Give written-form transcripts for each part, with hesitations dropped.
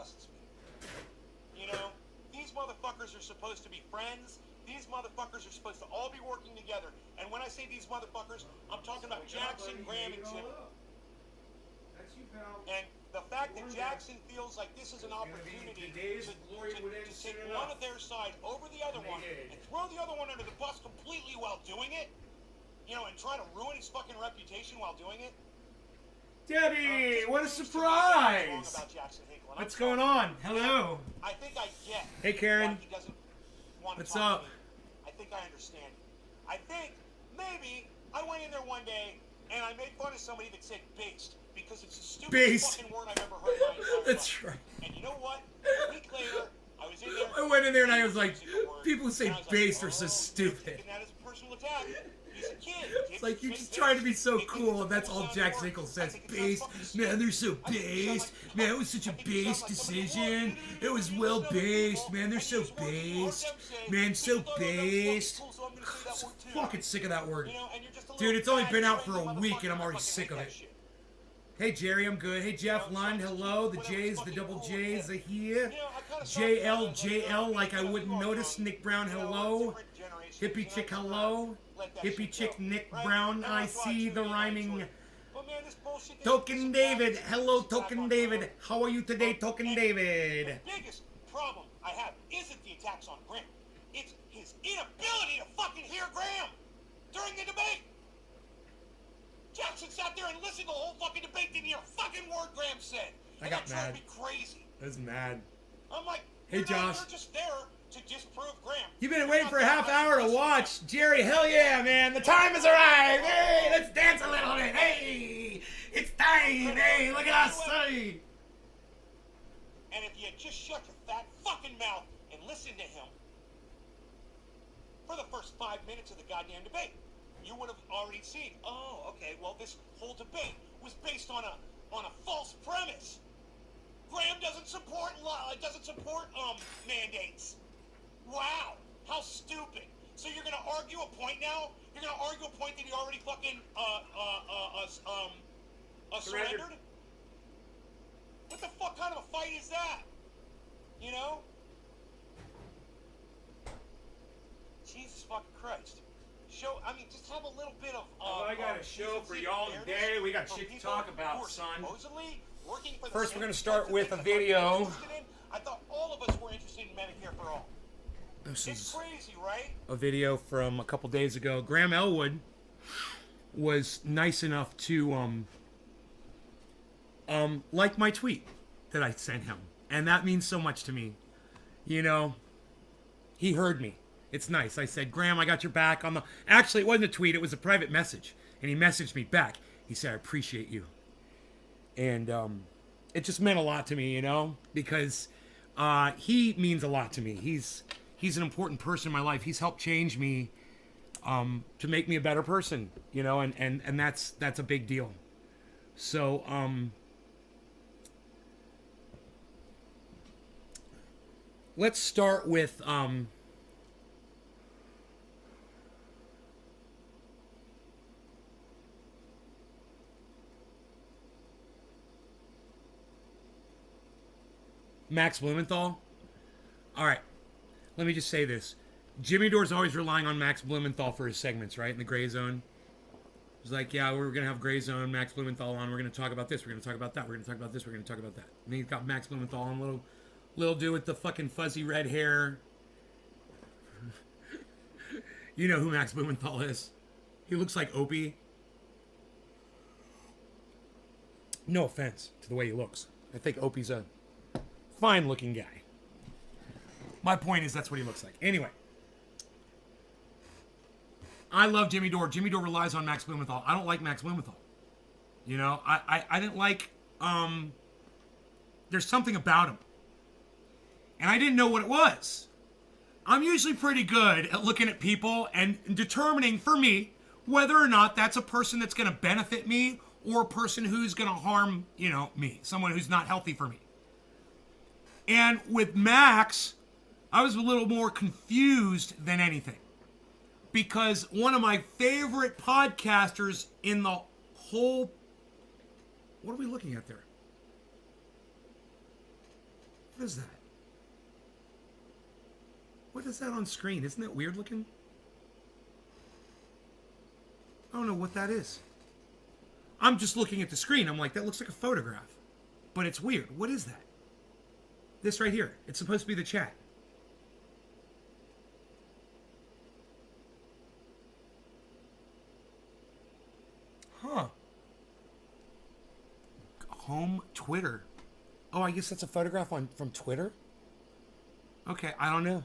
disgusts me. You know, these motherfuckers are supposed to be friends. These motherfuckers are supposed to all be working together. And when I say these motherfuckers, I'm talking about Jackson, Graham, and Jimmy. And the fact that Jackson feels like this is an opportunity to take one of their side over the other one and throw the other one under the bus completely while doing it, you know, and try to ruin his fucking reputation while doing it. Debbie, what a surprise! What's going on? Hello. I think I get. Hey, Karen. He doesn't want to What's talk up? to me. I think I understand. I think maybe I went in there one day and I made fun of somebody that said based because it's the stupidest fucking word I've ever heard in my entire life. That's right. And you know what? A week later, I was in there. I went in there and I was like, people who say based are so stupid. That is a personal attack. He's a kid. It's like you're just trying to be so cool, and that's all Jack Nichols says. Based, man, they're so based. Man, it was such a based decision. It was well based, man. They're so based, man. So based. I'm so fucking sick of that word, dude. It's only been out for a week, and I'm already sick of it. Hey Jerry, I'm good. Hey Jeff Lund, hello. The J's, the double J's are here. JL, like I wouldn't notice. Nick Brown, hello. Hippie chick, hello. Hippie chick Nick Brown, I see the rhyming. Token David, hello Token David. How are you today, Token David? The biggest problem I have isn't the attacks on Graham. It's his inability to fucking hear Graham during the debate. Jackson sat there and listened to the whole fucking debate, didn't hear a fucking word Graham said. I got mad. That drove me crazy. I was mad. I'm like, hey Josh. You're just there to disprove Graham. You've been waiting for a half hour to watch. Jerry, hell yeah, man. The time has arrived. Hey, let's dance a little bit. Hey, it's time. Hey, look at us. Hey. And if you had just shut your fat fucking mouth and listened to him for the first 5 minutes of the goddamn debate, you would have already seen, oh, okay, well, this whole debate was based on a false premise. Graham doesn't support mandates. Wow, how stupid. So you're gonna argue a point now? You're gonna argue a point that he already fucking surrendered? What the fuck kind of a fight is that? You know? Jesus fucking Christ. Just have a little bit of. I got a show for y'all today. We got shit to talk about, son. First, we're going to start with a video. I thought all of us were interested in Medicare for all. This is crazy, right? A video from a couple days ago. Graham Elwood was nice enough to like my tweet that I sent him, and that means so much to me. You know, he heard me. It's nice. I said, Graham, I got your back on the... Actually, it wasn't a tweet. It was a private message. And he messaged me back. He said, I appreciate you. And it just meant a lot to me, you know? Because he means a lot to me. He's an important person in my life. He's helped change me to make me a better person, you know? And that's a big deal. So, let's start with... Max Blumenthal. All right, let me just say this. Jimmy Dore's always relying on Max Blumenthal for his segments, right? In the Gray Zone. He's like, yeah, we're going to have Gray Zone, Max Blumenthal on. We're going to talk about this. We're going to talk about that. We're going to talk about this. We're going to talk about that. And he's got Max Blumenthal on, little dude with the fucking fuzzy red hair. You know who Max Blumenthal is. He looks like Opie. No offense to the way he looks. I think Opie's a fine-looking guy. My point is that's what he looks like. Anyway. I love Jimmy Dore. Jimmy Dore relies on Max Blumenthal. I don't like Max Blumenthal. You know, I didn't like... there's something about him. And I didn't know what it was. I'm usually pretty good at looking at people and determining, for me, whether or not that's a person that's going to benefit me or a person who's going to harm, you know, me. Someone who's not healthy for me. And with Max, I was a little more confused than anything. Because one of my favorite podcasters in the whole... What are we looking at there? What is that? What is that on screen? Isn't that weird looking? I don't know what that is. I'm just looking at the screen. I'm like, that looks like a photograph. But it's weird. What is that? This right here. It's supposed to be the chat. Huh. Home Twitter. Oh, I guess that's a photograph from Twitter? Okay, I don't know.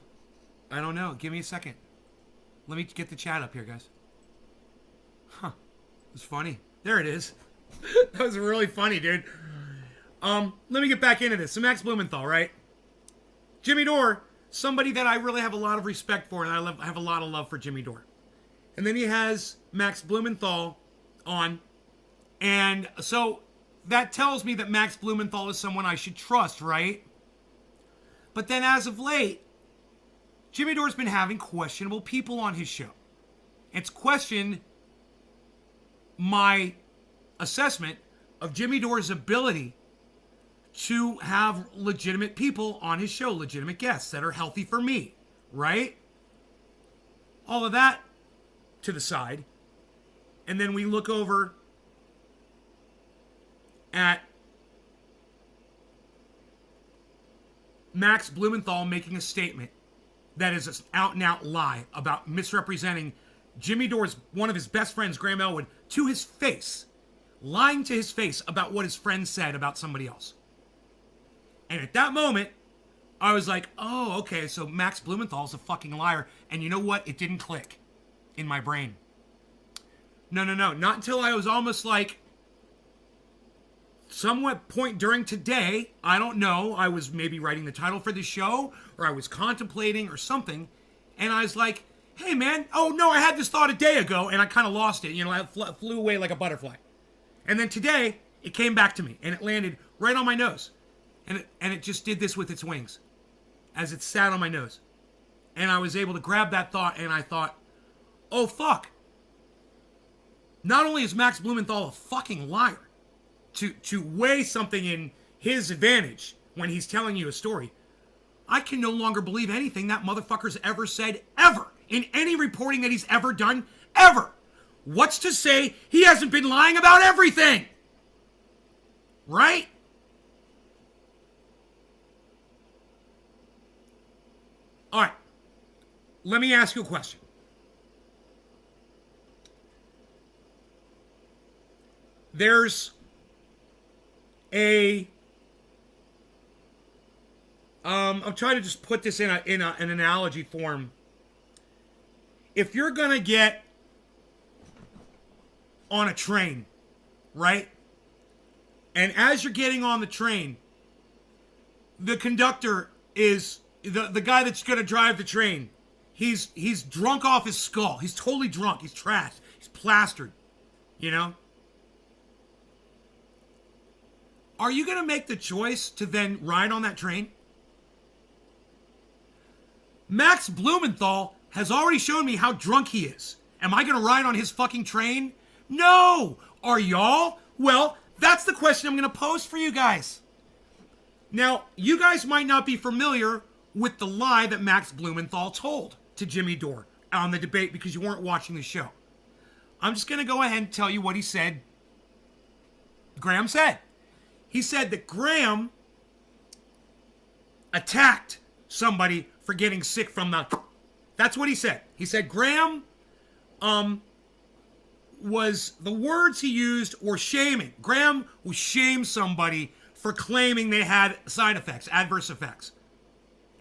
I don't know. Give me a second. Let me get the chat up here, guys. Huh. It's funny. There it is. That was really funny, dude. Let me get back into this. So Max Blumenthal, right? Jimmy Dore, somebody that I really have a lot of respect for, and I have a lot of love for Jimmy Dore. And then he has Max Blumenthal on, and so that tells me that Max Blumenthal is someone I should trust, right? But then as of late, Jimmy Dore's been having questionable people on his show. It's questioned my assessment of Jimmy Dore's ability to have legitimate people on his show, legitimate guests that are healthy for me, right? All of that to the side. And then we look over at Max Blumenthal making a statement that is an out-and-out lie about misrepresenting Jimmy Dore's, one of his best friends, Graham Elwood, to his face. Lying to his face about what his friend said about somebody else. And at that moment, I was like, oh, okay, so Max Blumenthal's a fucking liar. And you know what? It didn't click in my brain. No. Not until I was almost like, somewhat point during today, I don't know, I was maybe writing the title for the show, or I was contemplating or something, and I was like, hey man, oh no, I had this thought a day ago, and I kind of lost it, I flew away like a butterfly. And then today, it came back to me, and it landed right on my nose, and it just did this with its wings, as it sat on my nose. And I was able to grab that thought, and I thought, oh fuck. Not only is Max Blumenthal a fucking liar, to weigh something in his advantage when he's telling you a story, I can no longer believe anything that motherfucker's ever said, ever, in any reporting that he's ever done, ever. What's to say he hasn't been lying about everything? Right? All right. Let me ask you a question. There's I'm trying to just put this in an analogy form. If you're gonna get on a train, right? And as you're getting on the train, the conductor is the guy that's gonna drive the train. He's drunk off his skull. He's totally drunk. He's trashed. He's plastered. Are you going to make the choice to then ride on that train? Max Blumenthal has already shown me how drunk he is. Am I going to ride on his fucking train? No! Are y'all? Well, that's the question I'm going to pose for you guys. Now, you guys might not be familiar with the lie that Max Blumenthal told to Jimmy Dore on the debate because you weren't watching the show. I'm just going to go ahead and tell you what he said. Graham said. He said that Graham attacked somebody for getting sick from the... That's what he said. He said Graham was... The words he used were shaming. Graham was shame somebody for claiming they had side effects, adverse effects.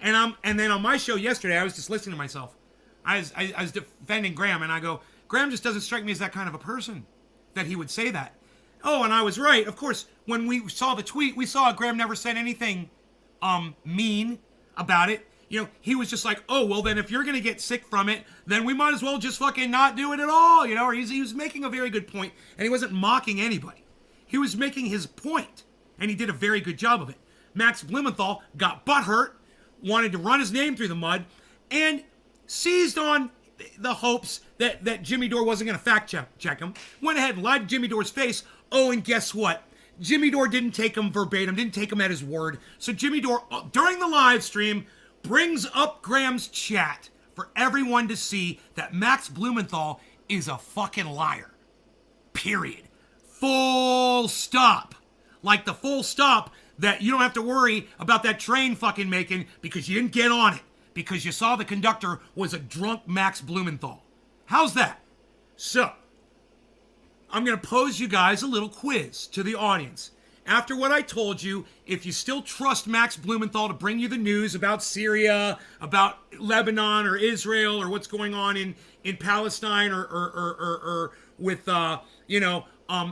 And then on my show yesterday, I was just listening to myself. I was defending Graham, and I go, Graham just doesn't strike me as that kind of a person that he would say that. Oh, and I was right. Of course, when we saw the tweet, we saw Graham never said anything mean about it. He was just like, oh, well, then if you're going to get sick from it, then we might as well just fucking not do it at all, or he was making a very good point, and he wasn't mocking anybody. He was making his point, and he did a very good job of it. Max Blumenthal got butthurt, wanted to run his name through the mud, and seized on the hopes that Jimmy Dore wasn't going to fact check him. Went ahead and lied to Jimmy Dore's face. Oh, and guess what? Jimmy Dore didn't take him verbatim, didn't take him at his word. So Jimmy Dore, during the live stream, brings up Graham's chat for everyone to see that Max Blumenthal is a fucking liar. Period. Full stop. Like the full stop that you don't have to worry about that train fucking making because you didn't get on it. Because you saw the conductor was a drunk Max Blumenthal. How's that? So, I'm going to pose you guys a little quiz to the audience. After what I told you, if you still trust Max Blumenthal to bring you the news about Syria, about Lebanon or Israel or what's going on in Palestine or with,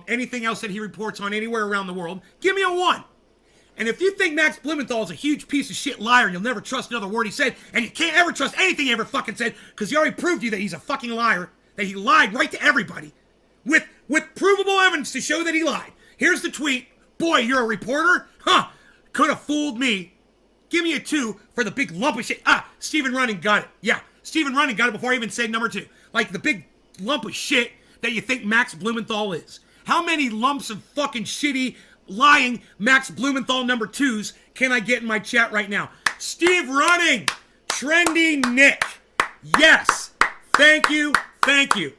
anything else that he reports on anywhere around the world, give me a 1. And if you think Max Blumenthal is a huge piece of shit liar and you'll never trust another word he said, and you can't ever trust anything he ever fucking said, because he already proved to you that he's a fucking liar, that he lied right to everybody, with provable evidence to show that he lied. Here's the tweet. Boy, you're a reporter? Huh. Could have fooled me. Give me a 2 for the big lump of shit. Stephen Running got it. Yeah, Stephen Running got it before I even said number 2. Like the big lump of shit that you think Max Blumenthal is. How many lumps of fucking shitty, lying Max Blumenthal number 2s can I get in my chat right now? Steve Running. Trendy Nick. Yes. Thank you. Thank you.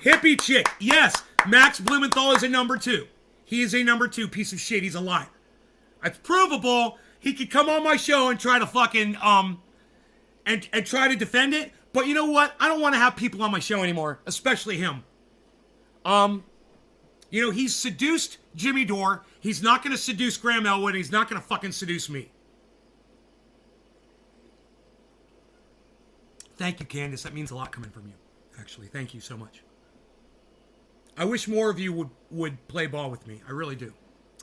Hippie Chick. Yes. Max Blumenthal is a number 2. He is a number 2 piece of shit. He's a liar. It's provable. He could come on my show and try to fucking, and try to defend it. But you know what? I don't want to have people on my show anymore, especially him. He's seduced Jimmy Dore. He's not going to seduce Graham Elwood. He's not going to fucking seduce me. Thank you, Candace. That means a lot coming from you, actually. Thank you so much. I wish more of you would play ball with me. I really do.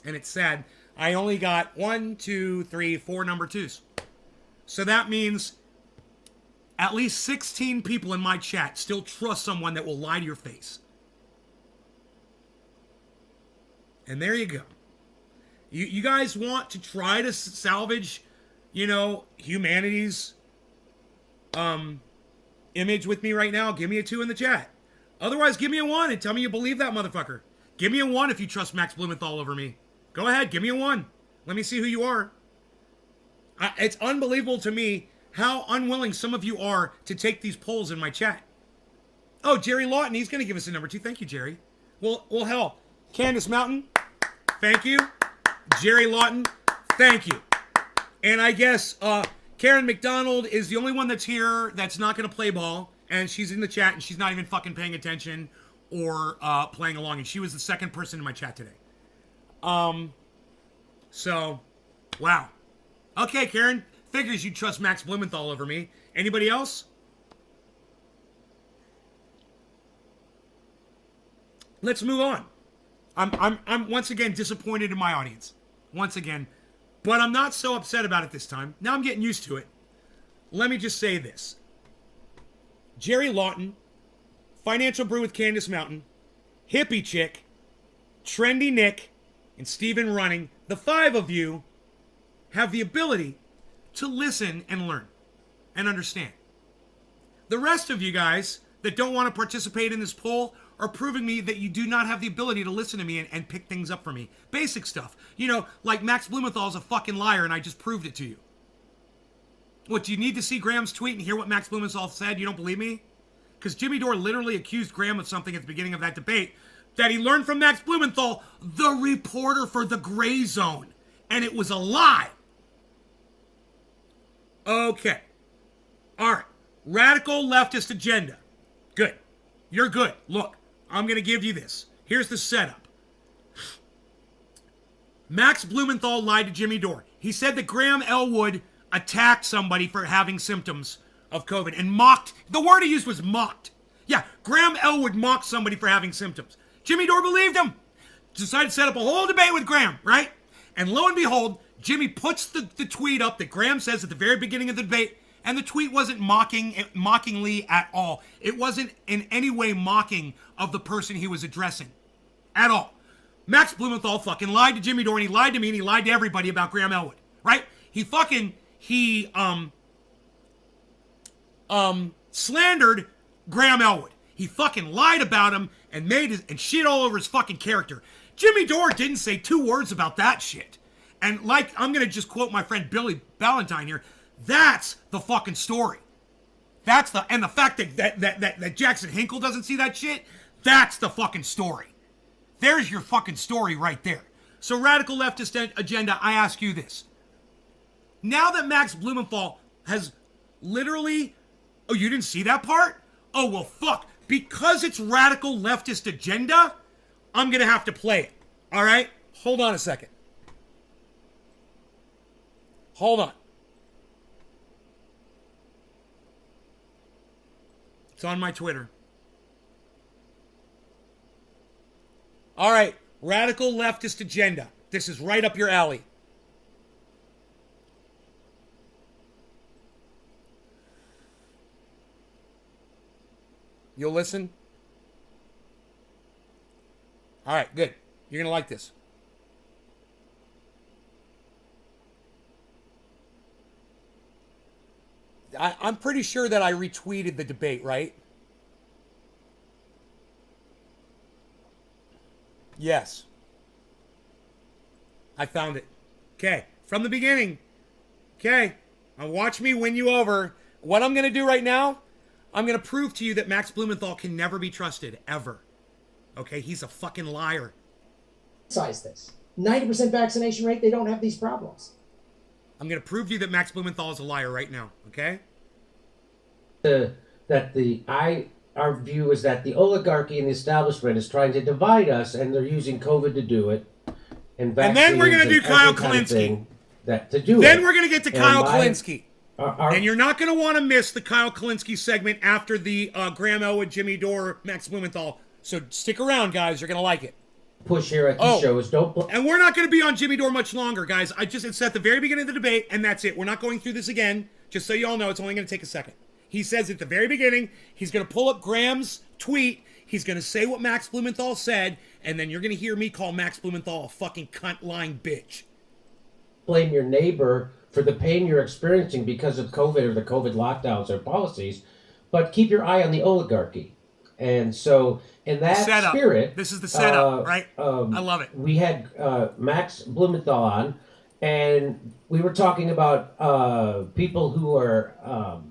And it's sad. I only got 1, 2, 3, 4 number 2s. So that means at least 16 people in my chat still trust someone that will lie to your face. And there you go. You guys want to try to salvage, humanity's image with me right now? Give me a 2 in the chat. Otherwise, give me a 1 and tell me you believe that motherfucker. Give me a 1 if you trust Max Blumenthal over me. Go ahead, give me a 1. Let me see who you are. It's unbelievable to me how unwilling some of you are to take these polls in my chat. Oh, Jerry Lawton, he's going to give us a number 2. Thank you, Jerry. Well, hell. Candace Mountain, thank you. Jerry Lawton, thank you. And I guess Karen McDonald is the only one that's here that's not going to play ball. And she's in the chat, and she's not even fucking paying attention or playing along. And she was the second person in my chat today. So, wow. Okay, Karen. Figures you'd trust Max Blumenthal over me. Anybody else? Let's move on. I'm once again disappointed in my audience. Once again. But I'm not so upset about it this time. Now I'm getting used to it. Let me just say this. Jerry Lawton, Financial Brew with Candace Mountain, Hippie Chick, Trendy Nick, and Stephen Running, the 5 of you have the ability to listen and learn and understand. The rest of you guys that don't want to participate in this poll are proving me that you do not have the ability to listen to me and pick things up for me. Basic stuff. Like Max Blumenthal is a fucking liar and I just proved it to you. What, do you need to see Graham's tweet and hear what Max Blumenthal said? You don't believe me? Because Jimmy Dore literally accused Graham of something at the beginning of that debate that he learned from Max Blumenthal, the reporter for the Gray Zone. And it was a lie. Okay. All right. Radical leftist agenda. Good. You're good. Look, I'm going to give you this. Here's the setup. Max Blumenthal lied to Jimmy Dore. He said that Graham Elwood attacked somebody for having symptoms of COVID and mocked. The word he used was mocked. Yeah, Graham Elwood mocked somebody for having symptoms. Jimmy Dore believed him. Decided to set up a whole debate with Graham, right? And lo and behold, Jimmy puts the tweet up that Graham says at the very beginning of the debate, and the tweet wasn't mockingly at all. It wasn't in any way mocking of the person he was addressing. At all. Max Blumenthal fucking lied to Jimmy Dore, and he lied to me, and he lied to everybody about Graham Elwood, right? He slandered Graham Elwood. He fucking lied about him and and shit all over his fucking character. Jimmy Dore didn't say 2 words about that shit. And like, I'm going to just quote my friend Billy Ballantyne here. That's the fucking story. And the fact that Jackson Hinkle doesn't see that shit, that's the fucking story. There's your fucking story right there. So radical leftist agenda, I ask you this. Now that Max Blumenthal has literally, oh, you didn't see that part? Oh, well, fuck. Because it's radical leftist agenda, I'm going to have to play it. All right? Hold on a second. Hold on. It's on my Twitter. All right. Radical leftist agenda. This is right up your alley. You'll listen? All right, good. You're going to like this. I'm pretty sure that I retweeted the debate, right? Yes. I found it. Okay. From the beginning. Okay. Now watch me win you over. What I'm going to do right now, I'm going to prove to you that Max Blumenthal can never be trusted, ever. Okay? He's a fucking liar. Size this. 90% vaccination rate, they don't have these problems. I'm going to prove to you that Max Blumenthal is a liar right now, okay? Our view is that the oligarchy and the establishment is trying to divide us, and they're using COVID to do it. And then we're going to do Kyle Kalinske. Then we're going to get to Kyle Kalinske. And you're not going to want to miss the Kyle Kalinske segment after the Graham Elwood, Jimmy Dore, Max Blumenthal. So stick around, guys. You're going to like it. Push here at the show is don't. And we're not going to be on Jimmy Dore much longer, guys. It's at the very beginning of the debate, and that's it. We're not going through this again. Just so you all know, it's only going to take a second. He says at the very beginning, he's going to pull up Graham's tweet. He's going to say what Max Blumenthal said, and then you're going to hear me call Max Blumenthal a fucking cunt lying bitch. Blame your neighbor for the pain you're experiencing because of COVID or the COVID lockdowns or policies, but keep your eye on the oligarchy. And so, in that spirit, this is the setup, right? I love it. We had Max Blumenthal on, and we were talking about people who are.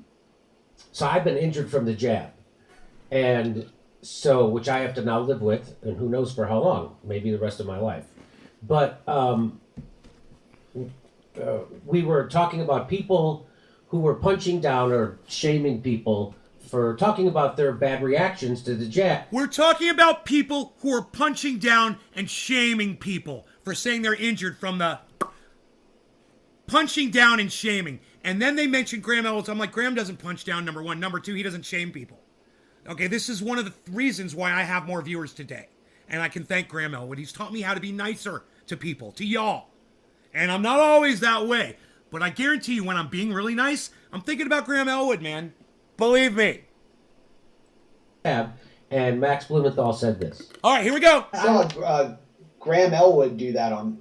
So I've been injured from the jab, and so which I have to now live with, and who knows for how long? Maybe the rest of my life. But we were talking about people who were punching down or shaming people for talking about their bad reactions to the jab. We're talking about people who are punching down and shaming people for saying they're injured from the punching down and shaming. And then they mentioned Graham Elwood. I'm like, Graham doesn't punch down, number one. Number two, he doesn't shame people. Okay, this is one of the reasons why I have more viewers today. And I can thank Graham Elwood. He's taught me how to be nicer to people, to y'all. And I'm not always that way. But I guarantee you when I'm being really nice, I'm thinking about Graham Elwood, man. Believe me. And Max Blumenthal said this. All right, here we go. I saw Graham Elwood do that a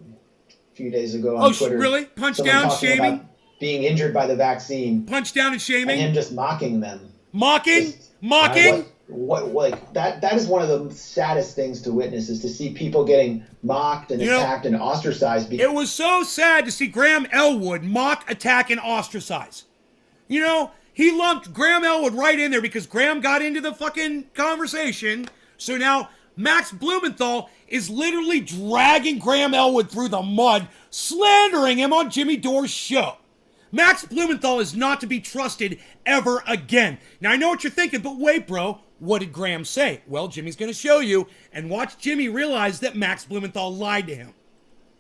few days ago on Twitter. Oh, really? Punch down, shaming? Being injured by the vaccine. Punch down and shaming? And him just mocking them. Mocking? Mocking? Like that is one of the saddest things to witness, is to see people getting mocked and attacked and ostracized. It was so sad to see Graham Elwood mock, attack, and ostracize. You know, he lumped Graham Elwood right in there because Graham got into the fucking conversation. So now Max Blumenthal is literally dragging Graham Elwood through the mud, slandering him on Jimmy Dore's show. Max Blumenthal is not to be trusted ever again. Now, I know what you're thinking, but wait, bro. What did Graham say? Well, Jimmy's going to show you, and watch Jimmy realize that Max Blumenthal lied to him.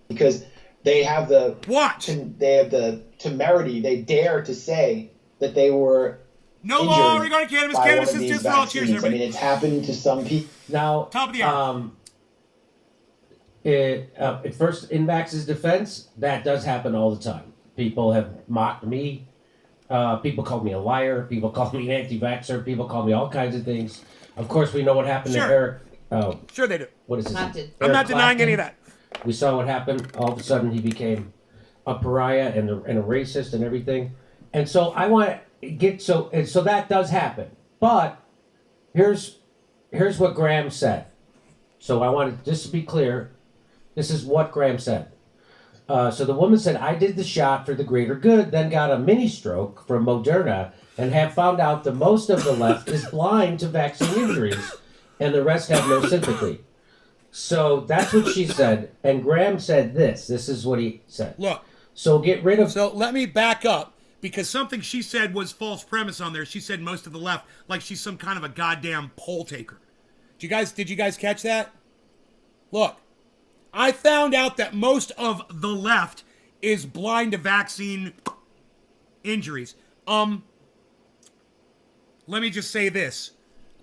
Because they have the... Watch. They have the temerity. They dare to say that they were no law regarding cannabis. Cannabis is just for all. Cheers, everybody. I mean, it's happened to some people. Now, top of the hour. At first, in Max's defense, that does happen all the time. People have mocked me. People called me a liar. People called me an anti-vaxxer. People call me all kinds of things. Of course, we know what happened to Eric. Sure they do. What is his name? I'm not denying any of that. We saw what happened. All of a sudden, he became a pariah and a racist and everything. And so I want to get so that does happen. But here's what Graham said. So I want to just to be clear. This is what Graham said. So the woman said, I did the shot for the greater good, then got a mini stroke from Moderna, and have found out that most of the left is blind to vaccine injuries, and the rest have no sympathy. So that's what she said. And Graham said this. This is what he said. Look. So get rid of... So let me back up, because something she said was false premise on there. She said most of the left, like she's some kind of a goddamn poll taker. Did you guys catch that? Look. I found out that most of the left is blind to vaccine injuries. Let me just say this.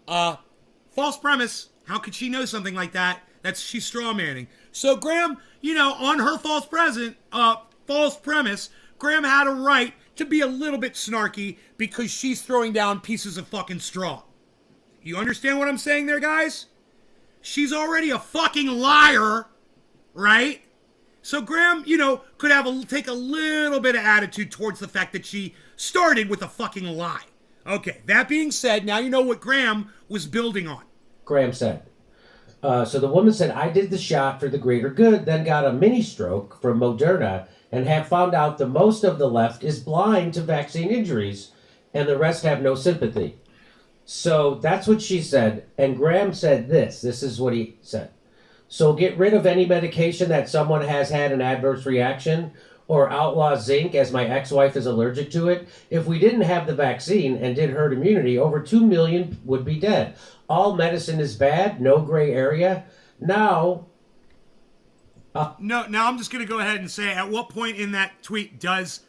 False premise. How could she know something like that? She's straw manning. So Graham, on her false premise, Graham had a right to be a little bit snarky because she's throwing down pieces of fucking straw. You understand what I'm saying there, guys? She's already a fucking liar. Right? So Graham, could take a little bit of attitude towards the fact that she started with a fucking lie. Okay, that being said, now you know what Graham was building on. Graham said. So the woman said, I did the shot for the greater good, then got a mini stroke from Moderna, and have found out that most of the left is blind to vaccine injuries, and the rest have no sympathy. So that's what she said. And Graham said this. This is what he said. So get rid of any medication that someone has had an adverse reaction, or outlaw zinc as my ex-wife is allergic to it. If we didn't have the vaccine and did herd immunity, over 2 million would be dead. All medicine is bad, no gray area. Now... Now I'm just going to go ahead and say, at what point in that tweet does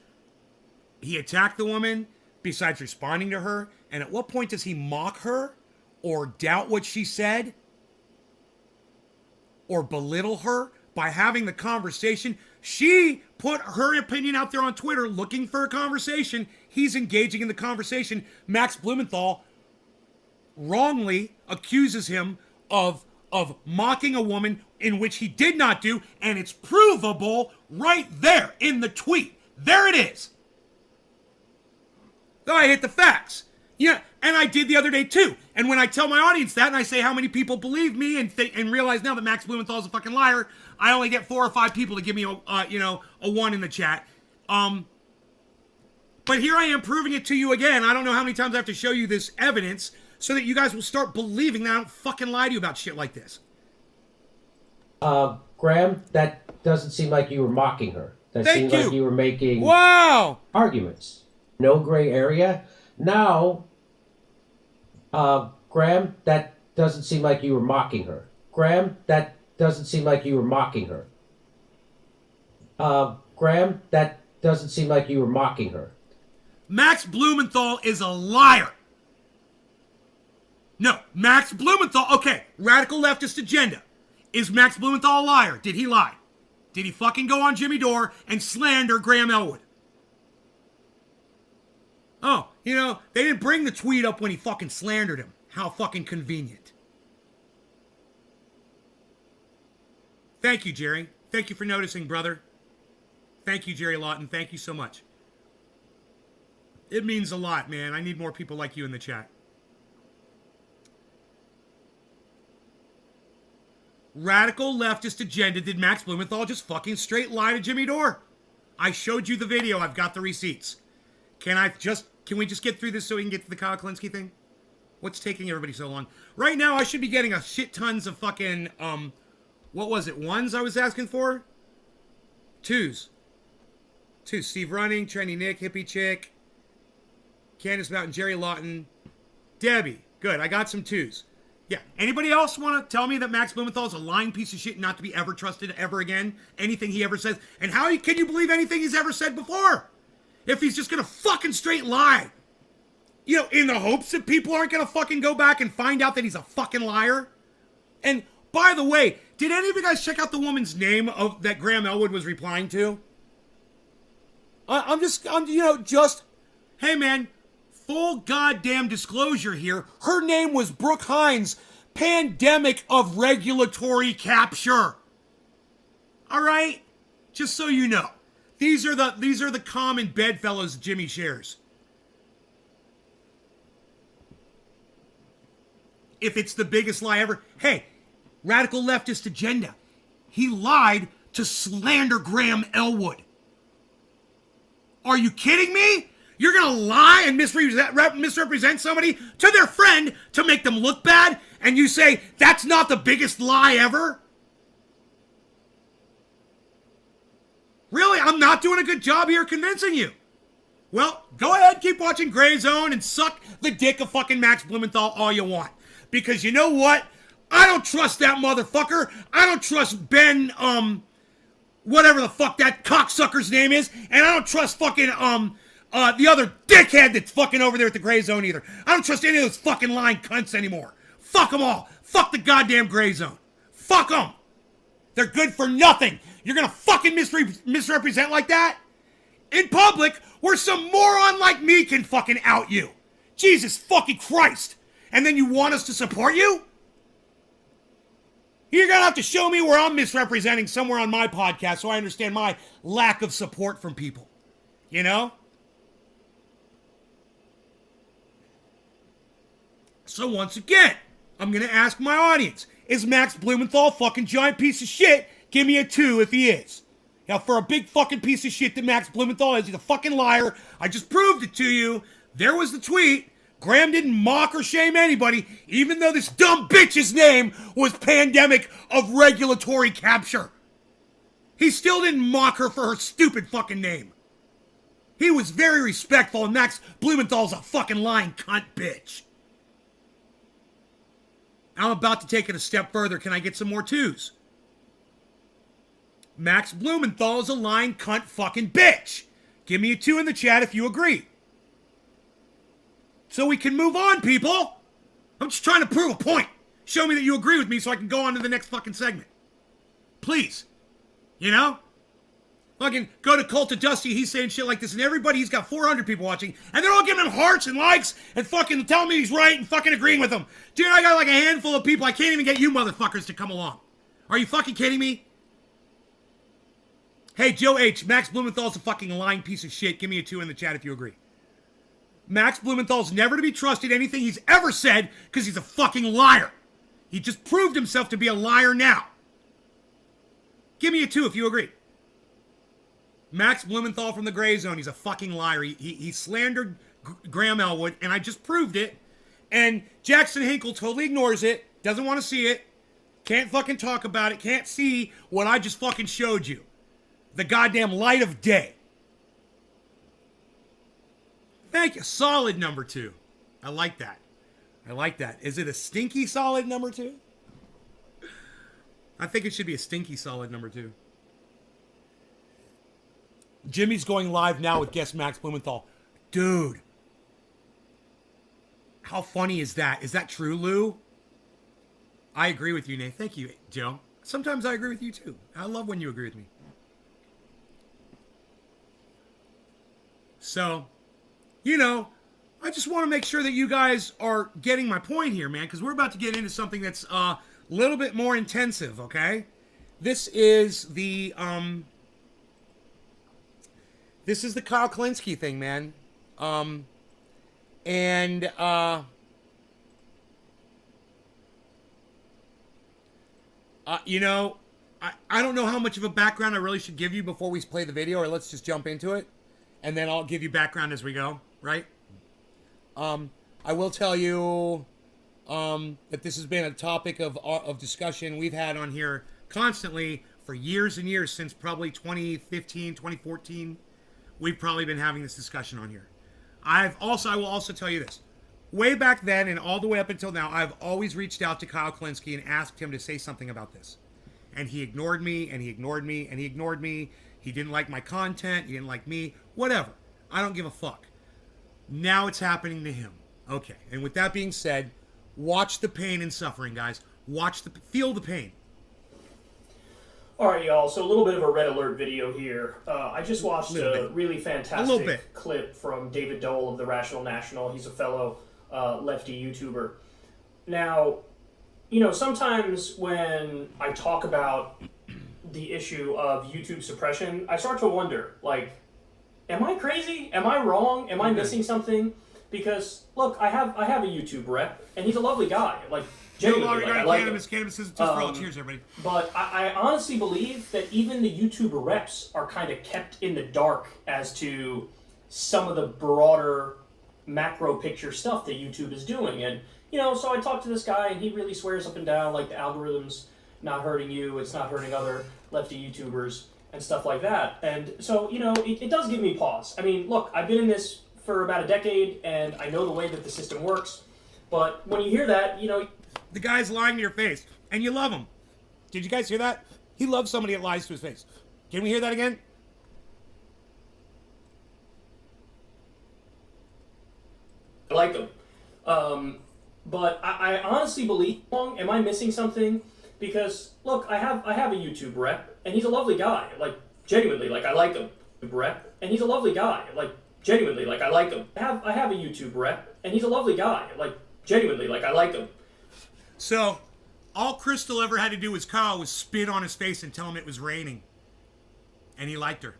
he attack the woman besides responding to her? And at what point does he mock her or doubt what she said? Or belittle her by having the conversation? She put her opinion out there on Twitter looking for a conversation. He's engaging in the conversation. Max Blumenthal wrongly accuses him of mocking a woman, in which he did not do, and it's provable right there in the tweet. There it is. Though I hit the facts. Yeah, and I did the other day too. And when I tell my audience that, and I say how many people believe me and realize now that Max Blumenthal is a fucking liar, I only get 4 or 5 people to give me a 1 in the chat. But here I am proving it to you again. I don't know how many times I have to show you this evidence so that you guys will start believing that I don't fucking lie to you about shit like this. Graham, that doesn't seem like you were mocking her. That seems like you were making arguments. No gray area. Now, Graham, that doesn't seem like you were mocking her. Graham, that doesn't seem like you were mocking her. Graham, that doesn't seem like you were mocking her. Max Blumenthal is a liar. No, Max Blumenthal, okay, radical leftist agenda. Is Max Blumenthal a liar? Did he lie? Did he fucking go on Jimmy Dore and slander Graham Elwood? Oh, they didn't bring the tweet up when he fucking slandered him. How fucking convenient. Thank you, Jerry. Thank you for noticing, brother. Thank you, Jerry Lawton. Thank you so much. It means a lot, man. I need more people like you in the chat. Radical leftist agenda. Did Max Blumenthal just fucking straight lie to Jimmy Dore? I showed you the video. I've got the receipts. Can we just get through this so we can get to the Kyle Klinsky thing? What's taking everybody so long? Right now, I should be getting a shit tons of fucking, what was it? 1s I was asking for? 2s. 2. Steve Running, Trendy Nick, Hippie Chick, Candace Mountain, Jerry Lawton, Debbie. Good, I got some 2s. Yeah. Anybody else want to tell me that Max Blumenthal is a lying piece of shit not to be ever trusted ever again? Anything he ever says? And how can you believe anything he's ever said before? If he's just going to fucking straight lie. In the hopes that people aren't going to fucking go back and find out that he's a fucking liar. And by the way, did any of you guys check out the woman's name that Graham Elwood was replying to? Hey man, full goddamn disclosure here. Her name was Brooke Hines, Pandemic of Regulatory Capture. All right? Just so you know. These are the common bedfellows Jimmy shares. If it's the biggest lie ever, hey, radical leftist agenda. He lied to slander Graham Elwood. Are you kidding me? You're going to lie and misrepresent somebody to their friend to make them look bad, and you say that's not the biggest lie ever? Really? I'm not doing a good job here convincing you. Well, go ahead, keep watching Gray Zone and suck the dick of fucking Max Blumenthal all you want. Because you know what? I don't trust that motherfucker. I don't trust Ben, whatever the fuck that cocksucker's name is. And I don't trust fucking, the other dickhead that's fucking over there at the Gray Zone either. I don't trust any of those fucking lying cunts anymore. Fuck them all. Fuck the goddamn Gray Zone. Fuck them. They're good for nothing. You're gonna fucking misrepresent like that? In public, where some moron like me can fucking out you. Jesus fucking Christ. And then you want us to support you? You're gonna have to show me where I'm misrepresenting somewhere on my podcast so I understand my lack of support from people. You know? So once again, I'm gonna ask my audience, is Max Blumenthal a fucking giant piece of shit? Give me a 2 if he is. Now, for a big fucking piece of shit that Max Blumenthal is, he's a fucking liar. I just proved it to you. There was the tweet. Graham didn't mock or shame anybody, even though this dumb bitch's name was Pandemic of Regulatory Capture. He still didn't mock her for her stupid fucking name. He was very respectful, and Max Blumenthal's a fucking lying cunt bitch. I'm about to take it a step further. Can I get some more 2s? Max Blumenthal is a lying cunt fucking bitch. Give me a 2 in the chat if you agree. So we can move on, people. I'm just trying to prove a point. Show me that you agree with me so I can go on to the next fucking segment. Please. You know? Fucking go to Cult of Dusty, he's saying shit like this, and everybody, he's got 400 people watching, and they're all giving him hearts and likes, and fucking telling me he's right, and fucking agreeing with him. Dude, I got like a handful of people, I can't even get you motherfuckers to come along. Are you fucking kidding me? Hey, Joe H., Max Blumenthal's a fucking lying piece of shit. Give me a 2 in the chat if you agree. Max Blumenthal's never to be trusted anything he's ever said, because he's a fucking liar. He just proved himself to be a liar now. Give me a 2 if you agree. Max Blumenthal from the Gray Zone, he's a fucking liar. He slandered Graham Elwood, and I just proved it. And Jackson Hinkle totally ignores it, doesn't want to see it, can't fucking talk about it, can't see what I just fucking showed you. The goddamn light of day. Thank you. Solid number 2. I like that. I like that. Is it a stinky solid number 2? I think it should be a stinky solid number 2. Jimmy's going live now with guest Max Blumenthal. Dude. How funny is that? Is that true, Lou? I agree with you, Nate. Thank you, Joe. Sometimes I agree with you, too. I love when you agree with me. So, you know, I just want to make sure that you guys are getting my point here, man, because we're about to get into something that's a little bit more intensive, okay? This is the Kyle Klinsky thing, man. You know, I don't know how much of a background I really should give you before we play the video, or let's just jump into it. And then I'll give you background as we go, right? I will tell you that this has been a topic of discussion we've had on here constantly for years and years, since probably 2015, 2014. We've probably been having this discussion on here. I will also tell you this. Way back then and all the way up until now, I've always reached out to Kyle Klinsky and asked him to say something about this. And he ignored me, and he ignored me, and he ignored me. He didn't like my content. He didn't like me. Whatever. I don't give a fuck. Now it's happening to him. Okay. And with that being said, watch the pain and suffering, guys. Feel the pain. All right, y'all. So a little bit of a red alert video here. I just watched a really fantastic clip from David Dole of the Rational National. He's a fellow lefty YouTuber. Now, you know, sometimes when I talk about the issue of YouTube suppression, I start to wonder, like, am I crazy? Am I wrong? Am I missing something? Because look, I have a YouTube rep, and he's a lovely guy. Like, Genuinely, like, I like cannabis. them. Cannabis is just for all. Cheers, everybody. But I honestly believe that even the YouTube reps are kind of kept in the dark as to some of the broader macro picture stuff that YouTube is doing. And, you know, so I talked to this guy, and he really swears up and down, like, the algorithm's not hurting you, it's not hurting other lefty YouTubers, and stuff like that. And so, you know, it does give me pause. I mean, look, I've been in this for about a decade, and I know the way that the system works. But when you hear that, you know... The guy's lying to your face, and you love him. Did you guys hear that? He loves somebody that lies to his face. Can we hear that again? I like them. But I honestly believe... Am I missing something? Because, look, I have a YouTube rep, and he's a lovely guy. Like, genuinely, like, I like him. Rep, and he's a lovely guy. Like, genuinely, like, I like him. I have a YouTube rep, and he's a lovely guy. Like, genuinely, like, I like him. So, all Crystal ever had to do was Kyle was spit on his face and tell him it was raining. And he liked her.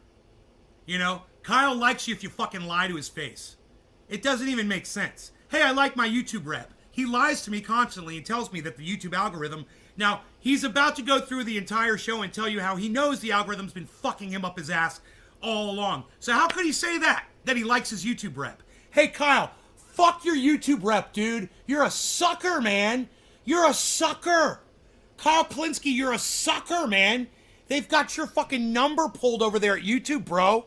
You know, Kyle likes you if you fucking lie to his face. It doesn't even make sense. Hey, I like my YouTube rep. He lies to me constantly and tells me that the YouTube algorithm... Now, he's about to go through the entire show and tell you how he knows the algorithm's been fucking him up his ass all along. So how could he say that he likes his YouTube rep? Hey, Kyle, fuck your YouTube rep, dude. You're a sucker, man. You're a sucker. Kyle Klinsky, you're a sucker, man. They've got your fucking number pulled over there at YouTube, bro.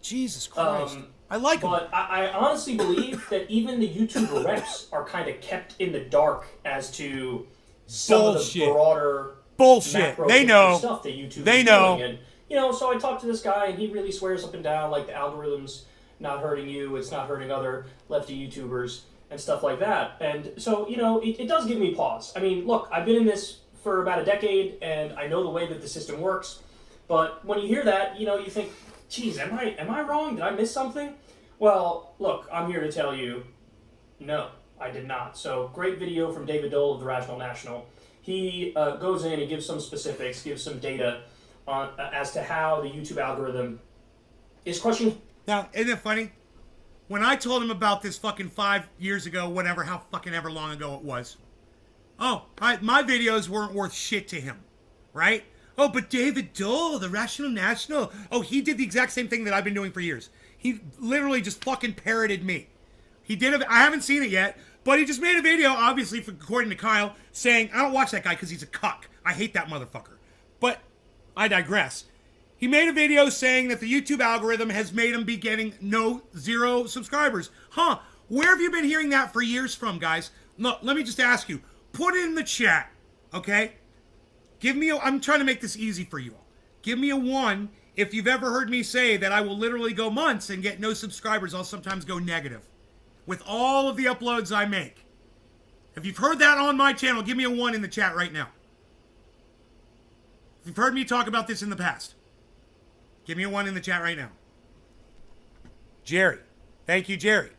Jesus Christ. I like them. But I honestly believe that even the YouTube reps are kind of kept in the dark as to some of the broader macro They know stuff that YouTube they is know. doing. And, you know, so I talked to this guy, and he really swears up and down, like, the algorithm's not hurting you, it's not hurting other lefty YouTubers, and stuff like that. And so, you know, it does give me pause. I mean, look, I've been in this for about a decade, and I know the way that the system works. But when you hear that, you know, you think, geez, am I wrong? Did I miss something? Well, look, I'm here to tell you, no, I did not. So, great video from David Dole of the Rational National. He goes in and gives some specifics, gives some data on as to how the YouTube algorithm is crushing. Now, isn't it funny? When I told him about this fucking 5 years ago, whatever, how fucking ever long ago it was. Oh, my videos weren't worth shit to him, right? Oh, but David Dole, the Rational National. Oh, he did the exact same thing that I've been doing for years. He literally just fucking parroted me. He did it. I haven't seen it yet, but he just made a video, obviously, according to Kyle, saying, I don't watch that guy because he's a cuck. I hate that motherfucker. But I digress. He made a video saying that the YouTube algorithm has made him be getting zero subscribers. Huh? Where have you been hearing that for years from, guys? Look, let me just ask you. Put it in the chat, okay? I'm trying to make this easy for you all. Give me a 1 if you've ever heard me say that I will literally go months and get no subscribers. I'll sometimes go negative with all of the uploads I make. If you've heard that on my channel, give me a 1 in the chat right now. If you've heard me talk about this in the past, give me a 1 in the chat right now. Jerry. Thank you, Jerry.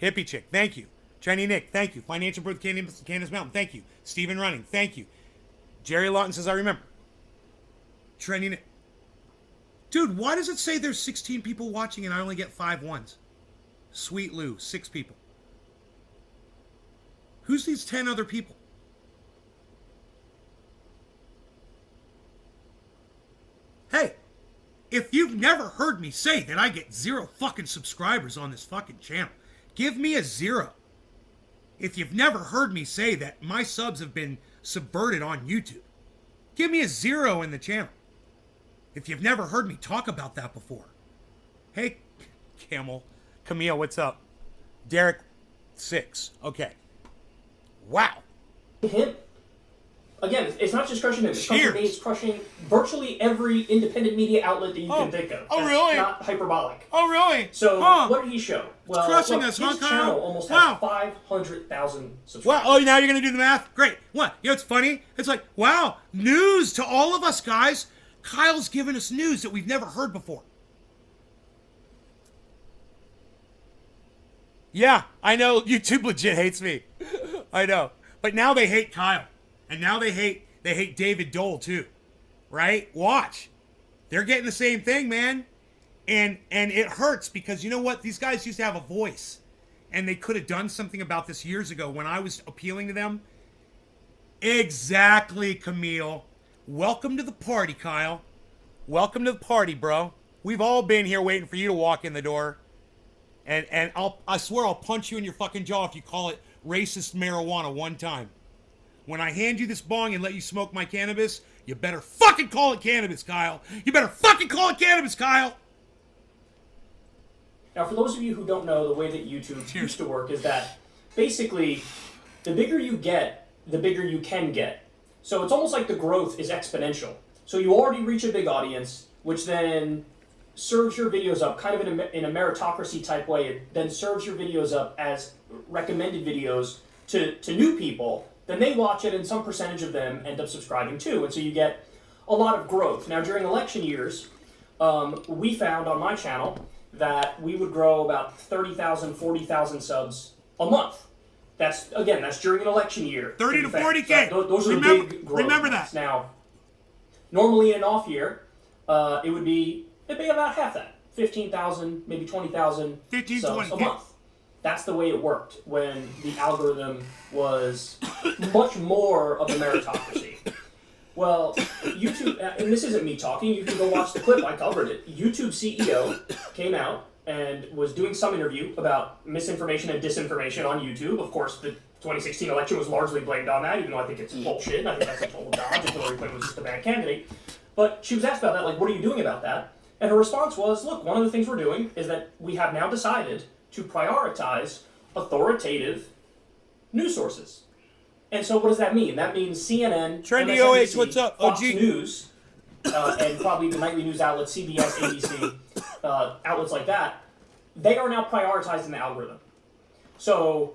Hippie Chick. Thank you. Chinese Nick. Thank you. Financial Birth Candace Mountain. Thank you. Stephen Running. Thank you. Jerry Lawton says, I remember. Trendy Nick. Dude, why does it say there's 16 people watching and I only get 5 ones? Sweet Lou, 6 people. Who's these 10 other people? Hey, if you've never heard me say that I get 0 fucking subscribers on this fucking channel, give me a 0. If you've never heard me say that my subs have been subverted on YouTube, give me a 0 in the channel. If you've never heard me talk about that before. Hey, Camille, what's up? Derek, 6. Okay. Wow. Him. Again, it's not just crushing him. It's crushing me. It's crushing virtually every independent media outlet that you can think of. Oh, That's really? Not hyperbolic. Oh, really? So, what did he show? Well, crushing look, us, his huh, channel Kyle? almost Wow. has 500,000 subscribers. Wow. Oh, now you're going to do the math? Great. What? You know what's funny? It's like, wow, news to all of us, guys. Kyle's giving us news that we've never heard before. Yeah, I know YouTube legit hates me. I know. But now they hate Kyle. And now they hate David Dole too. Right? Watch. They're getting the same thing, man. And it hurts because you know what? These guys used to have a voice. and they could have done something about this years ago when I was appealing to them. Exactly, Camille. Welcome to the party, Kyle. Welcome to the party, bro. We've all been here waiting for you to walk in the door. And I swear I'll punch you in your fucking jaw if you call it racist marijuana one time. When I hand you this bong and let you smoke my cannabis, you better fucking call it cannabis, Kyle. You better fucking call it cannabis, Kyle. Now, for those of you who don't know, the way that YouTube used to work is that basically the bigger you get, the bigger you can get. So it's almost like the growth is exponential. So you already reach a big audience, which then serves your videos up kind of in a meritocracy type way. It then serves your videos up as recommended videos to new people. Then they watch it, and some percentage of them end up subscribing too. And so you get a lot of growth. Now, during election years, we found on my channel that we would grow about 30,000, 40,000 subs a month. That's during an election year. 30 to 40K. So those are the big growth. Remember months. that. Now, normally in an off year, it'd be about half that. 15,000, maybe 20,000 subs a month. That's the way it worked when the algorithm was much more of a meritocracy. Well, YouTube, and this isn't me talking, you can go watch the clip, I covered it. YouTube CEO came out and was doing some interview about misinformation and disinformation on YouTube. Of course, the 2016 election was largely blamed on that, even though I think it's bullshit, and I think that's a total dodge, and Hillary Clinton was just a bad candidate. But she was asked about that, like, what are you doing about that? And her response was, look, one of the things we're doing is that we have now decided to prioritize authoritative news sources. And so what does that mean? That means CNN, Trendy MSNBC, OH, what's up? Fox OG. News, and probably the nightly news outlets, CBS, ABC, outlets like that, they are now prioritized in the algorithm. So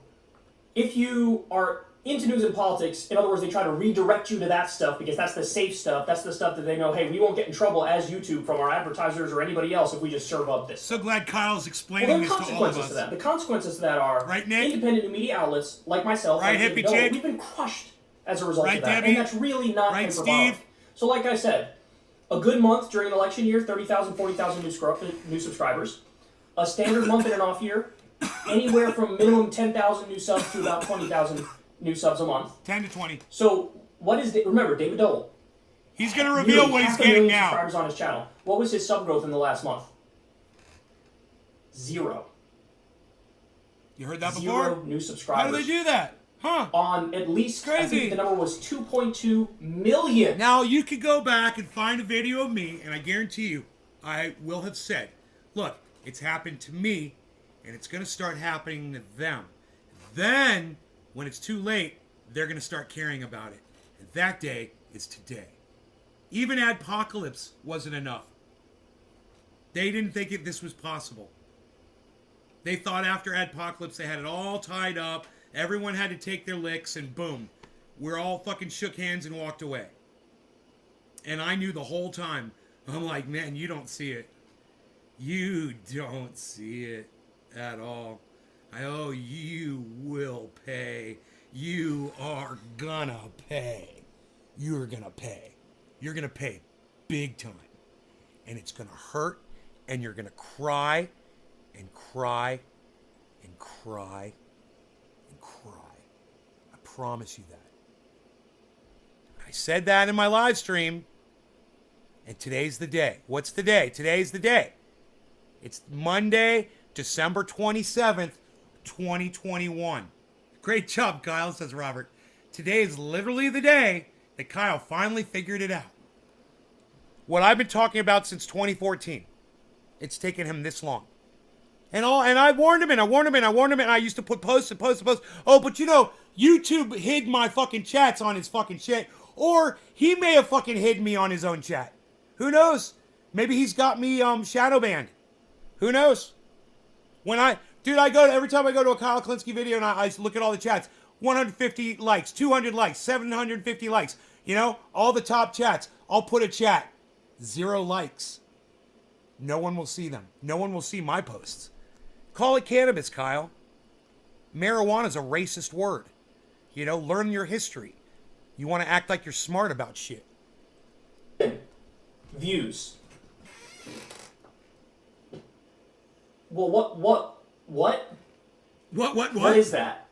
if you are into news and politics, in other words, they try to redirect you to that stuff because that's the safe stuff. That's the stuff that they know, hey, we won't get in trouble as YouTube from our advertisers or anybody else if we just serve up this. So glad Kyle's explaining Well, there this are to all of consequences us. to that. The consequences to that are Right, Nick? independent media outlets like myself, Right, like hippie David Doe, chick? we've been crushed as a result Right, of that. Debbie? And that's really not Right, hyperbolic. Steve? So like I said, a good month during an election year, 30,000, 40,000 new subscribers. A standard month in an off year, anywhere from minimum 10,000 new subs to about 20,000 new subs a month. 10 to 20. So what is remember David Dole? He's going to reveal what he's getting now. Subscribers on his channel. What was his sub growth in the last month? 0. You heard that 0 before? new subscribers. How do they do that? Huh? On at least, Crazy. I think the number was 2.2 million. Now, you could go back and find a video of me, and I guarantee you, I will have said, look, it's happened to me, and it's going to start happening to them. Then, when it's too late, they're going to start caring about it. And that day is today. Even Adpocalypse wasn't enough. They didn't think this was possible. They thought after Adpocalypse they had it all tied up, everyone had to take their licks, and boom, we're all fucking shook hands and walked away. And I knew the whole time. I'm like, man, you don't see it. You don't see it at all. Oh, you will pay. You are gonna pay. You're gonna pay. You're gonna pay big time. And it's gonna hurt, and you're gonna cry, and cry, and cry, and cry. I promise you that. I said that in my live stream, and today's the day. What's the day? Today's the day. It's Monday, December 27th, 2021. Great job, Kyle, says Robert. Today is literally the day that Kyle finally figured it out. What I've been talking about since 2014. It's taken him this long. And I warned him, and I used to put posts and posts and posts. Oh, but you know, YouTube hid my fucking chats on his fucking shit. Or he may have fucking hid me on his own chat. Who knows? Maybe he's got me shadow banned. Who knows? Every time I go to a Kyle Klinsky video and I look at all the chats, 150 likes, 200 likes, 750 likes, you know, all the top chats. I'll put a chat, 0 likes. No one will see them. No one will see my posts. Call it cannabis, Kyle. Marijuana is a racist word. You know, learn your history. You want to act like you're smart about shit. Views. Well, what? What is that?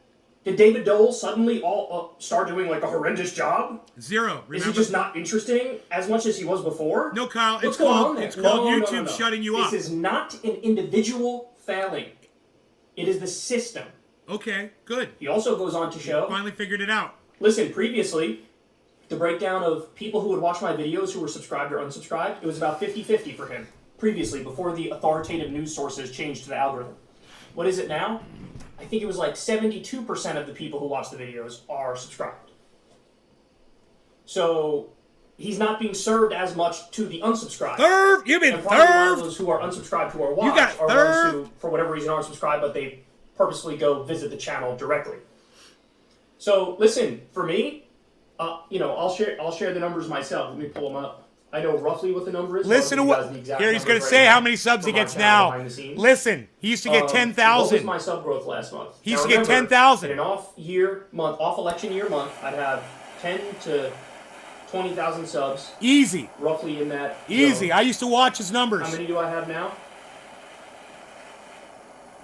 Did David Dole suddenly all start doing like a horrendous job? Zero. Remember? Is he just not interesting as much as he was before? No, Kyle. What's going on there? It's called YouTube shutting you up. This is not an individual failing. It is the system. Okay, good. He also goes on to show... Finally figured it out. Listen, previously, the breakdown of people who would watch my videos who were subscribed or unsubscribed, it was about 50-50 for him. Previously, before the authoritative news sources changed to the algorithm. What is it now? I think it was like 72% of the people who watch the videos are subscribed. So, he's not being served as much to the unsubscribed. Third! You've been and probably a lot of third! those who are unsubscribed who are watched are ones who, for whatever reason, aren't subscribed, but they purposefully go visit the channel directly. So, listen, for me, I'll share the numbers myself. Let me pull them up. I know roughly what the number is. Listen to what... Here, he's going to say how many subs he gets now. Listen, he used to get 10,000. What was my sub growth last month? He used to get 10,000. In an off-election year month, I'd have 10 to 20,000 subs. Easy. Roughly in that Easy. zone. I used to watch his numbers. How many do I have now?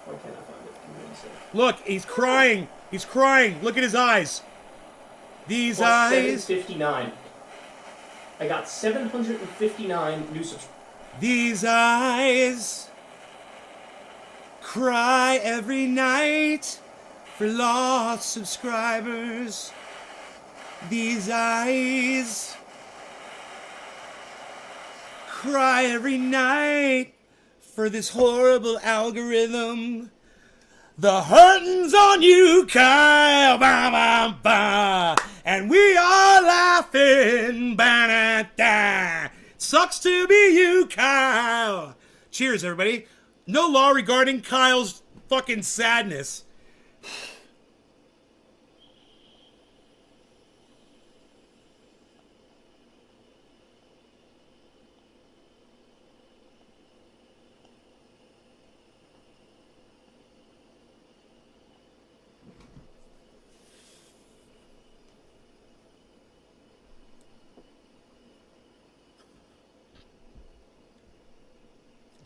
Why can't I find it? Give me one second. Look, he's crying. He's crying. Look at his eyes. These Plus eyes. 759. I got 759 new subscribers. These eyes cry every night for lost subscribers. These eyes cry every night for this horrible algorithm. The hurting's on you, Kyle, ba, ba, ba. And we are laughing, ba, da, da. Sucks to be you, Kyle. Cheers, everybody. No law regarding Kyle's fucking sadness.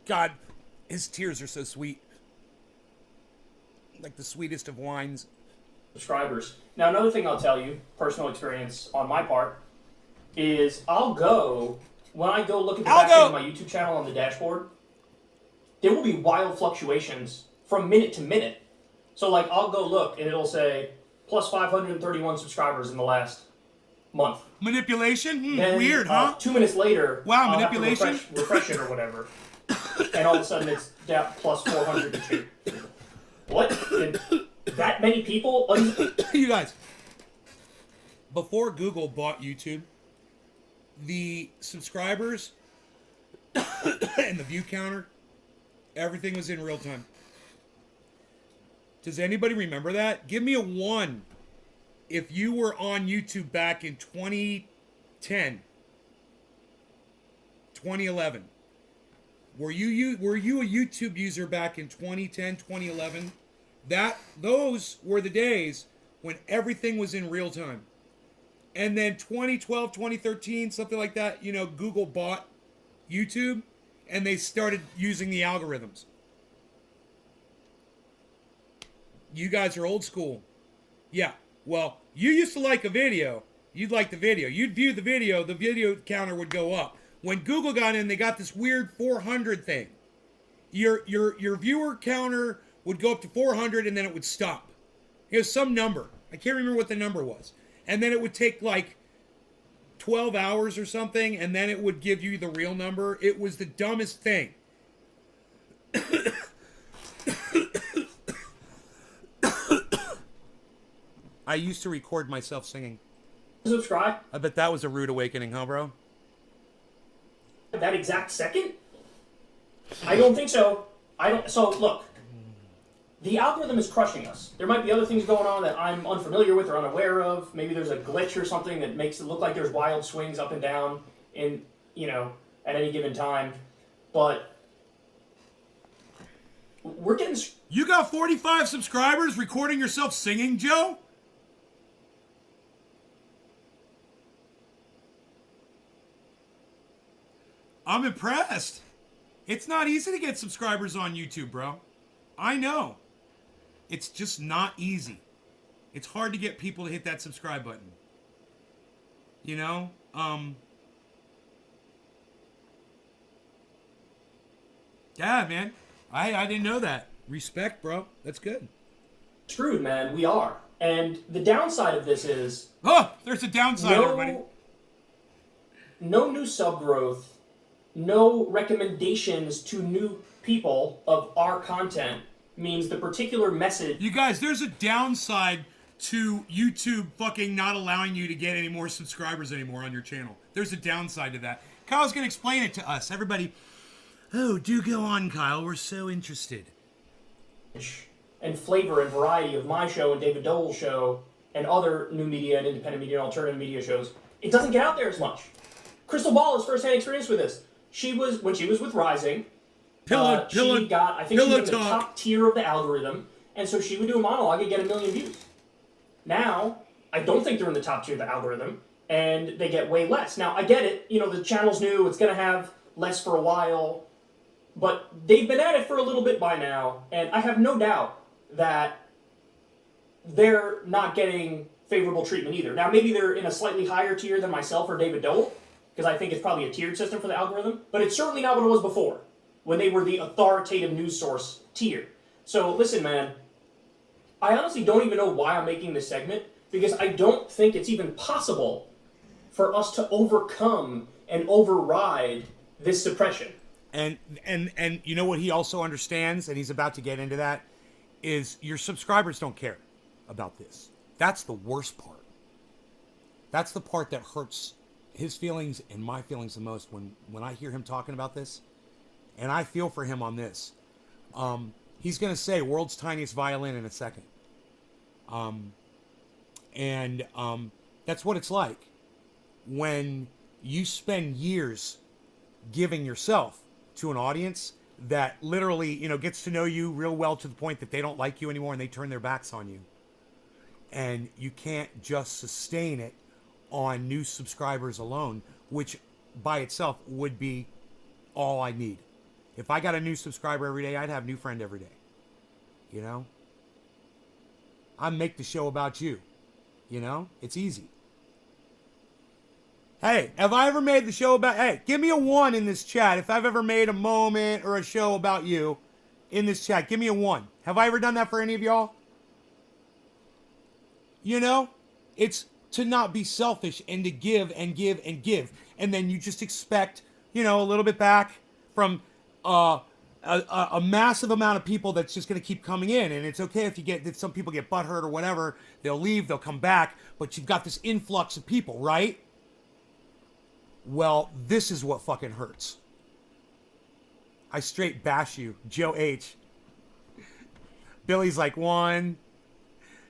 God, his tears are so sweet. Like the sweetest of wines. Subscribers. Now, another thing I'll tell you, personal experience on my part, is when I go look at the back end of my YouTube channel on the dashboard, there will be wild fluctuations from minute to minute. So, like, I'll go look, and it'll say, plus 531 subscribers in the last month. Manipulation? Then, Weird, huh? 2 minutes later, wow, I'll manipulation? have to refresh it or whatever. And all of a sudden it's down plus 402. What? Did that many people? You guys, before Google bought YouTube, the subscribers and the view counter, everything was in real time. Does anybody remember that? Give me a 1 if you were on YouTube back in 2010, 2011. Were you a YouTube user back in 2010, 2011? Those were the days when everything was in real time. And then 2012, 2013, something like that, Google bought YouTube and they started using the algorithms. You guys are old school. Yeah. Well, you used to like a video. You'd like the video. You'd view the video counter would go up. When Google got in, they got this weird 400 thing. Your viewer counter would go up to 400 and then it would stop. It was some number. I can't remember what the number was. And then it would take like 12 hours or something, and then it would give you the real number. It was the dumbest thing. I used to record myself singing. Subscribe. I bet that was a rude awakening, huh, bro? That exact second? I don't think so. So, look. The algorithm is crushing us. There might be other things going on that I'm unfamiliar with or unaware of. Maybe there's a glitch or something that makes it look like there's wild swings up and down at any given time. But we're getting... You got 45 subscribers recording yourself singing, Joe? I'm impressed. It's not easy to get subscribers on YouTube, bro. I know. It's just not easy. It's hard to get people to hit that subscribe button. You know? Yeah, man. I didn't know that. Respect, bro. That's good. Screwed, man. We are. And the downside of this is... Oh, there's a downside, everybody. No new sub growth, no recommendations to new people of our content means the particular message... You guys, there's a downside to YouTube fucking not allowing you to get any more subscribers anymore on your channel. There's a downside to that. Kyle's going to explain it to us. Everybody, oh, do go on, Kyle. We're so interested. And flavor and variety of my show and David Dole's show and other new media and independent media and alternative media shows, it doesn't get out there as much. Crystal Ball has first-hand experience with this. When she was with Rising, she got in the top tier of the algorithm, and so she would do a monologue and get 1 million views. Now, I don't think they're in the top tier of the algorithm, and they get way less. Now, I get it. You know, the channel's new. It's going to have less for a while. But they've been at it for a little bit by now, and I have no doubt that they're not getting favorable treatment either. Now, maybe they're in a slightly higher tier than myself or David Dole, because I think it's probably a tiered system for the algorithm, but it's certainly not what it was before, when they were the authoritative news source tier. So, listen, man, I honestly don't even know why I'm making this segment, because I don't think it's even possible for us to overcome and override this suppression. And you know what he also understands, and he's about to get into that, is your subscribers don't care about this. That's the worst part. That's the part that hurts his feelings and my feelings the most when I hear him talking about this. And I feel for him on this. He's going to say world's tiniest violin in a second. That's what it's like when you spend years giving yourself to an audience that literally, gets to know you real well to the point that they don't like you anymore and they turn their backs on you. And you can't just sustain it on new subscribers alone, which by itself would be all I need. If I got a new subscriber every day, I'd have a new friend every day. You know? I make the show about you. You know? It's easy. Hey, have I ever made the show about... Hey, give me a 1 in this chat if I've ever made a moment or a show about you in this chat. Give me a 1. Have I ever done that for any of y'all? You know? It's to not be selfish and to give and give and give. And then you just expect, a little bit back from a massive amount of people that's just going to keep coming in. And it's okay if some people get butthurt or whatever. They'll leave, they'll come back. But you've got this influx of people, right? Well, this is what fucking hurts. I straight bash you. Joe H. Billy's like 1.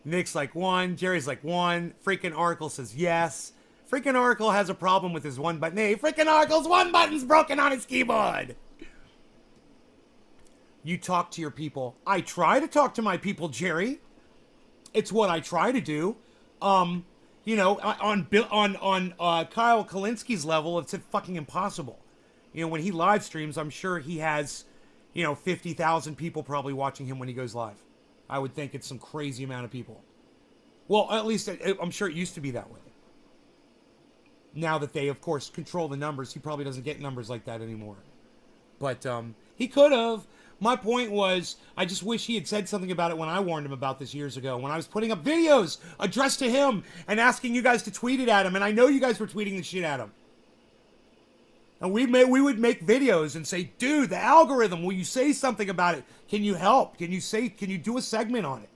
Nick's like 1. Jerry's like 1. Freaking Oracle says yes. Freaking Oracle has a problem with his 1 button. Hey, freaking Oracle's 1 button's broken on his keyboard. You talk to your people. I try to talk to my people, Jerry. It's what I try to do. On Kyle Kalinski's level, it's fucking impossible. When he live streams, I'm sure he has, 50,000 people probably watching him when he goes live. I would think it's some crazy amount of people. Well, at least I'm sure it used to be that way. Now that they, of course, control the numbers, he probably doesn't get numbers like that anymore. But he could have. My point was, I just wish he had said something about it when I warned him about this years ago, when I was putting up videos addressed to him and asking you guys to tweet it at him, and I know you guys were tweeting the shit at him. And we would make videos and say, dude, the algorithm, will you say something about it? Can you help? Can you do a segment on it?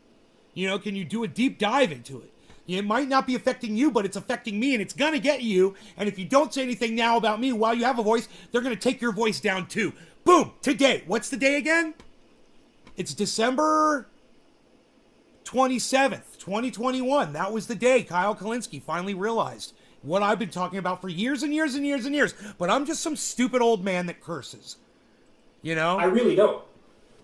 Can you do a deep dive into it? It might not be affecting you, but it's affecting me, and it's gonna get you, and if you don't say anything now about me while you have a voice, they're gonna take your voice down too. Boom! Today. What's the day again? It's December 27th, 2021. That was the day Kyle Kalinski finally realized what I've been talking about for years and years and years and years. But I'm just some stupid old man that curses. I really don't.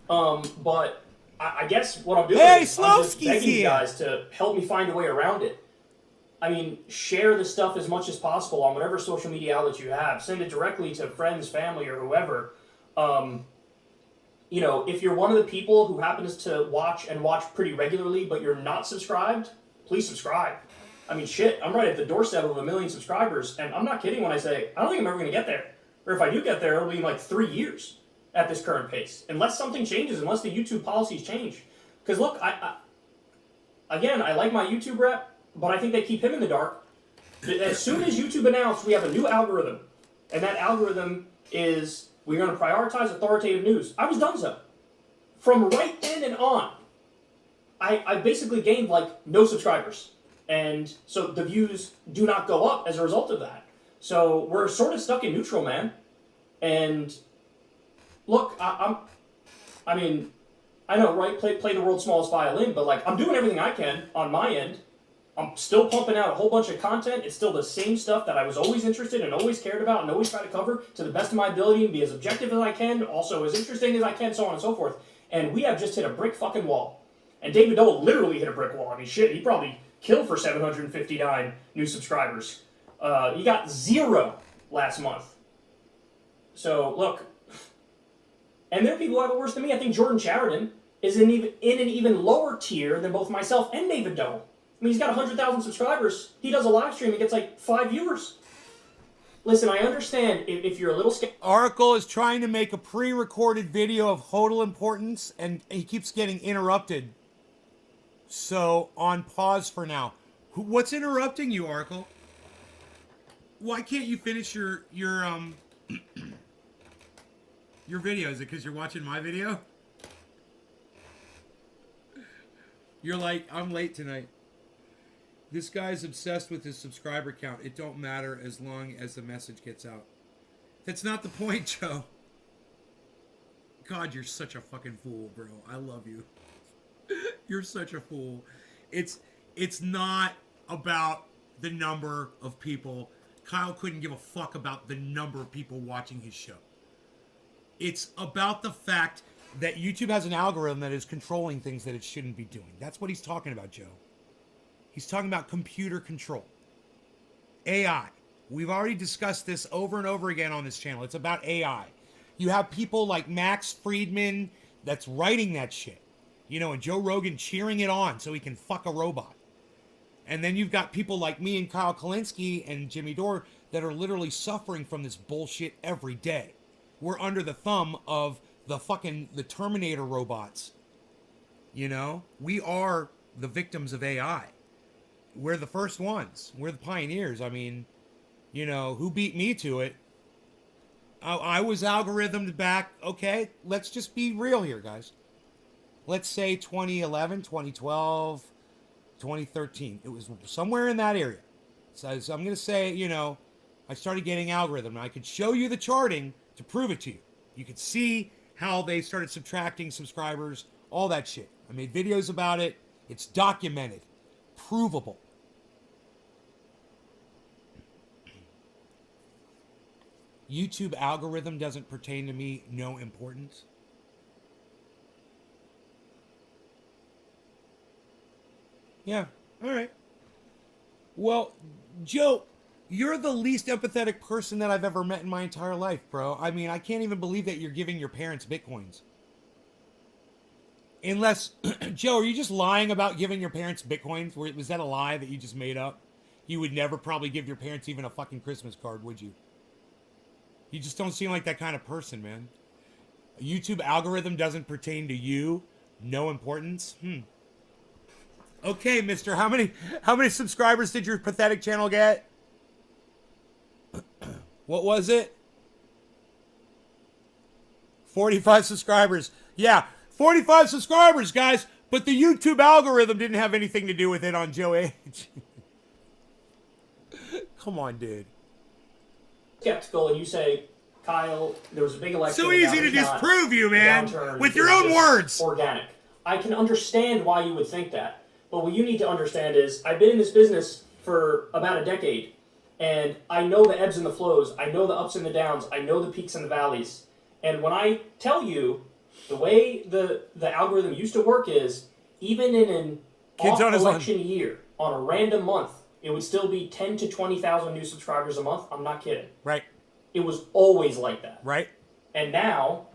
But I guess what I'm doing is I'm just begging you guys to help me find a way around it. I mean, share this stuff as much as possible on whatever social media outlets you have. Send it directly to friends, family, or whoever. you know, if you're one of the people who happens to watch pretty regularly, but you're not subscribed, please subscribe. I mean, shit, I'm right at the doorstep of 1 million subscribers, and I'm not kidding when I say, I don't think I'm ever going to get there. Or if I do get there, it'll be in like 3 years at this current pace. Unless something changes, unless the YouTube policies change. Because look, again, I like my YouTube rep, but I think they keep him in the dark. As soon as YouTube announced we have a new algorithm, and that algorithm is we're going to prioritize authoritative news, I was done so. From right then and on, I basically gained like no subscribers. And so the views do not go up as a result of that. So we're sort of stuck in neutral, man. And look, I mean, I know, right? Play the world's smallest violin, but like I'm doing everything I can on my end. I'm still pumping out a whole bunch of content. It's still the same stuff that I was always interested in and always cared about and always try to cover to the best of my ability and be as objective as I can, also as interesting as I can, so on and so forth. And we have just hit a brick fucking wall. And David Dole literally hit a brick wall. I mean, shit, he probably killed for 759 new subscribers. He got 0 last month. So, look. And there are people who have it worse than me. I think Jordan Sheridan is in an even lower tier than both myself and David Dole. I mean, he's got 100,000 subscribers. He does a live stream and gets like 5 viewers. Listen, I understand if you're a little scared. Oracle is trying to make a pre-recorded video of hodl importance, and he keeps getting interrupted. So, on pause for now. What's interrupting you, Oracle? Why can't you finish your video? Is it because you're watching my video? You're like, I'm late tonight. This guy's obsessed with his subscriber count. It don't matter as long as the message gets out. That's not the point, Joe. God, you're such a fucking fool, bro. I love you. You're such a fool. It's not about the number of people. Kyle couldn't give a fuck about the number of people watching his show. It's about the fact that YouTube has an algorithm that is controlling things that it shouldn't be doing. That's what he's talking about, Joe. He's talking about computer control. AI. We've already discussed this over and over again on this channel. It's about AI. You have people like Max Friedman that's writing that shit. You know, and Joe Rogan cheering it on so he can fuck a robot. And then you've got people like me and Kyle Kalinske and Jimmy Dore that are literally suffering from this bullshit every day. We're under the thumb of the Terminator robots. You know? We are the victims of AI. We're the first ones. We're the pioneers. I mean, you know, who beat me to it? I was algorithmed back. Okay, let's just be real here, guys. Let's say 2011, 2012, 2013. It was somewhere in that area. So I'm going to say, you know, I started getting algorithm. And I could show you the charting to prove it to you. You could see how they started subtracting subscribers, all that shit. I made videos about it. It's documented. Provable. YouTube algorithm doesn't pertain to me. No importance. Yeah, all right. Well, Joe, you're the least empathetic person that I've ever met in my entire life, bro. I mean, I can't even believe that you're giving your parents Bitcoins. Unless, Joe, are you just lying about giving your parents Bitcoins? Was that a lie that you just made up? You would never probably give your parents even a fucking Christmas card, would you? You just don't seem like that kind of person, man. A YouTube algorithm doesn't pertain to you. No importance. Okay, mister, how many subscribers did your pathetic channel get? What was it? 45 subscribers. Yeah, 45 subscribers, guys. But the YouTube algorithm didn't have anything to do with it on Joe H. Come on, dude. Skeptical, and you say, Kyle, there was a big election. So easy to disprove you, man. With your own words. Organic. I can understand why you would think that. But what you need to understand is, I've been in this business for about a decade, and I know the ebbs and the flows. I know the ups and the downs. I know the peaks and the valleys. And when I tell you, the way the algorithm used to work is, even in an off-election year, on a random month, it would still be 10 to 20,000 new subscribers a month. I'm not kidding. Right. It was always like that. Right. And now,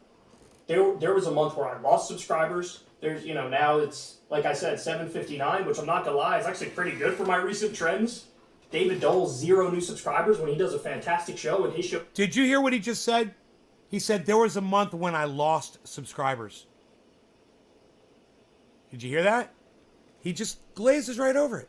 there was a month where I lost subscribers. There's, now it's, like I said, 759, which I'm not gonna lie, is actually pretty good for my recent trends. David Dole, 0 new subscribers when he does a fantastic show, and his show... Did you hear what he just said? He said there was a month when I lost subscribers. Did you hear that? He just glazes right over it.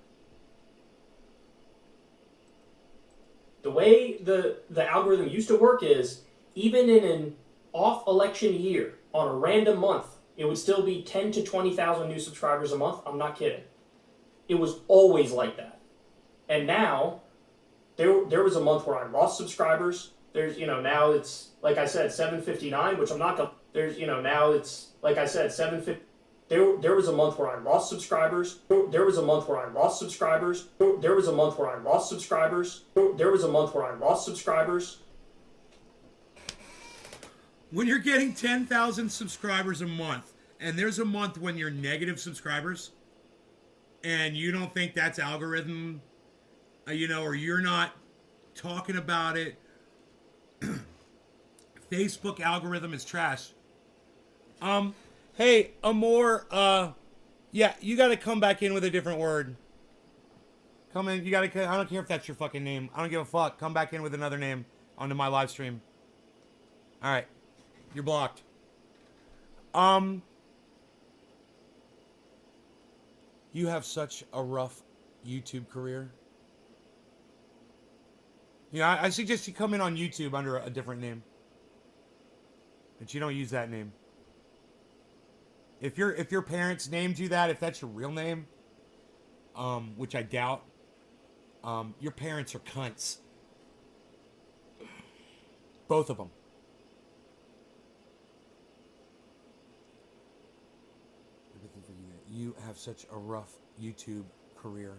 The way the algorithm used to work is, even in an off-election year, on a random month, it would still be 10 to 20,000 new subscribers a month. I'm not kidding. It was always like that. And now, there was a month where I lost subscribers. There's, now it's, like I said, 759, which I'm not going to... There's, now it's, like I said, 750... There was a month where I lost subscribers. There was a month where I lost subscribers. There was a month where I lost subscribers. There was a month where I lost subscribers. When you're getting 10,000 subscribers a month, and there's a month when you're negative subscribers, and you don't think that's algorithm, or you're not talking about it, Facebook algorithm is trash. Hey, Amor, yeah, you gotta come back in with a different word. Come in, I don't care if that's your fucking name. I don't give a fuck. Come back in with another name onto my live stream. Alright. You're blocked. You have such a rough YouTube career. Yeah, I suggest you come in on YouTube under a different name. But you don't use that name. If your parents named you that, if that's your real name, which I doubt, your parents are cunts. Both of them. You have such a rough YouTube career.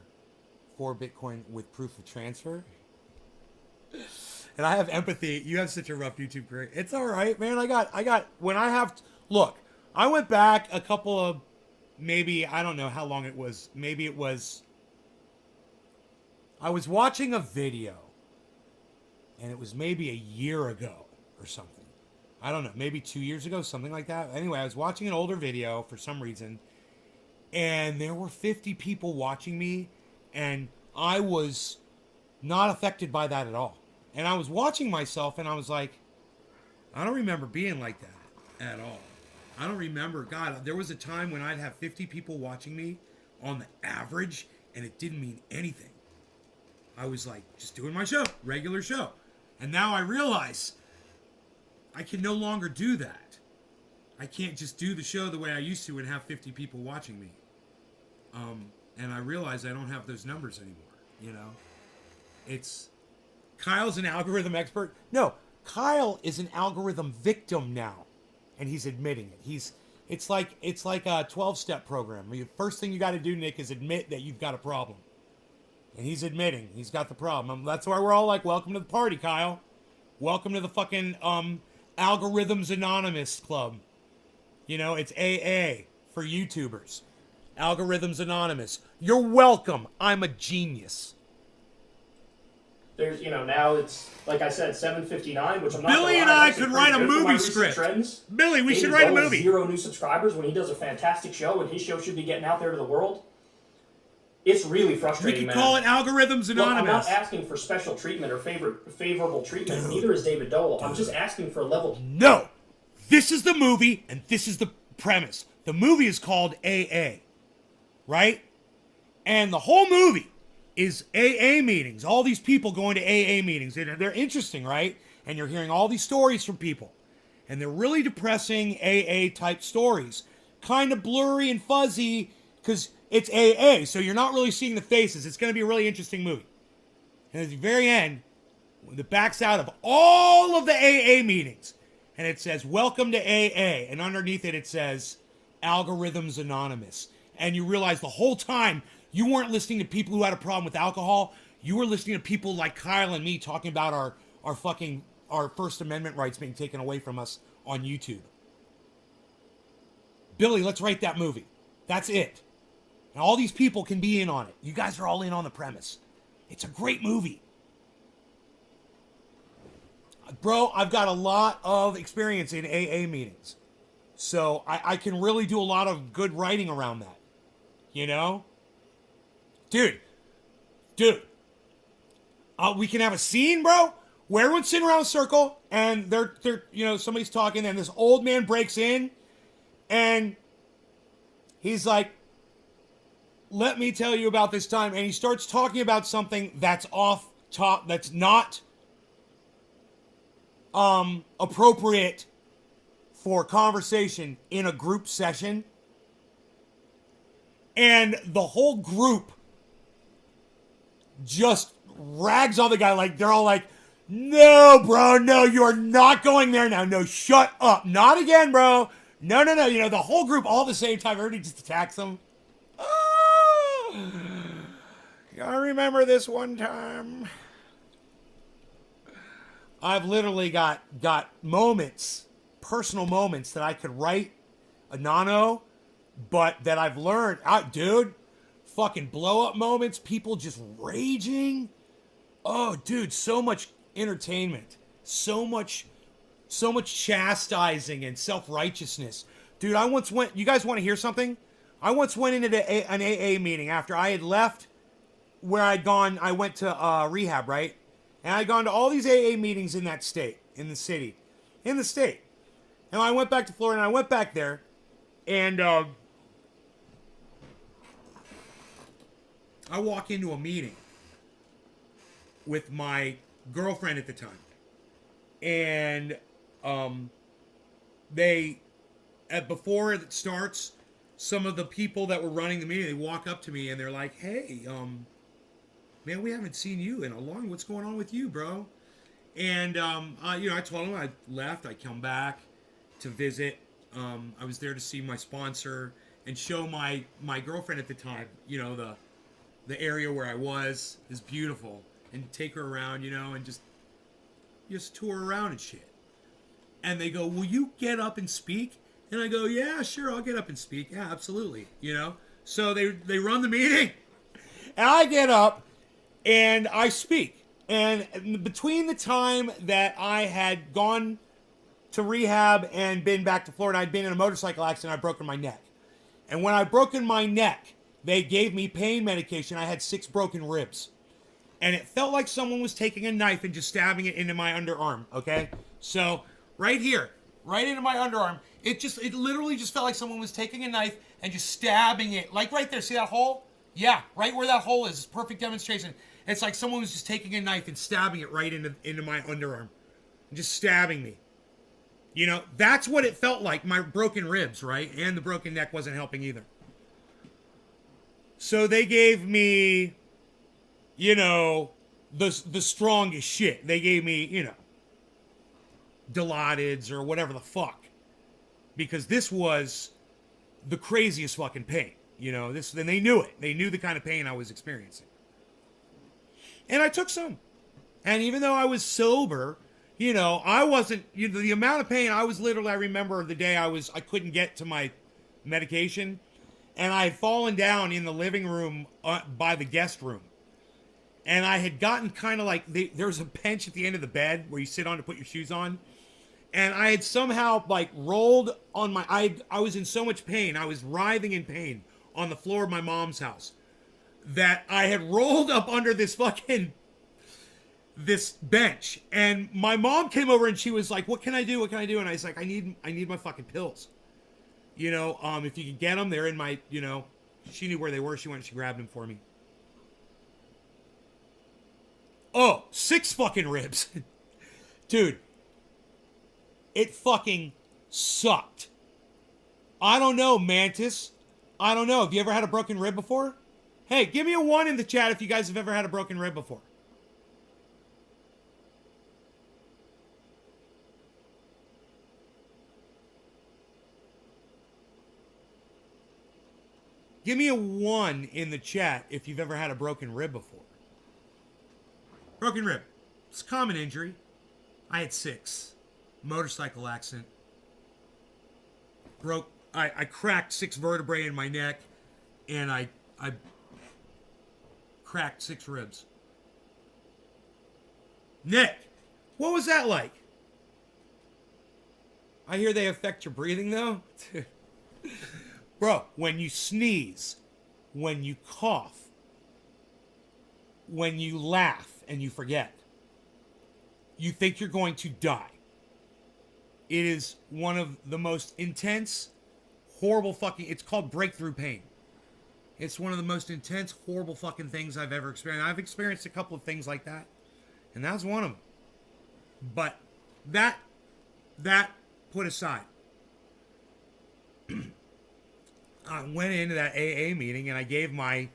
4 Bitcoin with proof of transfer. And I have empathy. You have such a rough YouTube career. It's all right, man. Look, I went back a couple of, maybe, I don't know how long it was. Maybe it was, I was watching a video, and it was maybe a year ago or something. I don't know, maybe 2 years ago, something like that. Anyway, I was watching an older video for some reason, and there were 50 people watching me, and I was not affected by that at all. And I was watching myself, and I was like, I don't remember being like that at all. I don't remember. God, there was a time when I'd have 50 people watching me on the average, and it didn't mean anything. I was like, just doing my show, regular show. And now I realize I can no longer do that. I can't just do the show the way I used to and have 50 people watching me. And I realize I don't have those numbers anymore, It's... Kyle's an algorithm expert. No, Kyle is an algorithm victim now. And he's admitting it. It's like a 12-step program. The first thing you got to do, Nick, is admit that you've got a problem. And he's admitting he's got the problem. That's why we're all like, welcome to the party, Kyle. Welcome to the fucking Algorithms Anonymous Club. It's AA for YouTubers. Algorithms Anonymous. You're welcome. I'm a genius. There's, now it's, like I said, 759, which I'm not Billy and I could write a movie script. Trends. Billy, we should write a movie. 0 new subscribers when he does a fantastic show, and his show should be getting out there to the world. It's really frustrating, we could call it Algorithms Anonymous. Look, I'm not asking for special treatment or favorable treatment. Neither is David Dole. I'm just asking for a level. No! This is the movie, and this is the premise. The movie is called AA. Right? And the whole movie is AA meetings. All these people going to AA meetings. They're interesting, right? And you're hearing all these stories from people. And they're really depressing AA-type stories. Kind of blurry and fuzzy because it's AA, so you're not really seeing the faces. It's going to be a really interesting movie. And at the very end, it backs out of all of the AA meetings. And it says, welcome to AA. And underneath it, it says, Algorithms Anonymous. And you realize the whole time, you weren't listening to people who had a problem with alcohol. You were listening to people like Kyle and me talking about our First Amendment rights being taken away from us on YouTube. Billy, let's write that movie. That's it. And all these people can be in on it. You guys are all in on the premise. It's a great movie. Bro, I've got a lot of experience in AA meetings. So I can really do a lot of good writing around that. You know? Dude. We can have a scene, bro, where everyone's sitting around a circle and they're somebody's talking and this old man breaks in and he's like, let me tell you about this time. And he starts talking about something that's off top, that's not appropriate for conversation in a group session. And the whole group just rags on the guy. Like, they're all like, no, bro, no, you're not going there now. No, shut up. Not again, bro. No. The whole group all at the same time. Everybody just attacks them. Oh, I remember this one time. I've literally got moments, personal moments that I could write a nano, but that I've learned. Dude, fucking blow up moments, people just raging. Oh, dude, so much entertainment, so much chastising and self-righteousness. Dude, I once went, you guys want to hear something? I once went into an AA meeting after I had left where I'd gone. I went to rehab, right? And I'd gone to all these AA meetings in that state, in the city, in the state. And I went back to Florida, and I went back there, and I walk into a meeting with my girlfriend at the time. And before it starts, some of the people that were running the meeting, they walk up to me and they're like, hey, man, we haven't seen you in a long, what's going on with you, bro? And, I told them I left, I'd come back to visit. I was there to see my sponsor and show my girlfriend at the time, the area where I was is beautiful, and take her around, and just tour around and shit. And they go, will you get up and speak? And I go, yeah, sure, I'll get up and speak. Yeah, absolutely. So they run the meeting, and I get up and I speak. And between the time that I had gone to rehab and been back to Florida, I'd been in a motorcycle accident. I'd broken my neck. And when I broken my neck, they gave me pain medication. I had 6 broken ribs. And it felt like someone was taking a knife and just stabbing it into my underarm, okay? So, right here, right into my underarm, it literally just felt like someone was taking a knife and just stabbing it. Like right there, see that hole? Yeah, right where that hole is. Perfect demonstration. It's like someone was just taking a knife and stabbing it right into my underarm. And just stabbing me. That's what it felt like, my broken ribs, right? And the broken neck wasn't helping either. So they gave me, the strongest shit. They gave me, Dilaudids or whatever the fuck. Because this was the craziest fucking pain. And they knew it. They knew the kind of pain I was experiencing. And I took some. And even though I was sober, I wasn't, the amount of pain, I remember the day I couldn't get to my medication. And I had fallen down in the living room by the guest room. And I had gotten kind of like, there's a bench at the end of the bed where you sit on to put your shoes on. And I had somehow like rolled on I was in so much pain. I was writhing in pain on the floor of my mom's house that I had rolled up under this bench. And my mom came over and she was like, what can I do? What can I do? And I was like, I need my fucking pills. If you could get them, they're in my, she knew where they were. She went and she grabbed them for me. Oh, 6 fucking ribs. Dude, it fucking sucked. I don't know, Mantis. I don't know. Have you ever had a broken rib before? Hey, give me a 1 in the chat if you guys have ever had a broken rib before. Give me a 1 in the chat if you've ever had a broken rib before. Broken rib. It's a common injury. I had 6. Motorcycle accident. I cracked 6 vertebrae in my neck, and I cracked 6 ribs. Nick, what was that like? I hear they affect your breathing, though. Bro, when you sneeze, when you cough, when you laugh and you forget, you think you're going to die. It is one of the most intense, horrible fucking... It's called breakthrough pain. It's one of the most intense, horrible fucking things I've ever experienced. I've experienced a couple of things like that, and that was one of them. But that put aside, I went into that AA meeting and I gave my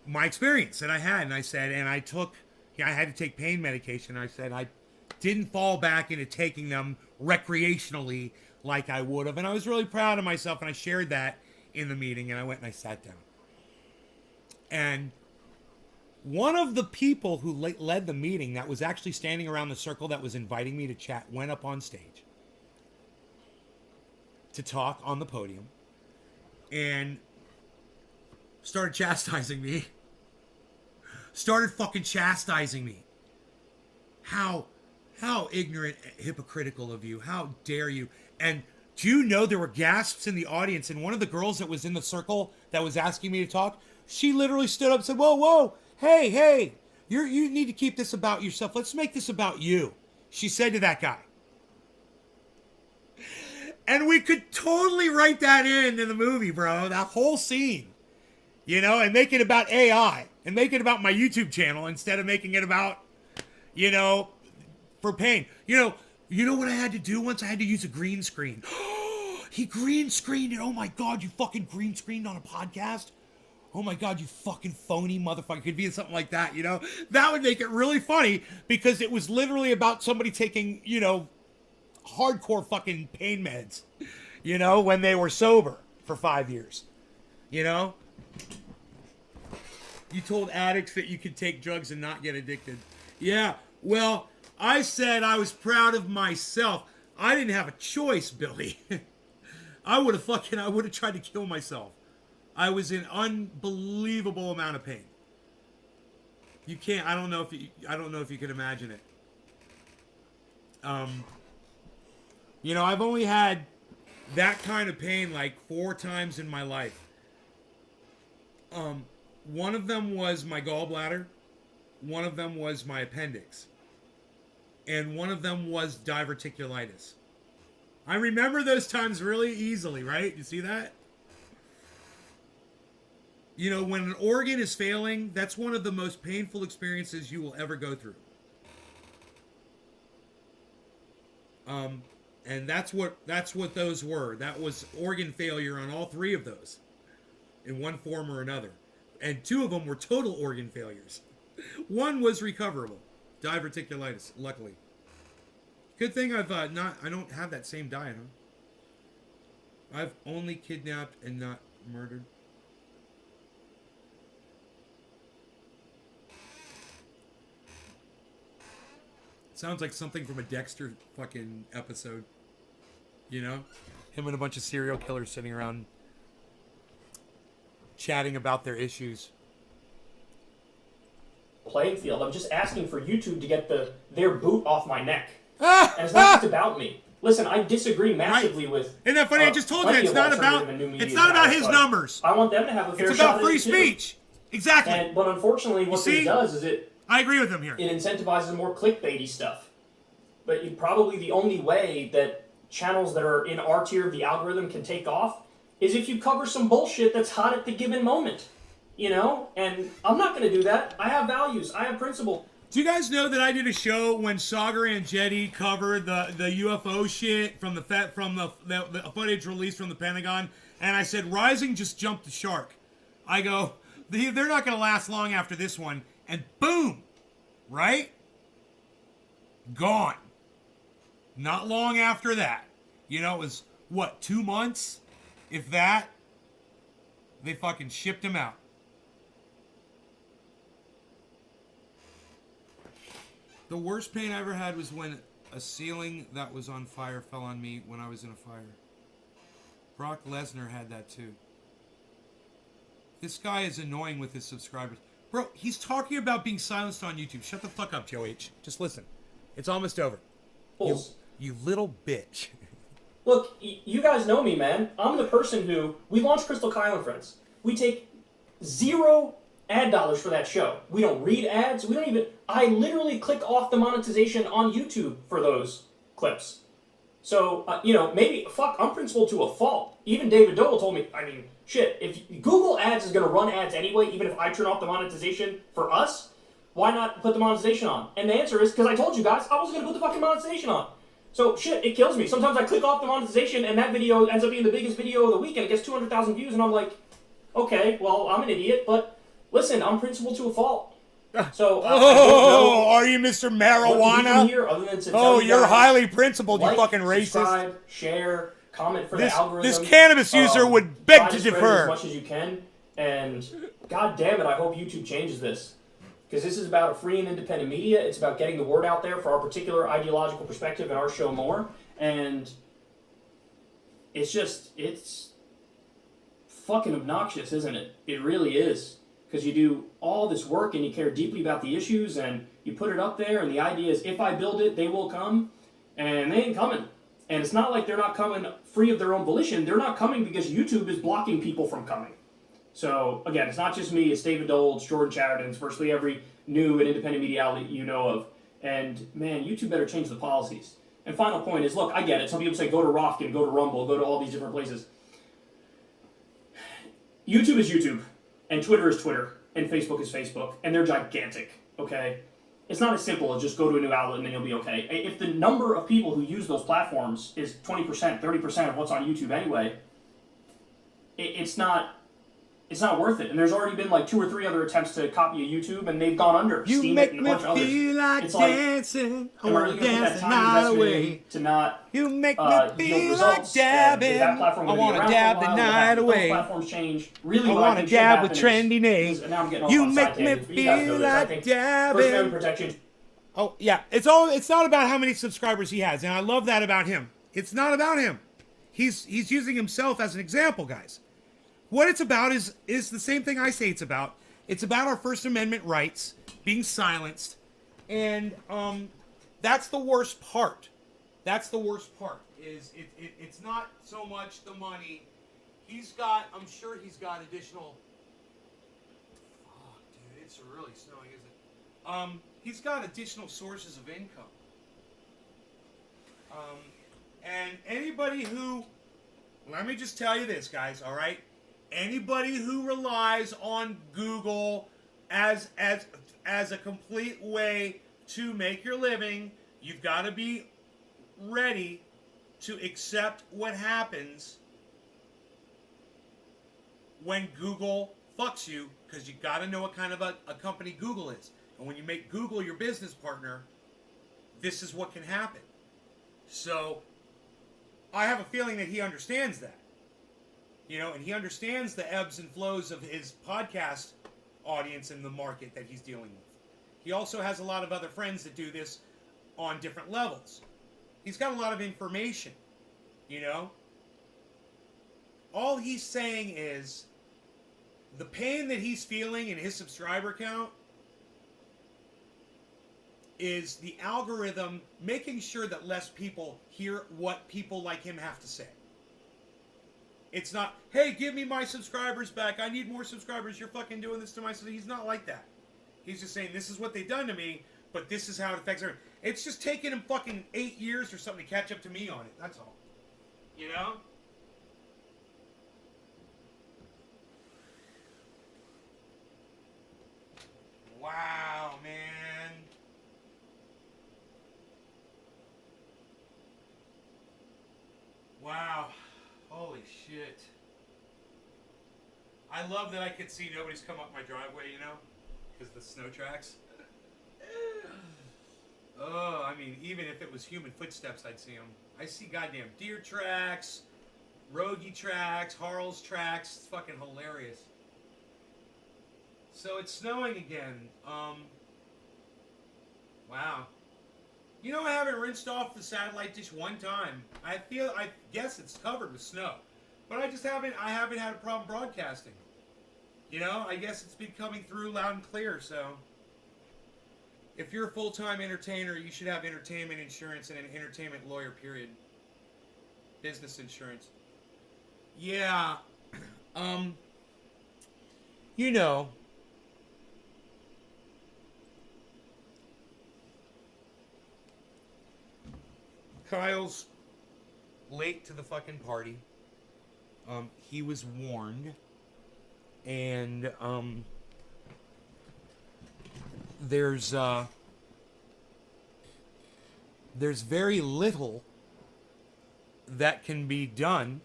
experience that I had, and I said, and I took, I had to take pain medication. I said I didn't fall back into taking them recreationally like I would have, and I was really proud of myself, and I shared that in the meeting, and I went and I sat down. And one of the people who led the meeting that was actually standing around the circle that was inviting me to chat went up on stage to talk on the podium and started chastising me. Started fucking chastising me. How ignorant, hypocritical of you. How dare you. And do you know there were gasps in the audience, and one of the girls that was in the circle that was asking me to talk, she literally stood up and said, whoa, hey, you need to keep this about yourself. Let's make this about you. She said to that guy. And we could totally write that in the movie, bro. That whole scene. You know, and make it about AI. And make it about my YouTube channel instead of making it about, you know, for pain. You know what I had to do once? I had to use a green screen. He green screened it. Oh my God, you fucking green screened on a podcast? Oh my God, you fucking phony motherfucker. It could be something like that, you know? That would make it really funny because it was literally about somebody taking, you know, hardcore fucking pain meds, you know, when they were sober for 5 years, you know? You told addicts that you could take drugs and not get addicted. Yeah, well, I said I was proud of myself. I didn't have a choice, Billy. I would have tried to kill myself. I was in unbelievable amount of pain. You can't. I don't know if you can imagine it. You know, I've only had that kind of pain like 4 times in my life. One of them was my gallbladder. One of them was my appendix. And one of them was diverticulitis. I remember those times really easily, right? You see that? You know, when an organ is failing, that's one of the most painful experiences you will ever go through. And that's what those were. That was organ failure on all 3 of those, in one form or another. And 2 of them were total organ failures. One was recoverable, diverticulitis. Luckily, good thing I don't have that same diet, huh? I've only kidnapped and not murdered. Sounds like something from a Dexter fucking episode. You know? Him and a bunch of serial killers sitting around chatting about their issues. Playing field. I'm just asking for YouTube to get their boot off my neck. And it's not just about me. Listen, I disagree massively with... Isn't that funny? I just told you it's not about his numbers. I want them to have a fair shot. It's about free speech. Exactly. But unfortunately, what this does is I agree with him here. It incentivizes more clickbaity stuff. But probably the only way that channels that are in our tier of the algorithm can take off is if you cover some bullshit that's hot at the given moment. You know? And I'm not going to do that. I have values. I have principle. Do you guys know that I did a show when Sagar and Jetty covered the UFO shit from the footage released from the Pentagon? And I said, Rising just jumped the shark. I go, they're not going to last long after this one. And boom! Right? Gone. Not long after that. You know, it was, 2 months? If that, they fucking shipped him out. The worst pain I ever had was when a ceiling that was on fire fell on me when I was in a fire. Brock Lesnar had that too. This guy is annoying with his subscribers. Bro, he's talking about being silenced on YouTube. Shut the fuck up, Joe H. Just listen. It's almost over. You little bitch. Look, you guys know me, man. I'm the person who... We launched Crystal Kyle and Friends. We take 0 ad dollars for that show. We don't read ads. We don't even... I literally click off the monetization on YouTube for those clips. So, maybe... Fuck, I'm principled to a fault. Even David Dole told me, shit, if Google Ads is going to run ads anyway, even if I turn off the monetization for us, why not put the monetization on? And the answer is, because I told you guys I wasn't going to put the fucking monetization on. So, shit, it kills me. Sometimes I click off the monetization and that video ends up being the biggest video of the week and it gets 200,000 views and I'm like, okay, well, I'm an idiot, but listen, I'm principled to a fault. So, are you Mr. Marijuana? Here, other than to tell you you're guys, highly principled, you like, fucking racist. Subscribe, share, comment for the algorithm. This cannabis user would beg to spread defer. As much as you can, and god damn it, I hope YouTube changes this. Because this is about a free and independent media. It's about getting the word out there for our particular ideological perspective and our show more. And it's fucking obnoxious, isn't it? It really is. Because you do all this work and you care deeply about the issues and you put it up there and the idea is if I build it, they will come. And they ain't coming. And it's not like they're not coming free of their own volition. They're not coming because YouTube is blocking people from coming. So, again, it's not just me, it's David Dole, it's Jordan Chariton, it's virtually every new and independent media outlet you know of. And, man, YouTube better change the policies. And final point is, look, I get it. Some people say go to Rofkin, go to Rumble, go to all these different places. YouTube is YouTube, and Twitter is Twitter, and Facebook is Facebook, and they're gigantic, okay? It's not as simple as just go to a new outlet and then you'll be okay. If the number of people who use those platforms is 20%, 30% of what's on YouTube anyway, it's not worth it. And there's already been like 2 or 3 other attempts to copy a YouTube, and they've gone under. You Steam make and a me bunch of others. feel like It's like, dancing. I am I want really to going to put dance that the time night investment away. in to not You make me yield feel results? like dabbing. Is that platform I going to want be to around dab for a the while? night Those away. platforms change. Really, I what want think to should dab with happen trendy is, names. and now I'm getting off You on make side me tangents, but you guys know feel this. I like think dabbing. First Amendment protection. Oh, yeah. It's not about how many subscribers he has, and I love that about him. It's not about him. He's using himself as an example, guys. What it's about is the same thing I say it's about. It's about our First Amendment rights being silenced, and that's the worst part. That's the worst part. It's not so much the money. I'm sure he's got additional. Oh, dude, it's really snowing, isn't it? He's got additional sources of income. And anybody who, let me just tell you this, guys, all right? Anybody who relies on Google as a complete way to make your living, you've got to be ready to accept what happens when Google fucks you, because you got to know what kind of a company Google is. And when you make Google your business partner, this is what can happen. So I have a feeling that he understands that. And he understands the ebbs and flows of his podcast audience and the market that he's dealing with. He also has a lot of other friends that do this on different levels. He's got a lot of information, All he's saying is the pain that he's feeling in his subscriber count is the algorithm making sure that less people hear what people like him have to say. It's not, hey, give me my subscribers back. I need more subscribers. You're fucking doing this to myself. He's not like that. He's just saying, this is what they've done to me, but this is how it affects everyone. It's just taken him fucking 8 years or something to catch up to me on it. That's all. Wow, man. Wow. Holy shit. I love that I could see nobody's come up my driveway, because the snow tracks. Oh, even if it was human footsteps, I'd see them. I see goddamn deer tracks, Rogie tracks, Harl's tracks. It's fucking hilarious. So it's snowing again. Wow. I haven't rinsed off the satellite dish one time. I guess it's covered with snow. But I haven't had a problem broadcasting. I guess it's been coming through loud and clear, so. If you're a full-time entertainer, you should have entertainment insurance and an entertainment lawyer, period. Business insurance. Yeah. You know. Kyle's late to the fucking party. He was warned. And, there's very little that can be done.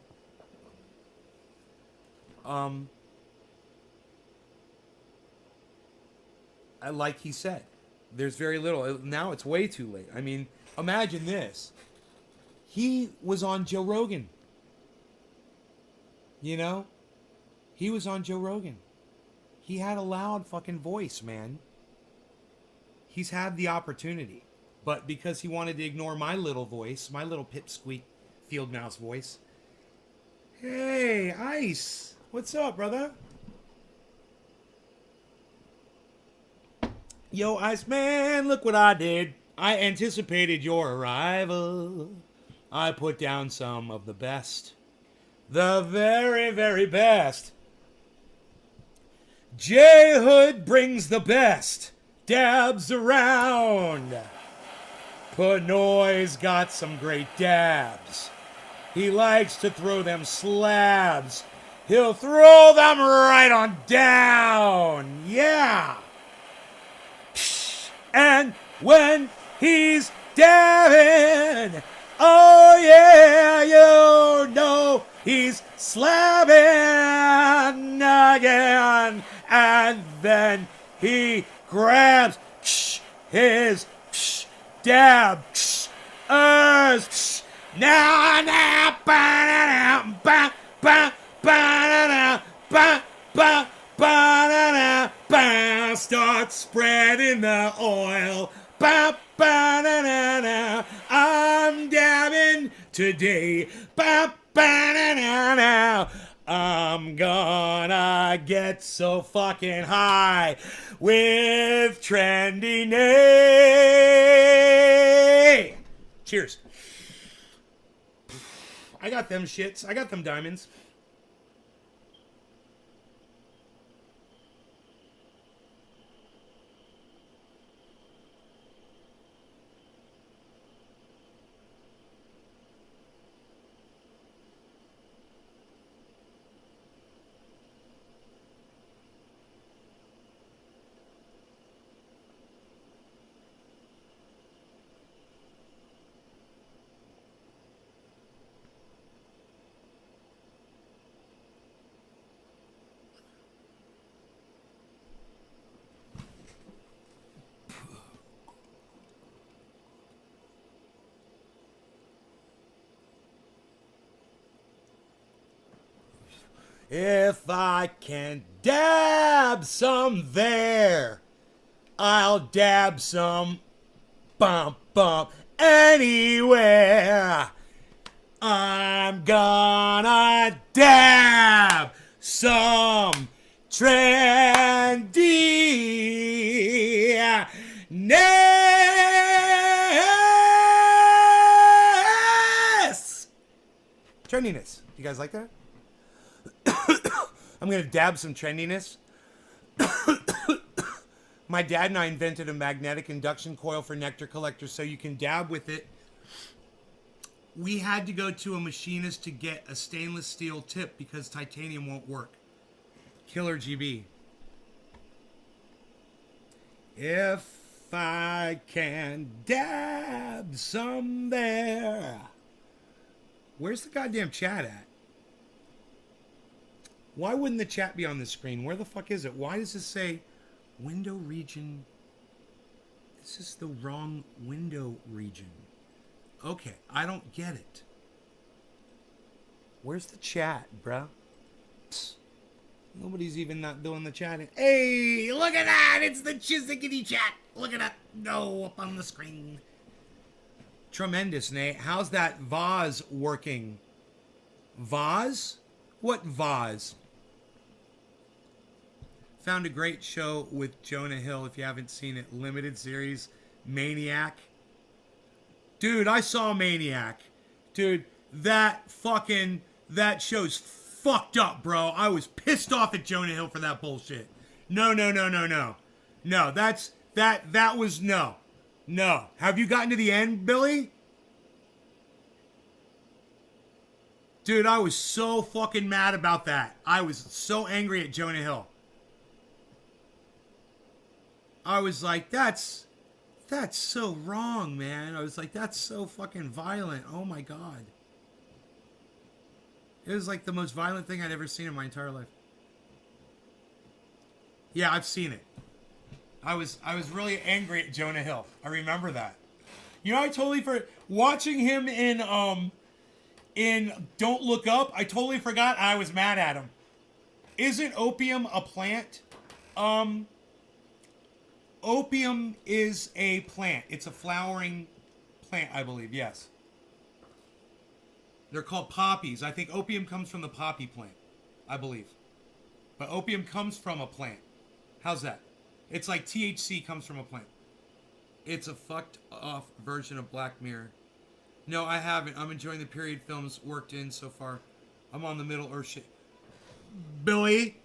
Like he said, there's very little. Now it's way too late. I mean, imagine this. He was on Joe Rogan. You know? He was on Joe Rogan. He had a loud fucking voice, man. He's had the opportunity. But because he wanted to ignore my little voice, my little pipsqueak field mouse voice. Hey, Ice. What's up, brother? Yo, Iceman, look what I did. I anticipated your arrival. I put down some of the best. The very, very best. J Hood brings the best. Dabs around. Panoy's got some great dabs. He likes to throw them slabs. He'll throw them right on down. Yeah. And when he's dabbing, oh yeah, you know he's slabbing again. And then he grabs his dab. Now, start spreading the oil. I'm dabbing today. I'm gonna get so fucking high with Trendy Nate. Cheers. I got them shits. I got them diamonds. If I can dab some there, I'll dab some bump anywhere. I'm gonna dab some trendy ness. Trendiness. You guys like that? I'm going to dab some trendiness. My dad and I invented a magnetic induction coil for nectar collectors so you can dab with it. We had to go to a machinist to get a stainless steel tip because titanium won't work. Killer GB. If I can dab some there. Where's the goddamn chat at? Why wouldn't the chat be on the screen? Where the fuck is it? Why does this say window region? This is the wrong window region. Okay, I don't get it. Where's the chat, bruh? Psst. Nobody's even not doing the chatting. Hey, look at that! It's the Chizickety chat! Look at that! No, up on the screen. Tremendous, Nate. How's that vase working? Vase? What vase? found a great show with Jonah Hill, if you haven't seen it, limited series, Maniac. Dude, I saw Maniac. Dude, that show's fucked up, bro. I was pissed off at Jonah Hill for that bullshit. No. No, that was no. No. Have you gotten to the end, Billy? Dude, I was so fucking mad about that. I was so angry at Jonah Hill. I was like, that's so wrong, man. I was like, that's so fucking violent. Oh my God. It was like the most violent thing I'd ever seen in my entire life. Yeah, I've seen it. I was really angry at Jonah Hill. I remember that. You know, I totally watching him in Don't Look Up, I totally forgot I was mad at him. Isn't opium a plant? Opium is a plant. It's a flowering plant, I believe, yes. They're called poppies. I think opium comes from the poppy plant, I believe. But opium comes from a plant. How's that? It's like THC comes from a plant. It's a fucked off version of Black Mirror. No, I haven't. I'm enjoying the period films worked in so far. I'm on the Middle Earth shit. Billy,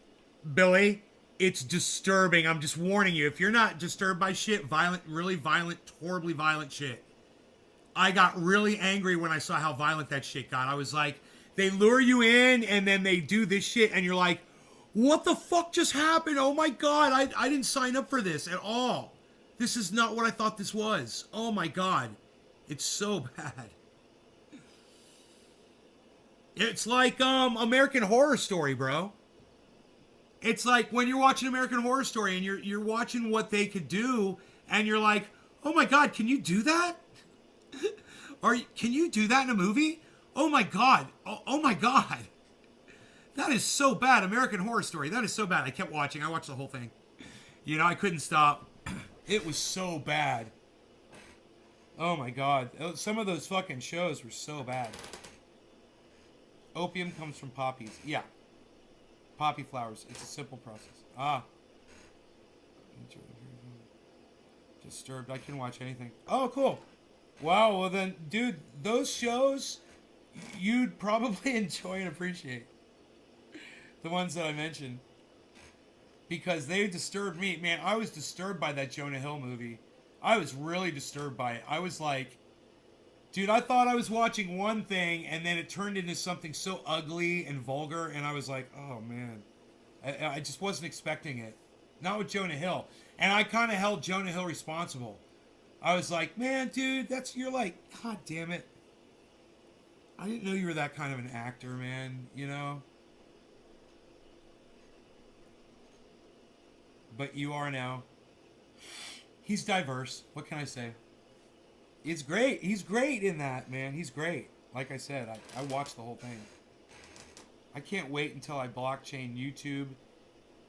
it's disturbing. I'm just warning you. If you're not disturbed by shit, violent, really violent, horribly violent shit. I got really angry when I saw how violent that shit got. I was like, they lure you in and then they do this shit and you're like, what the fuck just happened? Oh my God, I didn't sign up for this at all. This is not what I thought this was. Oh my God. It's so bad. It's like American Horror Story, bro. It's like when you're watching American Horror Story and you're watching what they could do and you're like, oh my God, can you do that? Can you do that in a movie? Oh my God. Oh my God. That is so bad. American Horror Story. That is so bad. I kept watching. I watched the whole thing. You know, I couldn't stop. It was so bad. Oh my God. Some of those fucking shows were so bad. Opium comes from poppies. Yeah. Poppy flowers. It's a simple process. Disturbed. I can watch anything. Oh, cool. Wow. Well then, dude, those shows you'd probably enjoy and appreciate. The ones that I mentioned. Because they disturbed me. Man, I was disturbed by that Jonah Hill movie. I was really disturbed by it. I was like, dude, I thought I was watching one thing and then it turned into something so ugly and vulgar and I was like, oh man. I just wasn't expecting it. Not with Jonah Hill. And I kind of held Jonah Hill responsible. I was like, man, dude, you're like, God damn it. I didn't know you were that kind of an actor, man, you know? But you are now. He's diverse. What can I say? It's great. He's great in that, man. He's great. Like I said, I watched the whole thing. I can't wait until blockchain YouTube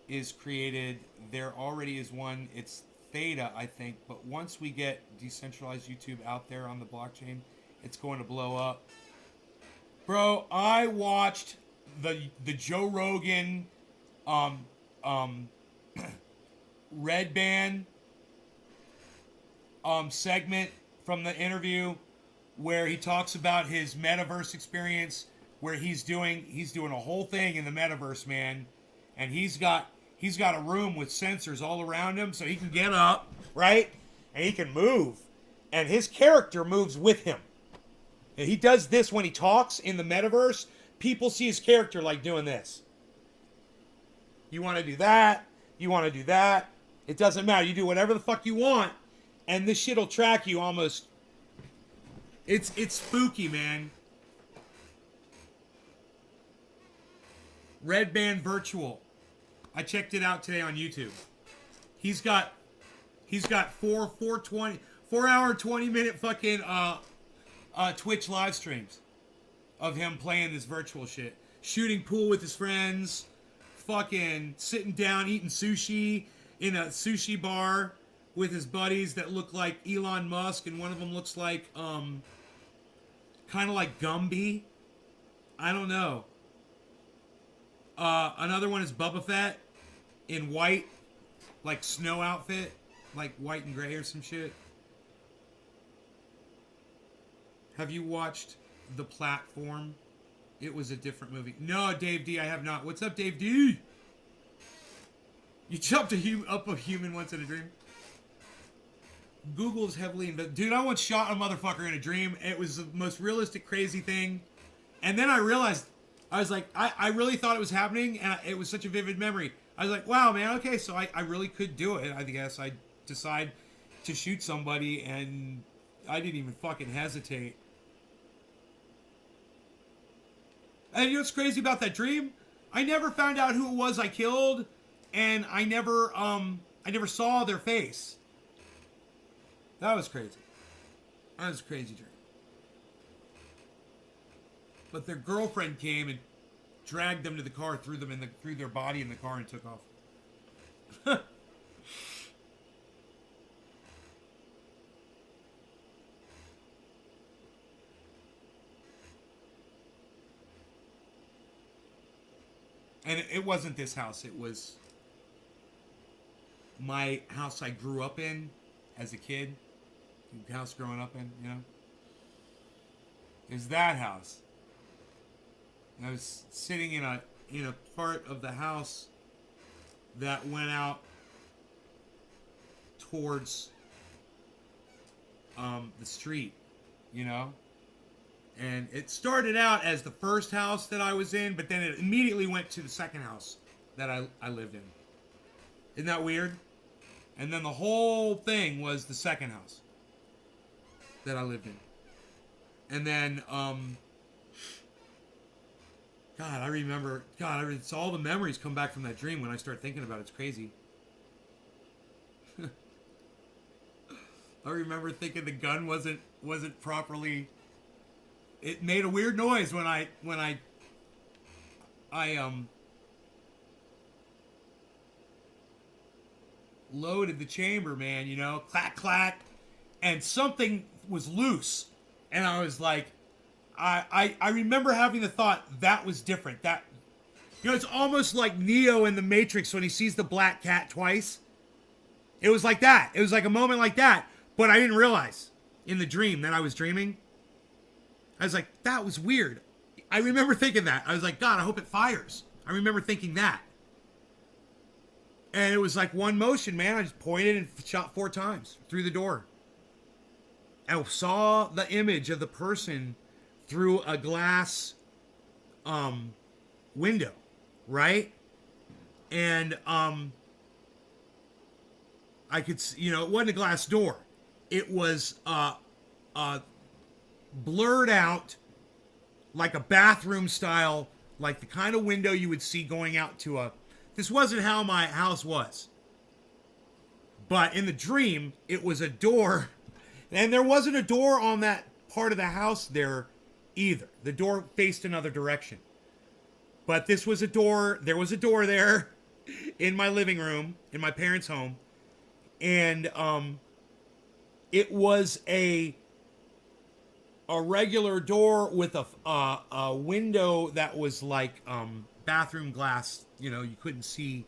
is created. There already is one. It's Theta, I think. But once we get decentralized YouTube out there on the blockchain, it's going to blow up. Bro, I watched the Joe Rogan Red Band segment from the interview where he talks about his metaverse experience, where he's doing a whole thing in the metaverse, man, and he's got a room with sensors all around him so he can get up, right, and he can move, and his character moves with him. And he does this when he talks in the metaverse. People see his character like doing this. You want to do that? You want to do that? It doesn't matter. You do whatever the fuck you want, and this shit will track you almost. It's spooky, man. Red Band Virtual. I checked it out today on YouTube. He's got 4 hour 20-minute fucking Twitch live streams of him playing this virtual shit, shooting pool with his friends, fucking sitting down eating sushi in a sushi bar with his buddies that look like Elon Musk, and one of them looks like kind of like Gumby. I don't know. Another one is Boba Fett. in white, like snow outfit, like white and gray or some shit. Have you watched The Platform? It was a different movie. No, Dave D, I have not. What's up, Dave D? You jumped up a human once in a dream? Google's heavily dude, I once shot a motherfucker in a dream. It was the most realistic, crazy thing. And then I realized, I was like, I really thought it was happening, and it was such a vivid memory. I was like, wow, man, okay, so I really could do it. I guess I decide to shoot somebody, and I didn't even fucking hesitate. And you know what's crazy about that dream? I never found out who it was I killed, and I never saw their face. That was crazy. That was a crazy dream. But their girlfriend came and dragged them to the car, threw their body in the car, and took off. And it wasn't this house. It was my house I grew up in as a kid. The house growing up in, you know. It was that house. And I was sitting in a part of the house that went out towards the street, you know. And it started out as the first house that I was in, but then it immediately went to the second house that I lived in. Isn't that weird? And then the whole thing was the second house that I lived in. And then, it's all the memories come back from that dream when I start thinking about it. It's crazy. I remember thinking the gun wasn't properly... It made a weird noise when I loaded the chamber, man, you know, clack, clack, and something was loose. And I was like, I remember having the thought that was different. That, you know, it's almost like Neo in the Matrix when he sees the black cat twice. It was like that. It was like a moment like that, but I didn't realize in the dream that I was dreaming. I was like, that was weird. I remember thinking that. I was like, God, I hope it fires. I remember thinking that. And it was like one motion, man. I just pointed and shot 4 times through the door. I saw the image of the person through a glass window, right? And I could see, you know, it wasn't a glass door. It was blurred out like a bathroom style, like the kind of window you would see going out to a... This wasn't how my house was. But in the dream, it was a door. And there wasn't a door on that part of the house there either. The door faced another direction. But this was a door. There was a door there in my living room, in my parents' home. And it was a regular door with a window that was like bathroom glass. You know, you couldn't see.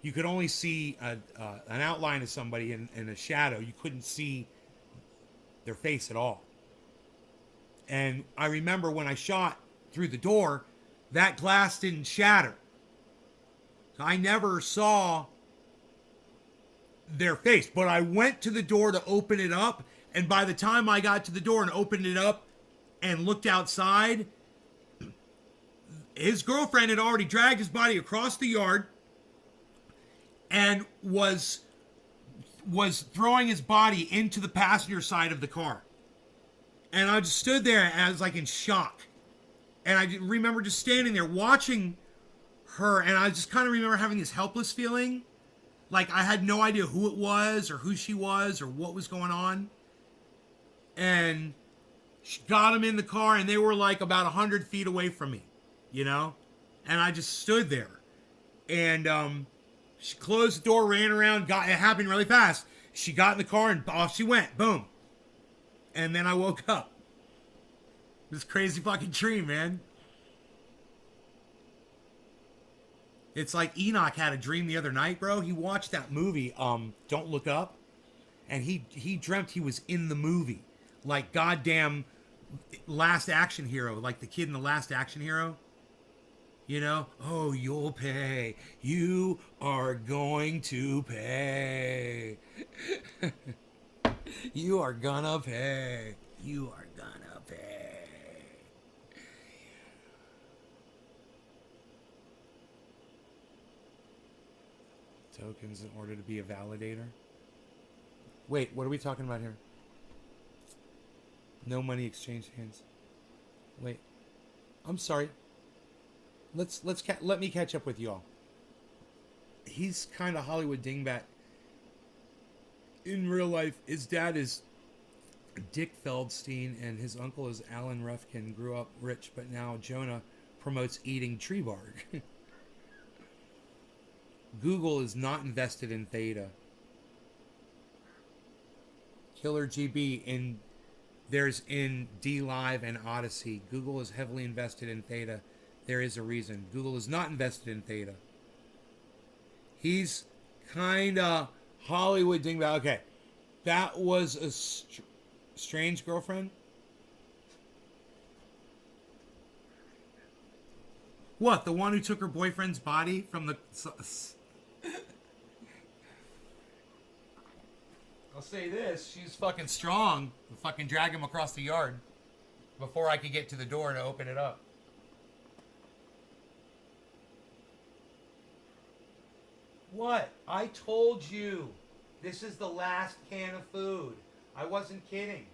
You could only see an outline of somebody in a shadow. You couldn't see their face at all. And I remember when I shot through the door, that glass didn't shatter. So I never saw their face. But I went to the door to open it up. And by the time I got to the door and opened it up and looked outside, his girlfriend had already dragged his body across the yard and was throwing his body into the passenger side of the car. And I just stood there and I was like in shock. And I remember just standing there watching her, and I just kind of remember having this helpless feeling. Like I had no idea who it was or who she was or what was going on. And she got him in the car, and they were like about 100 feet away from me, you know? And I just stood there. And she closed the door, ran around, it happened really fast. She got in the car, and off she went. Boom. And then I woke up. This crazy fucking dream, man. It's like Enoch had a dream the other night, bro. He watched that movie, Don't Look Up, and he dreamt he was in the movie, like goddamn Last Action Hero, like the kid in the Last Action Hero. You know, oh, you'll pay. You are going to pay. You are gonna pay. You are gonna pay. Tokens in order to be a validator. Wait, what are we talking about here? No money exchanged hands. Wait, I'm sorry. Let me catch up with y'all. He's kind of Hollywood dingbat. In real life, his dad is Dick Feldstein and his uncle is Alan Rufkin. Grew up rich, but now Jonah promotes eating tree bark. Google is not invested in Theta. Killer GB there's in D Live and Odyssey. Google is heavily invested in Theta. There is a reason. Google is not invested in Theta. He's kind of Hollywood dingbat. Okay, that was a strange girlfriend. What? The one who took her boyfriend's body from the... I'll say this, she's fucking strong to fucking drag him across the yard before I could get to the door to open it up. What? I told you. This is the last can of food. I wasn't kidding.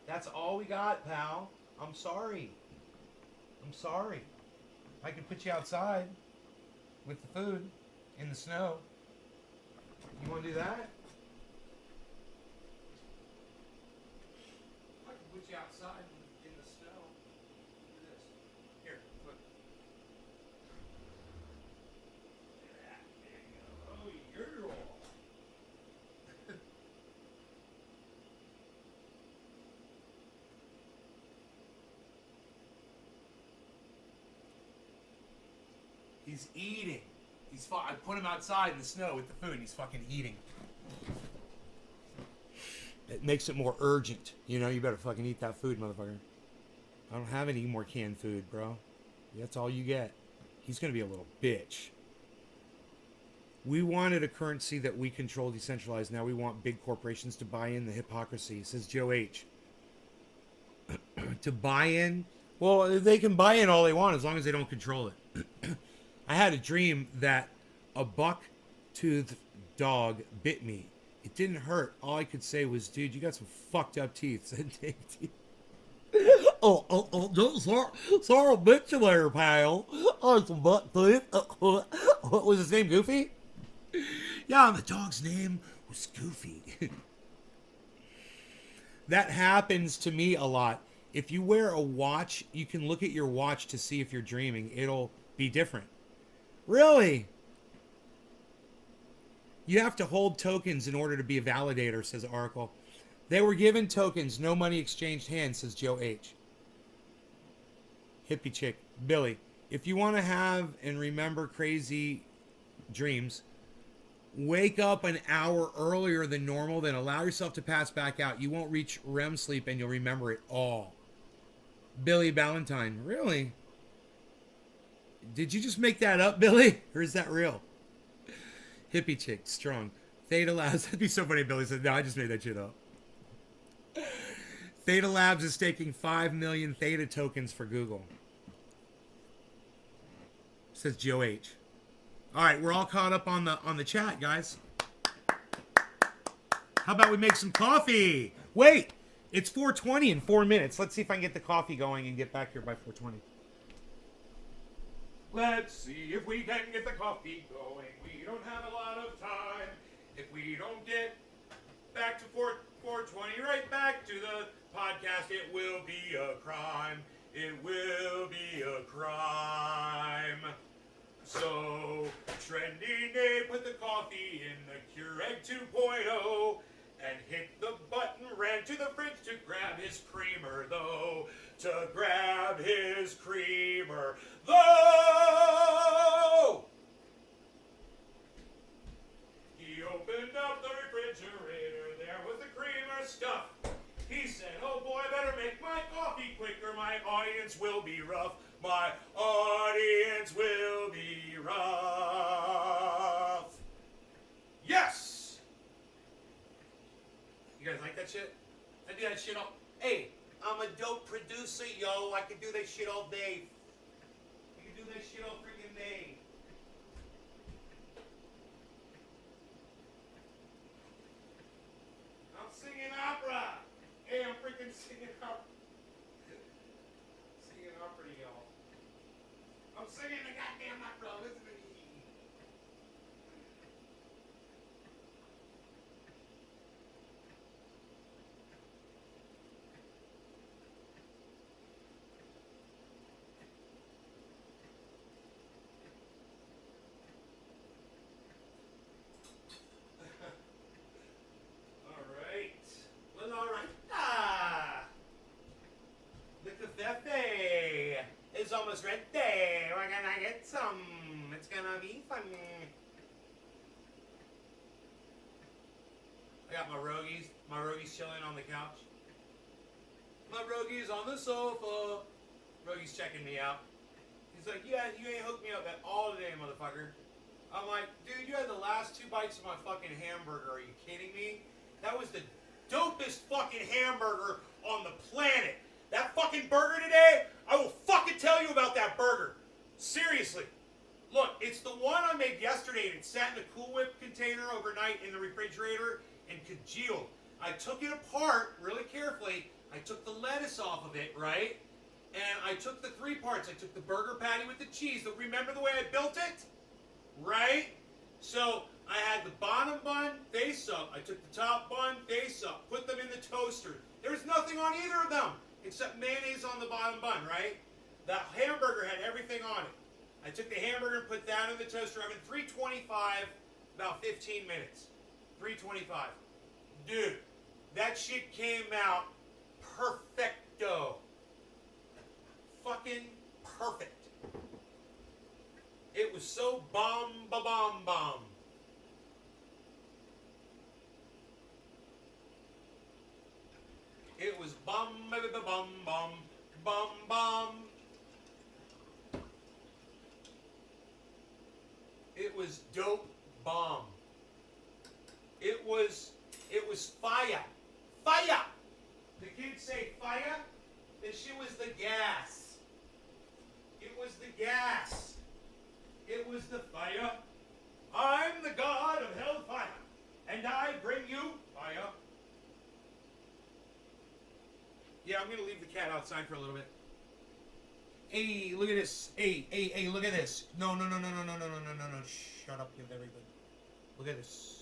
That's all we got, pal. I'm sorry. I'm sorry. I could put you outside with the food in the snow. You want to do that? I can put you outside in the snow. Do this. Here, look. Oh, you're all. He's eating. I put him outside in the snow with the food. He's fucking eating. It makes it more urgent. You know, you better fucking eat that food, motherfucker. I don't have any more canned food, bro. That's all you get. He's gonna be a little bitch. We wanted a currency that we control decentralized. Now we want big corporations to buy in the hypocrisy, says Joe H. To buy in? Well, they can buy in all they want as long as they don't control it. I had a dream that a buck-toothed dog bit me. It didn't hurt. All I could say was, dude, you got some fucked up teeth, said Dave T. Sorry, I'll bet you later, pal. Oh, some butt teeth. What was his name, Goofy? Yeah, the dog's name was Goofy. That happens to me a lot. If you wear a watch, you can look at your watch to see if you're dreaming. It'll be different. Really? You have to hold tokens in order to be a validator, says Oracle. They were given tokens, no money exchanged hands, says Joe H. Hippie chick, Billy. If you want to have and remember crazy dreams, wake up an hour earlier than normal, then allow yourself to pass back out. You won't reach REM sleep and you'll remember it all. Billy Valentine. Really? Did you just make that up, Billy? Or is that real? Hippie chick, strong. Theta Labs. That'd be so funny if Billy said, no, I just made that shit up. Theta Labs is staking 5 million Theta tokens for Google. Says Joe H. All right, we're all caught up on the chat, guys. How about we make some coffee? Wait, it's 4:20 in 4 minutes. Let's see if I can get the coffee going and get back here by 4:20. Let's see if we can get the coffee going. We don't have a lot of time. If we don't get back to 4:20, right back to the podcast, it will be a crime. It will be a crime. So, Trendy Nate put the coffee in the Keurig 2.0 and hit the button, ran to the fridge to grab his creamer, though. To grab his creamer, though! audience will be rough. My audience will be rough. Yes! You guys like that shit? I do that shit all... Hey, I'm a dope producer, yo. I can do that shit all day. I can do that shit all freaking day. I'm singing opera. Hey, I'm freaking singing opera. Singing opera to y'all. I'm singing the goddamn opera. Listen to me. It's almost ready. We're gonna get some. It's gonna be fun. I got my Rogies. My Rogies chilling on the couch. My Rogies on the sofa. Rogies checking me out. He's like, yeah, you ain't hooked me up at all today, motherfucker. I'm like, dude, you had the last 2 bites of my fucking hamburger. Are you kidding me? That was the dopest fucking hamburger on the planet. That fucking burger today, I will fucking tell you about that burger. Seriously. Look, it's the one I made yesterday, and it sat in the Cool Whip container overnight in the refrigerator and congealed. I took it apart really carefully. I took the lettuce off of it, right? And I took the 3 parts. I took the burger patty with the cheese. Remember the way I built it? Right? So I had the bottom bun face up. I took the top bun face up. Put them in the toaster. There's nothing on either of them except mayonnaise on the bottom bun, right? The hamburger had everything on it. I took the hamburger and put that in the toaster oven, 325, about 15 minutes. 325. Dude, that shit came out perfecto. Fucking perfect. It was so bomb. It was bomb. It was dope bomb. It was fire. Fire! The kids say fire? Then she was the gas. It was the gas. It was the fire. I'm the god of hellfire, and I bring you fire. Yeah, I'm gonna leave the cat outside for a little bit. Hey, look at this. Hey, look at this. No. Shut up, you very good. Look at this.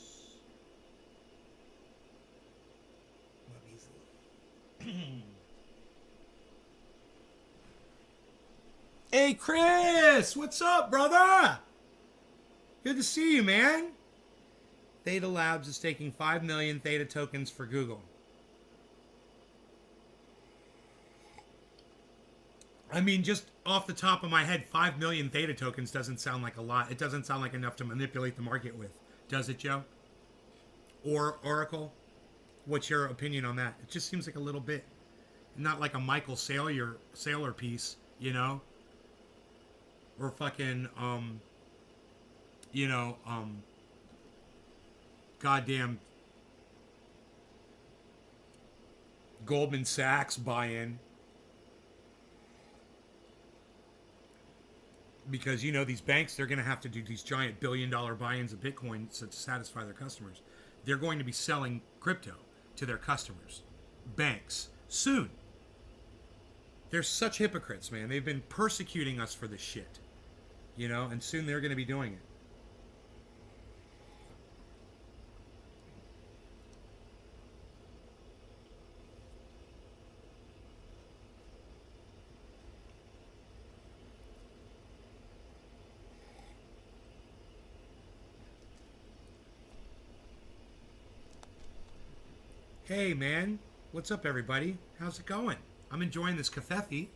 Hey, Chris! What's up, brother? Good to see you, man. Theta Labs is taking 5 million Theta tokens for Google. I mean, just off the top of my head, 5 million Theta tokens doesn't sound like a lot. It doesn't sound like enough to manipulate the market with. Does it, Joe? Or Oracle? What's your opinion on that? It just seems like a little bit. Not like a Michael Saylor piece, you know? Or fucking, goddamn Goldman Sachs buy-in. Because, these banks, they're going to have to do these giant billion-dollar buy-ins of Bitcoin to satisfy their customers. They're going to be selling crypto to their customers. Banks. Soon. They're such hypocrites, man. They've been persecuting us for this shit. And soon they're going to be doing it. Hey, man. What's up, everybody? How's it going? I'm enjoying this kafefe.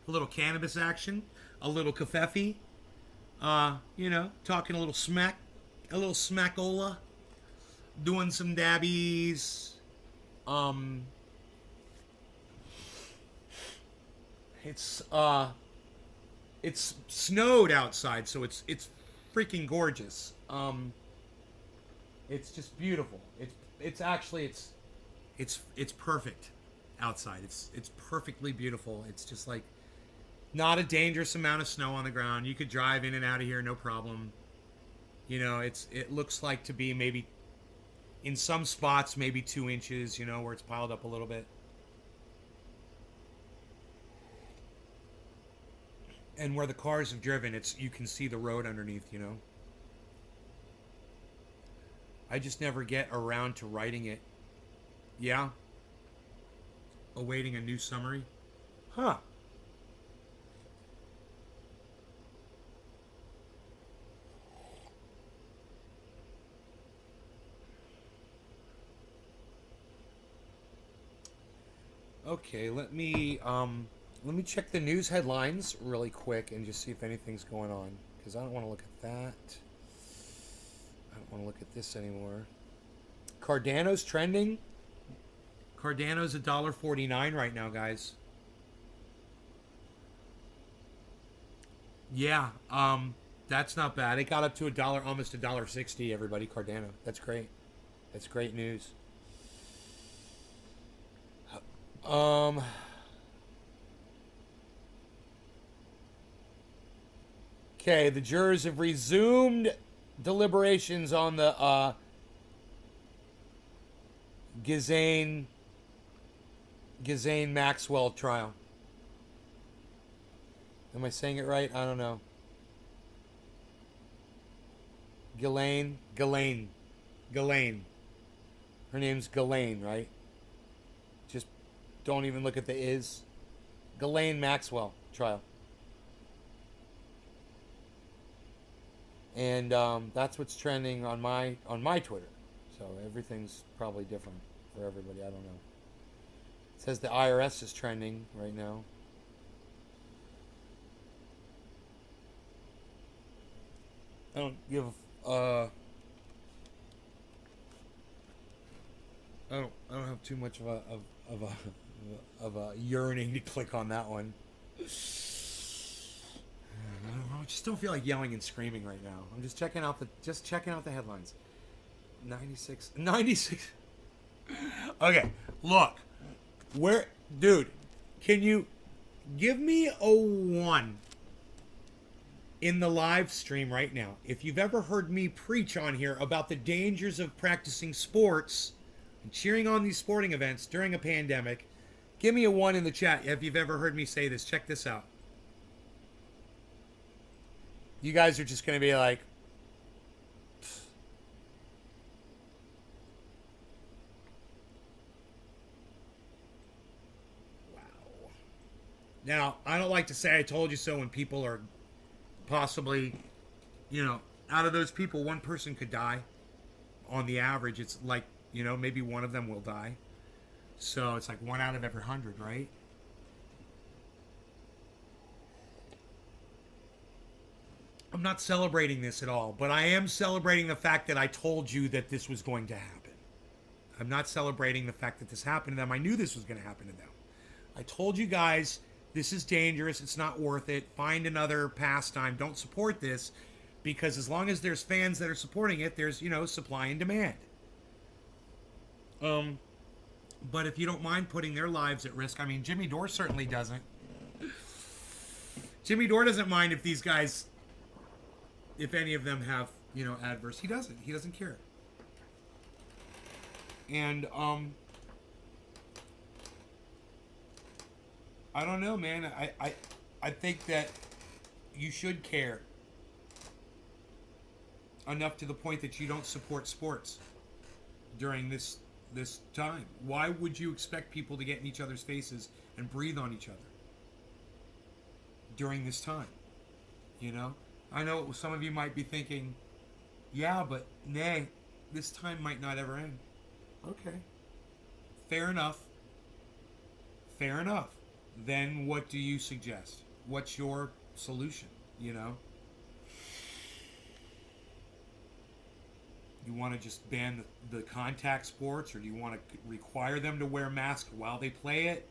A little cannabis action. A little kafefe. Talking a little smackola. Doing some dabbies. it's snowed outside, so it's freaking gorgeous. It's just beautiful. It's actually it's perfect outside. It's perfectly beautiful. It's just like not a dangerous amount of snow on the ground. You could drive in and out of here no problem. You know, it looks like to be maybe in some spots maybe 2 inches, you know, where it's piled up a little bit. And where the cars have driven, you can see the road underneath, you know. I just never get around to writing it. Yeah? Awaiting a new summary? Huh. Okay, let me check the news headlines really quick and just see if anything's going on, because I don't want to look at that. I don't want to look at this anymore. Cardano's trending. Cardano's $1.49 right now, guys. Yeah, that's not bad. It got up to $1, almost $1.60. Everybody, Cardano. That's great. That's great news. Okay, the jurors have resumed deliberations on the Ghislaine Maxwell trial. Am I saying it right? I don't know. Ghislaine. Her name's Ghislaine, right? Just don't even look at the is. Ghislaine Maxwell trial. And that's what's trending on my Twitter. So everything's probably different for everybody. I don't know. It says the IRS is trending right now. I don't give I don't have too much of a yearning to click on that one. I just don't feel like yelling and screaming right now. I'm just checking out the headlines. 96. Okay, look. Dude, can you give me a 1 in the live stream right now if you've ever heard me preach on here about the dangers of practicing sports and cheering on these sporting events during a pandemic? Give me a 1 in the chat if you've ever heard me say this. Check this out. You guys are just going to be like, pfft. Wow. Now, I don't like to say I told you so when people are possibly, you know, out of those people, one person could die. On the average, it's like, you know, maybe one of them will die. So it's like 1 out of every 100, right? I'm not celebrating this at all, but I am celebrating the fact that I told you that this was going to happen. I'm not celebrating the fact that this happened to them. I knew this was going to happen to them. I told you guys, this is dangerous. It's not worth it. Find another pastime. Don't support this, because as long as there's fans that are supporting it, there's, you know, supply and demand. But if you don't mind putting their lives at risk, I mean, Jimmy Dore certainly doesn't. Jimmy Dore doesn't mind if these guys, if any of them have, you know, adverse. He doesn't care. And I don't know, man. I think that you should care enough to the point that you don't support sports during this time. Why would you expect people to get in each other's faces and breathe on each other during this time? You know? I know some of you might be thinking, yeah, but nay, this time might not ever end. Okay. Fair enough. Fair enough. Then what do you suggest? What's your solution, you know? You want to just ban the contact sports, or do you want to require them to wear masks while they play it?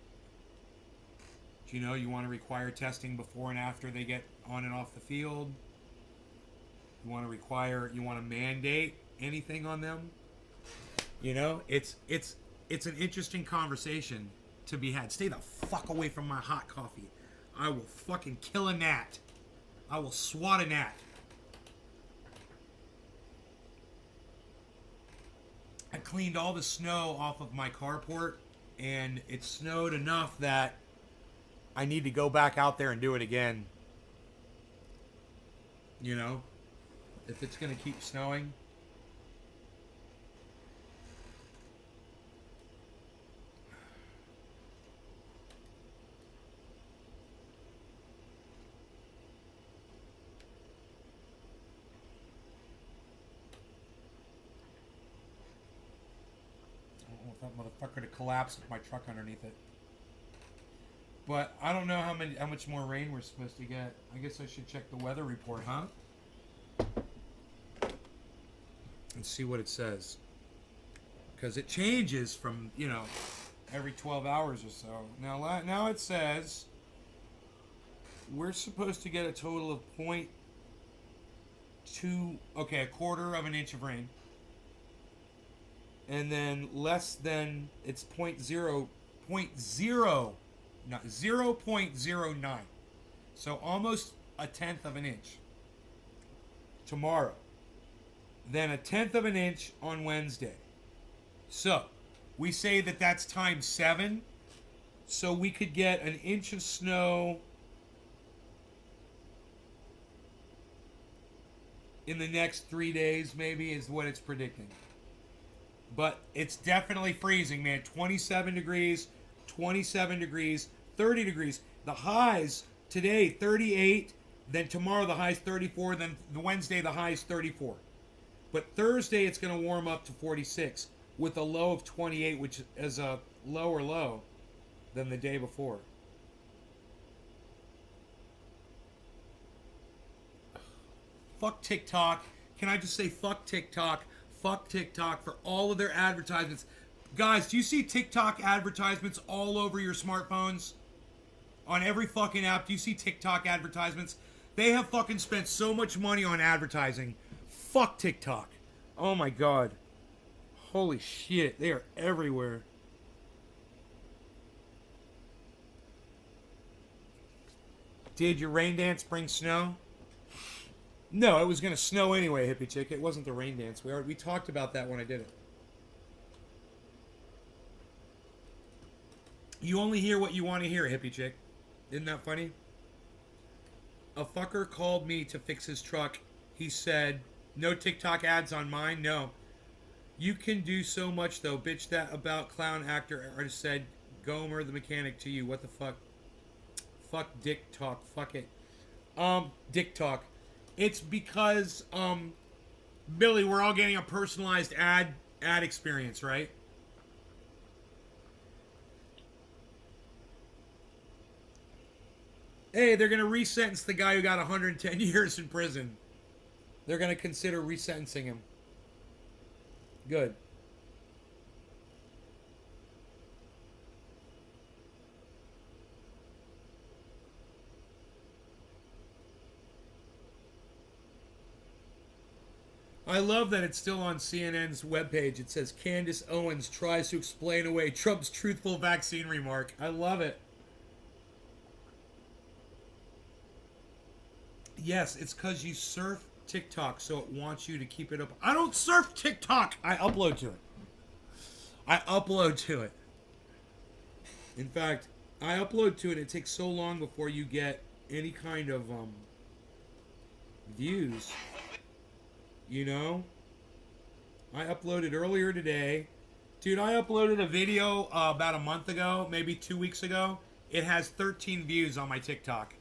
You know, you want to require testing before and after they get on and off the field. You want to mandate anything on them. You know, it's an interesting conversation to be had. Stay the fuck away from my hot coffee. I will fucking kill a gnat. I will swat a gnat. I cleaned all the snow off of my carport, and it snowed enough that I need to go back out there and do it again. You know, if it's going to keep snowing. I don't want that motherfucker to collapse with my truck underneath it. But I don't know how much more rain we're supposed to get. I guess I should check the weather report, huh? And see what it says. Because it changes from, you know, every 12 hours or so. Now it says we're supposed to get a total of a quarter of an inch of rain. And then less than, it's 0.09. So almost a tenth of an inch tomorrow. Then a tenth of an inch on Wednesday. So we say that that's times 7. So we could get an inch of snow in the next 3 days, maybe, is what it's predicting. But it's definitely freezing, man. 27 degrees, 27 degrees, 30 degrees. The highs today, 38. Then tomorrow the high's 34. Then the Wednesday the high's 34. But Thursday it's going to warm up to 46 with a low of 28, which is a lower low than the day before. Fuck TikTok. Can I just say fuck TikTok? Fuck TikTok for all of their advertisements. Guys, do you see TikTok advertisements all over your smartphones? On every fucking app, do you see TikTok advertisements? They have fucking spent so much money on advertising. Fuck TikTok. Oh my god. Holy shit, they are everywhere. Did your rain dance bring snow? No, it was going to snow anyway, hippie chick. It wasn't the rain dance. We talked about that when I did it. You only hear what you want to hear, hippie chick. Isn't that funny? A fucker called me to fix his truck. He said, no TikTok ads on mine? No. You can do so much, though. Bitch, that about clown actor artist said, Gomer the mechanic to you. What the fuck? Fuck dick talk. Fuck it. Dick talk. It's because, Billy, we're all getting a personalized ad experience, right? Hey, they're going to resentence the guy who got 110 years in prison. They're going to consider resentencing him. Good. I love that it's still on CNN's webpage. It says Candace Owens tries to explain away Trump's truthful vaccine remark. I love it. Yes, it's because you surf TikTok, so it wants you to keep it up. I don't surf TikTok. I upload to it. In fact, I upload to it. It takes so long before you get any kind of views. You know? I uploaded earlier today. Dude, I uploaded a video about a month ago, maybe 2 weeks ago. It has 13 views on my TikTok.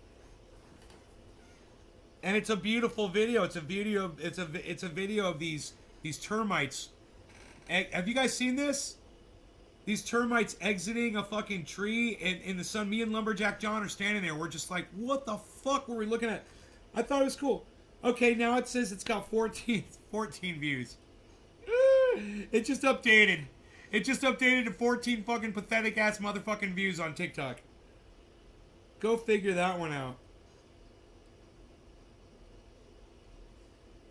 And it's a beautiful video. It's a video of these termites. Have you guys seen this? These termites exiting a fucking tree in the sun. Me and Lumberjack John are standing there. We're just like, what the fuck were we looking at? I thought it was cool. Okay, now it says it's got 14 views. It just updated. It just updated to 14 fucking pathetic ass motherfucking views on TikTok. Go figure that one out.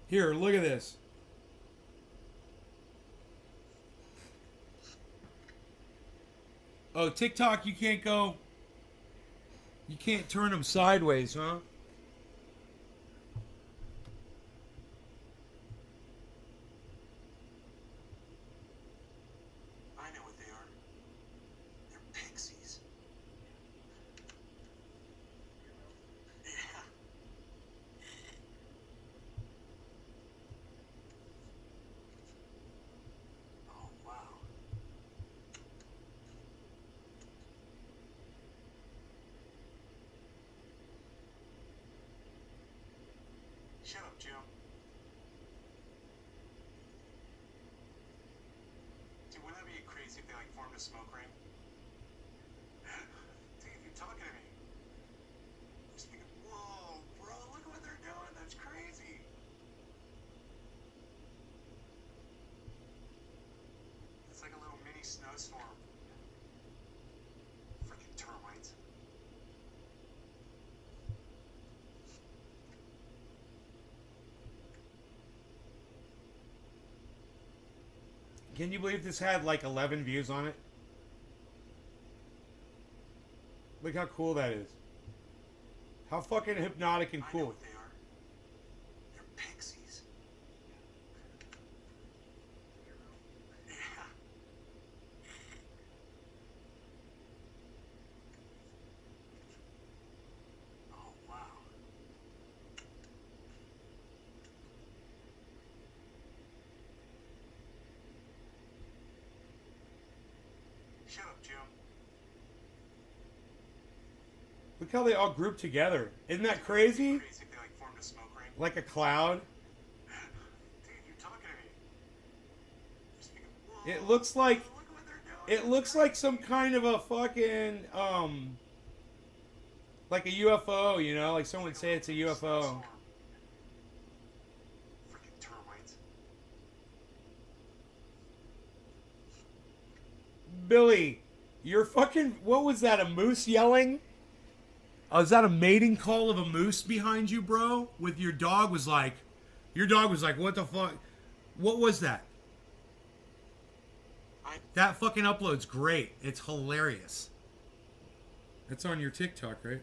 Here, look at this. Oh, TikTok, you can't go. You can't turn them sideways, huh? I know what they are. They're pixies. Yeah. Oh, wow. Shut up, Jim. Dude, wouldn't that be crazy if they, like, formed a smoke ring? Dude, you're talking to me. I'm just thinking, whoa, bro, look what they're doing. That's crazy. It's like a little mini snowstorm. Freaking termites. Can you believe this had like 11 views on it? Look how cool that is. How fucking hypnotic and I know cool. what they are. They're pixies. Yeah. Oh, wow. Shut up, Jim. Look how they all group together. Isn't that crazy? Crazy if they, like, formed a smoke ring. Like a cloud. Dude, you're talking to me. I'm just thinking, whoa, It looks like look what they're doing. it looks like some kind of a fucking like a UFO, you know? Like someone would say it's a UFO. Freaking termites. Billy, you're fucking what was that, a moose yelling? Oh, is that a mating call of a moose behind you, bro? With your dog was like what the fuck? What was that? That fucking upload's great. It's hilarious. That's on your TikTok, right?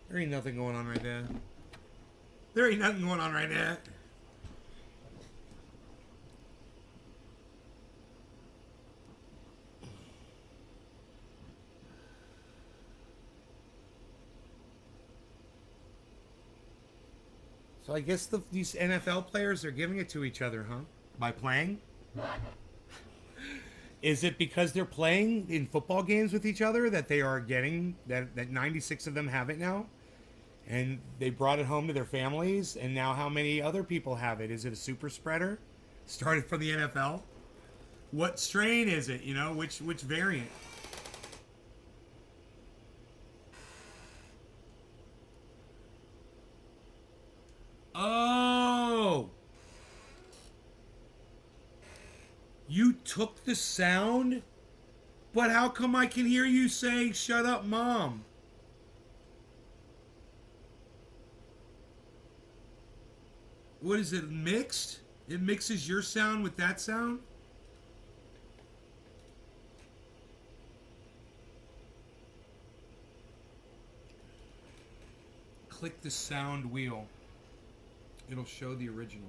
There ain't nothing going on right there. There ain't nothing going on right now. So I guess these NFL players are giving it to each other, huh? By playing? Is it because they're playing in football games with each other that they are getting that 96 of them have it now? And they brought it home to their families, and now how many other people have it? Is it a super spreader? Started from the NFL? What strain is it? You know, which variant? Oh! You took the sound? But how come I can hear you saying, "Shut up, Mom"? What is it, mixed? It mixes your sound with that sound? Click the sound wheel. It'll show the original.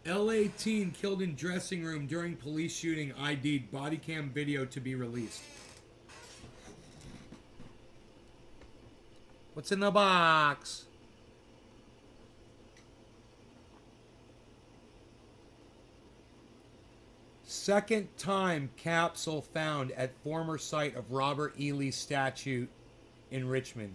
LA teen killed in dressing room during police shooting ID'd. Body cam video to be released. What's in the box? Second time capsule found at former site of Robert E. Lee statue in Richmond.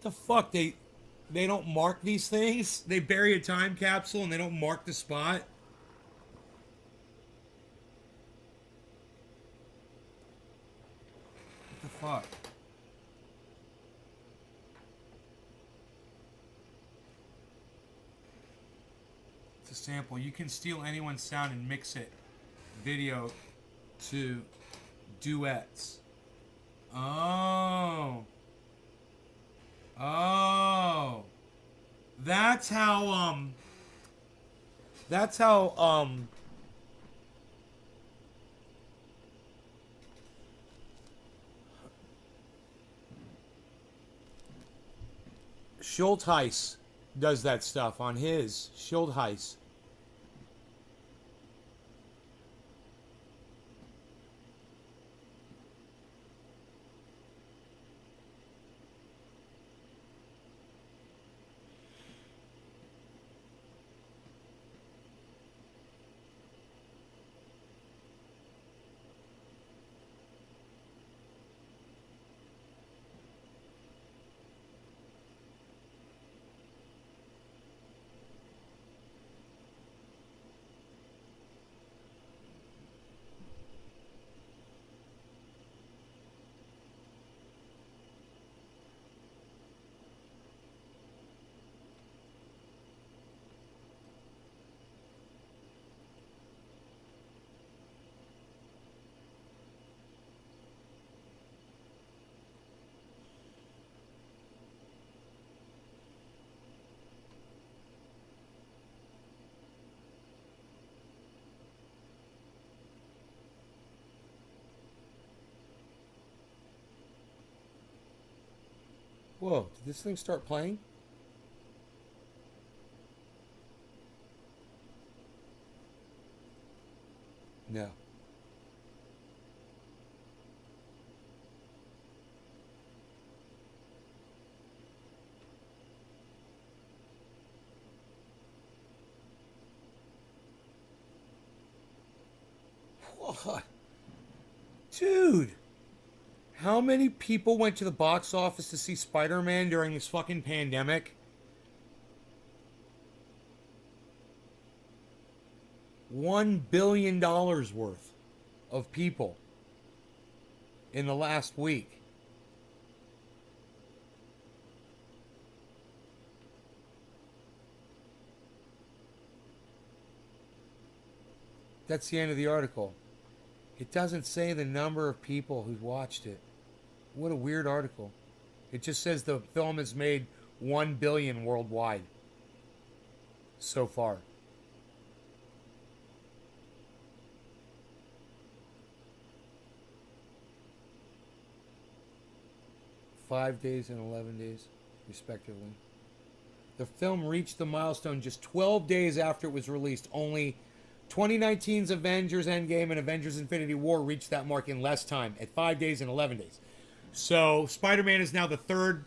What the fuck? They don't mark these things? They bury a time capsule and they don't mark the spot? What the fuck? It's a sample. You can steal anyone's sound and mix it. Video to duets. Oh. Oh. That's how Schultheis does that stuff on his Schultheis. Whoa, did this thing start playing? No. What? Dude! How many people went to the box office to see Spider-Man during this fucking pandemic? $1 billion worth of people in the last week. That's the end of the article. It doesn't say the number of people who watched it. What a weird article. It just says the film has made 1 billion worldwide so far. Five days and 11 days, respectively. The film reached the milestone just 12 days after it was released. Only 2019's Avengers Endgame and Avengers Infinity War reached that mark in less time, at 5 days and 11 days. So Spider-Man is now the third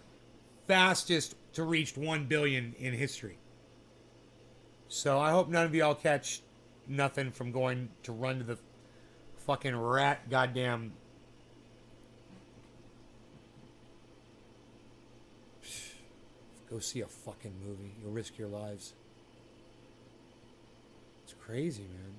fastest to reach 1 billion in history. So I hope none of y'all catch nothing from going to run to the fucking rat goddamn... Go see a fucking movie. You'll risk your lives. It's crazy, man.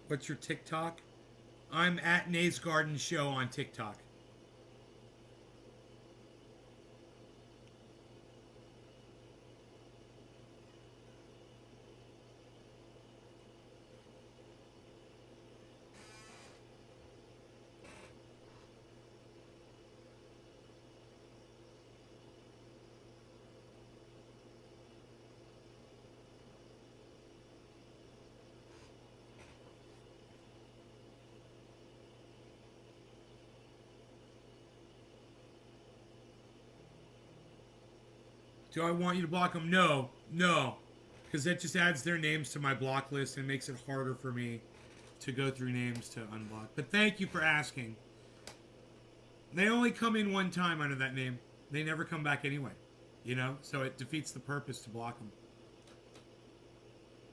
What's your TikTok? I'm at Nate's Garden Show on TikTok. Do I want you to block them? No. Because that just adds their names to my block list and makes it harder for me to go through names to unblock. But thank you for asking. They only come in one time under that name. They never come back anyway. So it defeats the purpose to block them.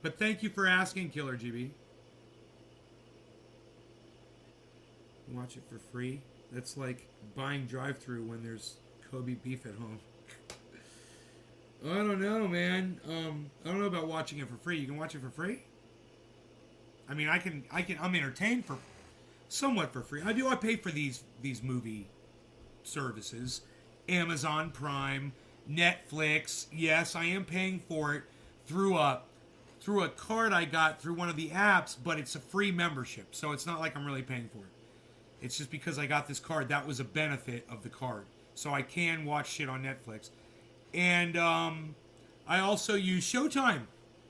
But thank you for asking, Killer GB. Watch it for free. That's like buying drive-thru when there's Kobe beef at home. I don't know, man. I don't know about watching it for free. You can watch it for free? I mean, I'm entertained for somewhat for free. I pay for these movie services. Amazon Prime, Netflix. Yes, I am paying for it through a card I got through one of the apps, but it's a free membership. So it's not like I'm really paying for it. It's just because I got this card. That was a benefit of the card. So I can watch shit on Netflix. And I also use Showtime.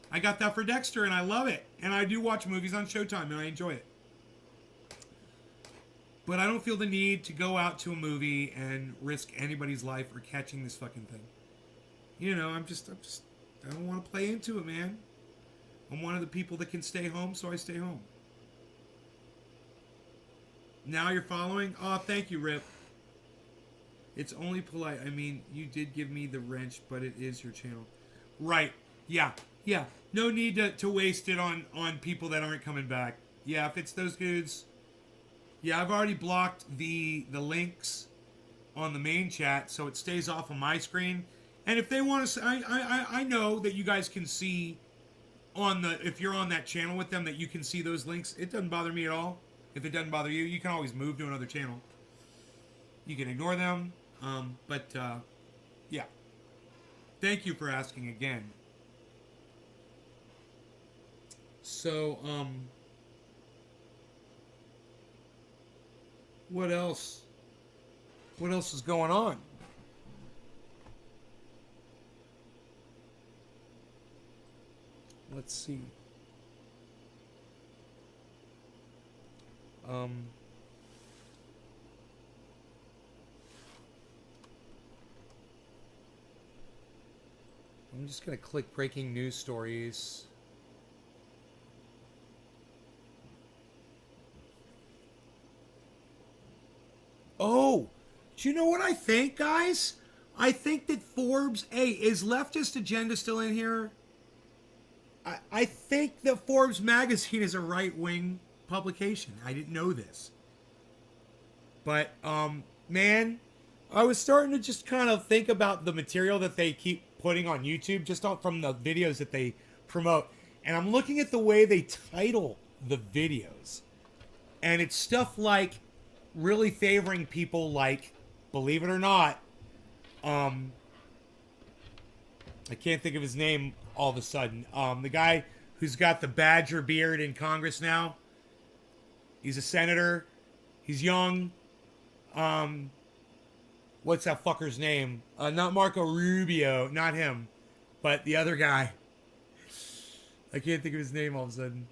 I got that for Dexter, and I love it. And I do watch movies on Showtime, and I enjoy it. But I don't feel the need to go out to a movie and risk anybody's life or catching this fucking thing. I don't want to play into it, man. I'm one of the people that can stay home, so I stay home. Now you're following? Oh, thank you, Rip. It's only polite. I mean, you did give me the wrench, but it is your channel. Right. Yeah. No need to waste it on people that aren't coming back. Yeah, if it's those dudes. Yeah, I've already blocked the links on the main chat, so it stays off of my screen. And if they want to, I know that you guys can see if you're on that channel with them, that you can see those links. It doesn't bother me at all. If it doesn't bother you, you can always move to another channel. You can ignore them. Yeah. Thank you for asking again. So, what else? What else is going on? Let's see. I'm just going to click breaking news stories. Oh, do you know what I think, guys? I think that Forbes, is Leftist Agenda still in here? I think that Forbes magazine is a right-wing publication. I didn't know this. But, man, I was starting to just kind of think about the material that they keep putting on YouTube, just from the videos that they promote. And I'm looking at the way they title the videos. And it's stuff like really favoring people like, believe it or not, I can't think of his name all of a sudden. The guy who's got the badger beard in Congress now. He's a senator. He's young. What's that fucker's name? Not Marco Rubio. Not him. But the other guy. I can't think of his name all of a sudden.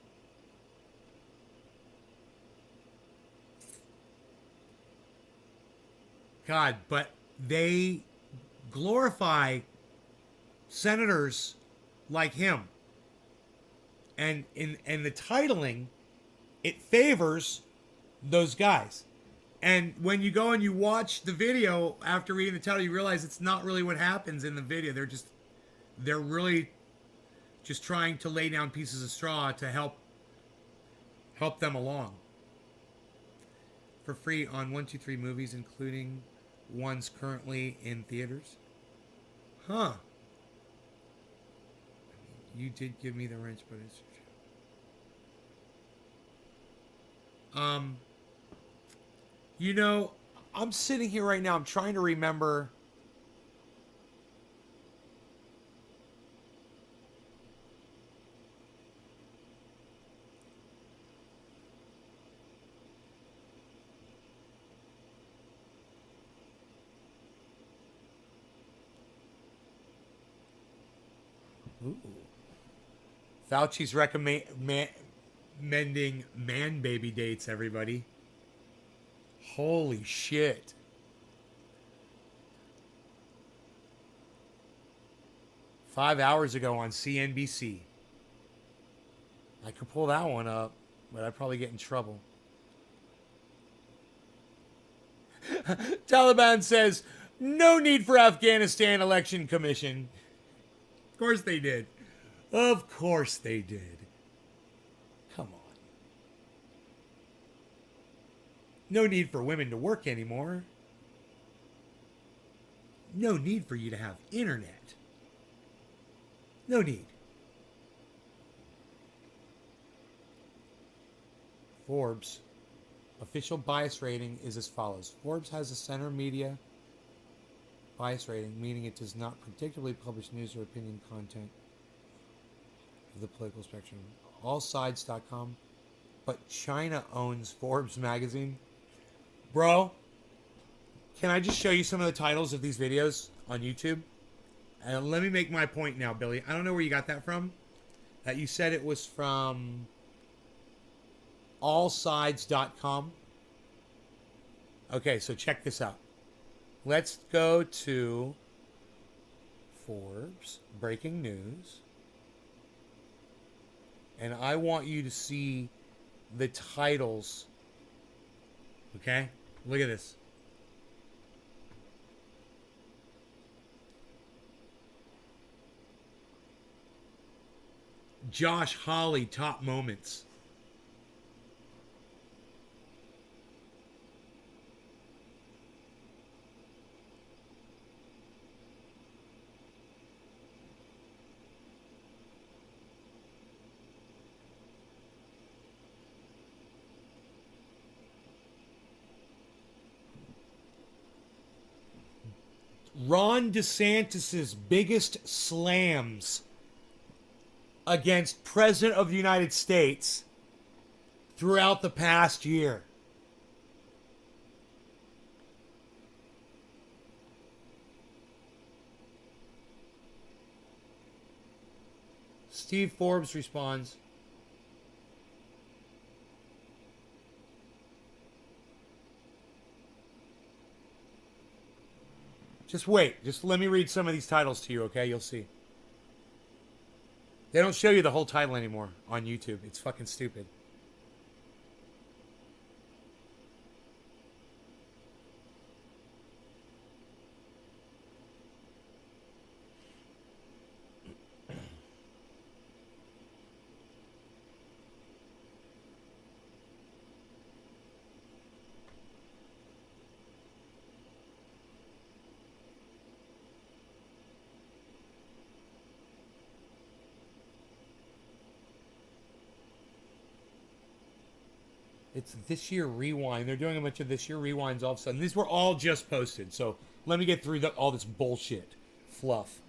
God, but they glorify senators like him. And in the titling, it favors those guys. And when you go and you watch the video after reading the title, you realize it's not really what happens in the video. They're really just trying to lay down pieces of straw to help them along. For free on 123 movies, including ones currently in theaters. Huh. You did give me the wrench, but it's... You know, I'm sitting here right now. I'm trying to remember. Ooh. Fauci's recommending man baby dates, everybody. Holy shit. Five hours ago on CNBC. I could pull that one up, but I'd probably get in trouble. Taliban says, no need for Afghanistan election commission. Of course they did. Of course they did. Come on. No need for women to work anymore. No need for you to have internet. No need. Forbes official bias rating is as follows. Forbes has a center media bias rating, meaning it does not predictably publish news or opinion content of the political spectrum. Allsides.com, but China owns Forbes magazine. Bro, can I just show you some of the titles of these videos on YouTube? And let me make my point now, Billy. I don't know where you got that from. That you said it was from allsides.com. Okay, so check this out. Let's go to Forbes, breaking news. And I want you to see the titles. Okay? Look at this. Josh Hawley top moments. Ron DeSantis' biggest slams against President of the United States throughout the past year. Steve Forbes responds, just wait. Just let me read some of these titles to you, okay? You'll see. They don't show you the whole title anymore on YouTube. It's fucking stupid. It's This Year Rewind. They're doing a bunch of This Year Rewinds all of a sudden. These were all just posted, so let me get through all this bullshit fluff.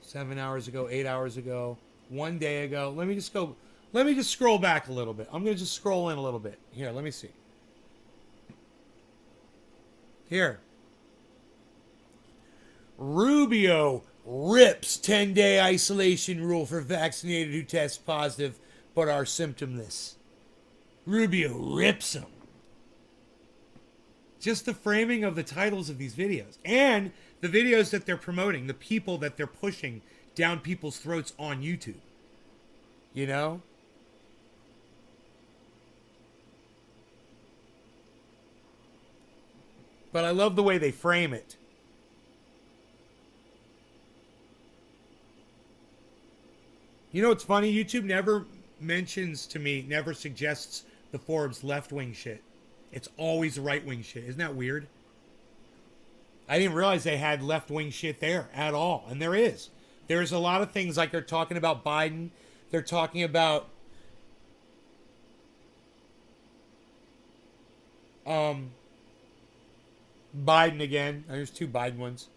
Seven hours ago, 8 hours ago, 1 day ago. Let me just scroll back a little bit. I'm going to just scroll in a little bit. Here, let me see. Here. Rubio rips 10-day isolation rule for vaccinated who test positive but are symptomless. Rubio rips them. Just the framing of the titles of these videos. And the videos that they're promoting. The people that they're pushing down people's throats on YouTube. You know? But I love the way they frame it. You know what's funny? YouTube never mentions to me, never suggests the Forbes left-wing shit. It's always right-wing shit. Isn't that weird? I didn't realize they had left-wing shit there at all. And there is. There's a lot of things like they're talking about Biden. They're talking about Biden again. There's two Biden ones.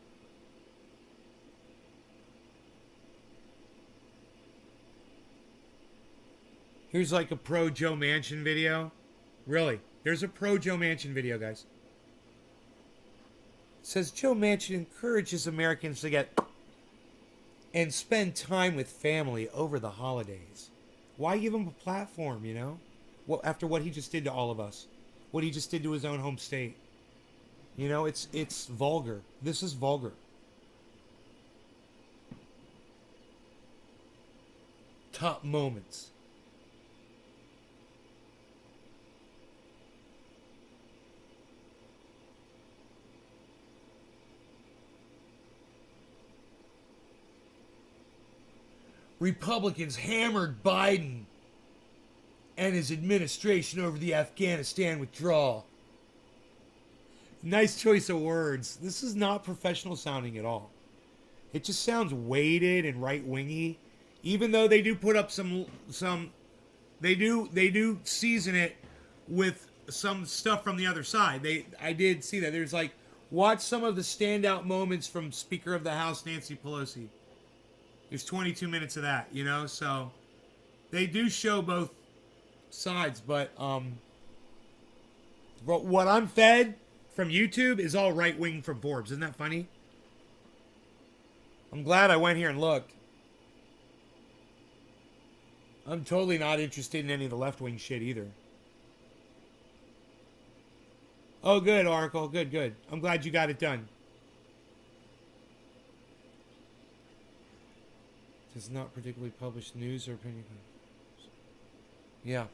Here's like a pro Joe Manchin video. Really. There's a pro Joe Manchin video, guys. It says Joe Manchin encourages Americans to get and spend time with family over the holidays. Why give him a platform, you know? Well, after what he just did to all of us. What he just did to his own home state. You know, it's vulgar. This is vulgar. Top moments. Republicans hammered Biden and his administration over the Afghanistan withdrawal. Nice choice of words. This is not professional sounding at all. It just sounds weighted and right-wingy. Even though they do put up some they do season it with some stuff from the other side. I did see that. There's like, watch some of the standout moments from Speaker of the House Nancy Pelosi. There's 22 minutes of that, you know, so they do show both sides, but what I'm fed from YouTube is all right wing from Forbes. Isn't that funny? I'm glad I went here and looked. I'm totally not interested in any of the left wing shit either. Oh, good, Oracle. Good, good. I'm glad you got it done. Does not particularly publish news or opinion. Yeah.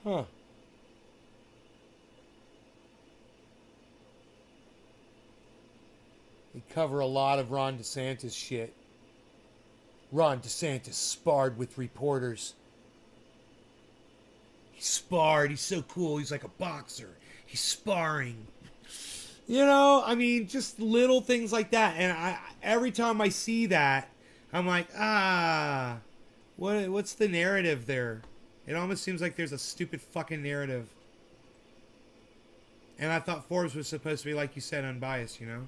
Huh. They cover a lot of Ron DeSantis shit. Ron DeSantis sparred with reporters. He sparred. He's so cool. He's like a boxer. He's sparring. You know, I mean, just little things like that. And every time I see that, I'm like, what's the narrative there? It almost seems like there's a stupid fucking narrative. And I thought Forbes was supposed to be, like you said, unbiased, you know?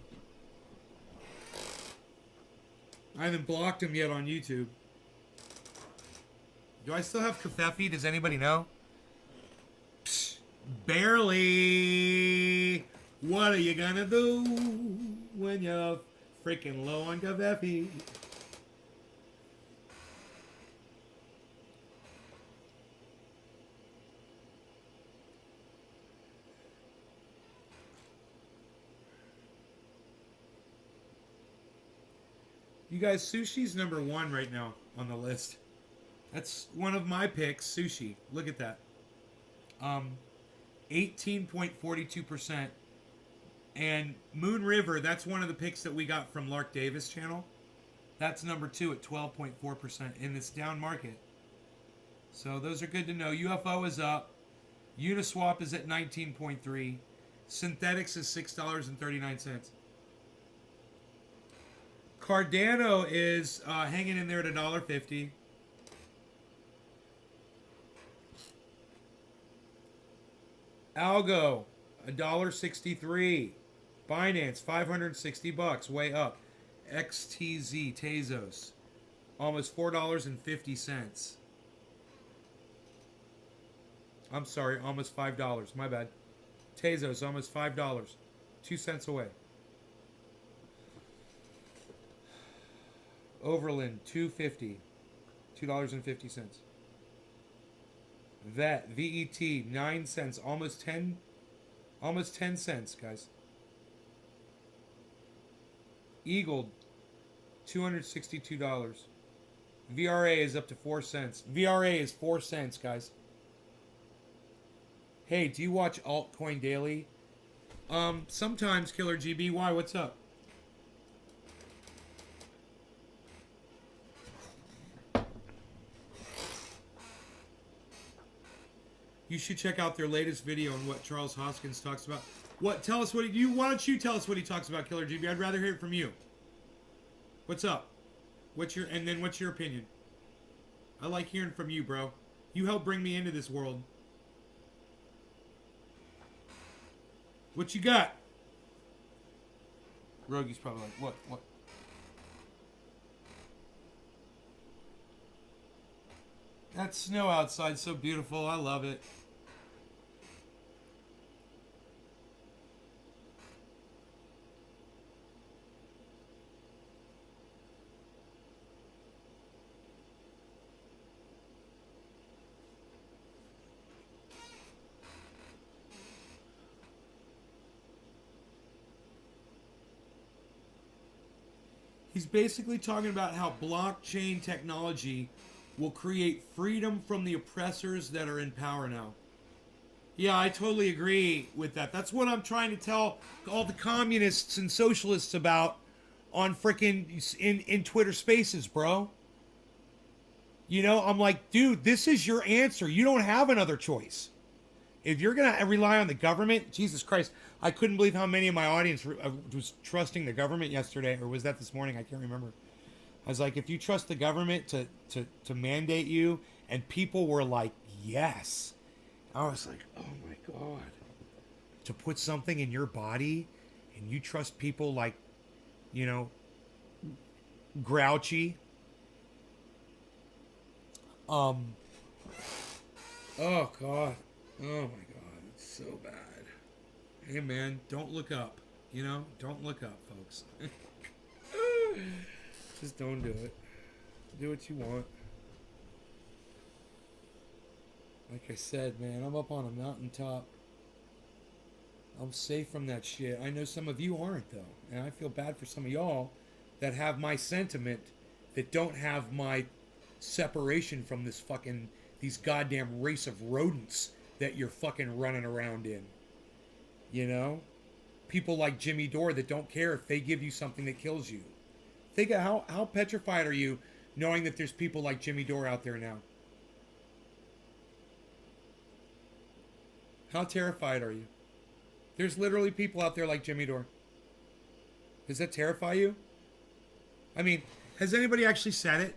I haven't blocked him yet on YouTube. Do I still have Covfefe? Does anybody know? Psh, barely. What are you gonna do when you're freaking low on Covfefe? You guys, sushi's number 1 right now on the list. That's one of my picks, sushi. Look at that. 18.42%. And Moon River, that's one of the picks that we got from Lark Davis channel. That's number 2 at 12.4% in this down market. So those are good to know. UFO is up. Uniswap is at 19.3. Synthetics is $6.39. Cardano is hanging in there at $1.50. Algo, $1.63. Binance, $560, way up. XTZ, Tezos, almost $4.50. I'm sorry, almost $5. My bad. Tezos, almost $5. 2 cents away. Overland, $2.50. $2.50. VET, 9 cents, almost 10 cents, guys. Eagle, $262. VRA is up to 4 cents. VRA is 4 cents, guys. Hey, do you watch Altcoin Daily? Sometimes, Killer GB. Why? What's up? You should check out their latest video on what Charles Hoskins talks about. What? Tell us what why don't you tell us what he talks about, Killer GB? I'd rather hear it from you. What's up? What's your opinion? I like hearing from you, bro. You helped bring me into this world. What you got? Rogi's probably like, what? That snow outside so beautiful. I love it. He's basically talking about how blockchain technology will create freedom from the oppressors that are in power now. Yeah, I totally agree with that. That's what I'm trying to tell all the communists and socialists about on frickin' in Twitter Spaces, bro. You know, I'm like, dude, this is your answer. You don't have another choice. If you're going to rely on the government, Jesus Christ, I couldn't believe how many of my audience was trusting the government yesterday, or was that this morning? I can't remember. I was like, if you trust the government to mandate you, and people were like, yes. I was like, oh my God. To put something in your body, and you trust people like, you know, Grouchy. Oh God. Oh my God, it's so bad. Hey man, don't look up. You know, don't look up, folks. Just don't do it. Do what you want. Like I said, man, I'm up on a mountaintop. I'm safe from that shit. I know some of you aren't, though. And I feel bad for some of y'all that have my sentiment, that don't have my separation from this fucking, these goddamn race of rodents that you're fucking running around in. You know? People like Jimmy Dore that don't care if they give you something that kills you. Think of how petrified are you knowing that there's people like Jimmy Dore out there now? How terrified are you? There's literally people out there like Jimmy Dore. Does that terrify you? I mean, has anybody actually said it?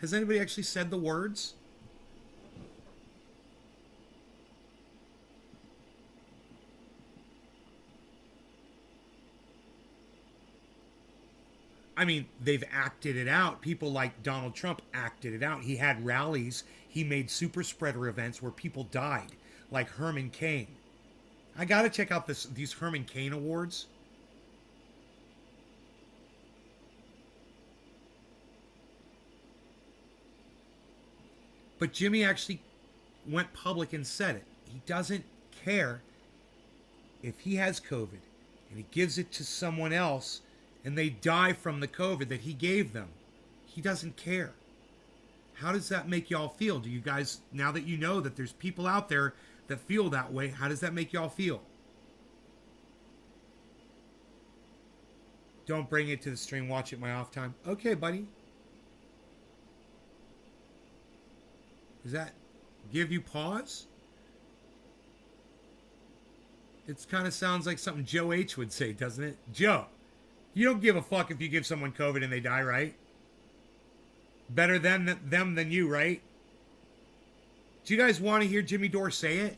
Has anybody actually said the words? I mean, they've acted it out. People like Donald Trump acted it out. He had rallies. He made super spreader events where people died, like Herman Cain. I gotta check out these Herman Cain awards. But Jimmy actually went public and said it. He doesn't care if he has COVID and he gives it to someone else and they die from the COVID that he gave them. He doesn't care. How does that make y'all feel? Do you guys, now that you know that there's people out there that feel that way, how does that make y'all feel? Don't bring it to the stream. Watch it my off time. Okay, buddy. Does that give you pause? It kind of sounds like something Joe H would say, doesn't it? Joe, you don't give a fuck if you give someone COVID and they die, right? Better them than you, right? Do you guys want to hear Jimmy Dore say it?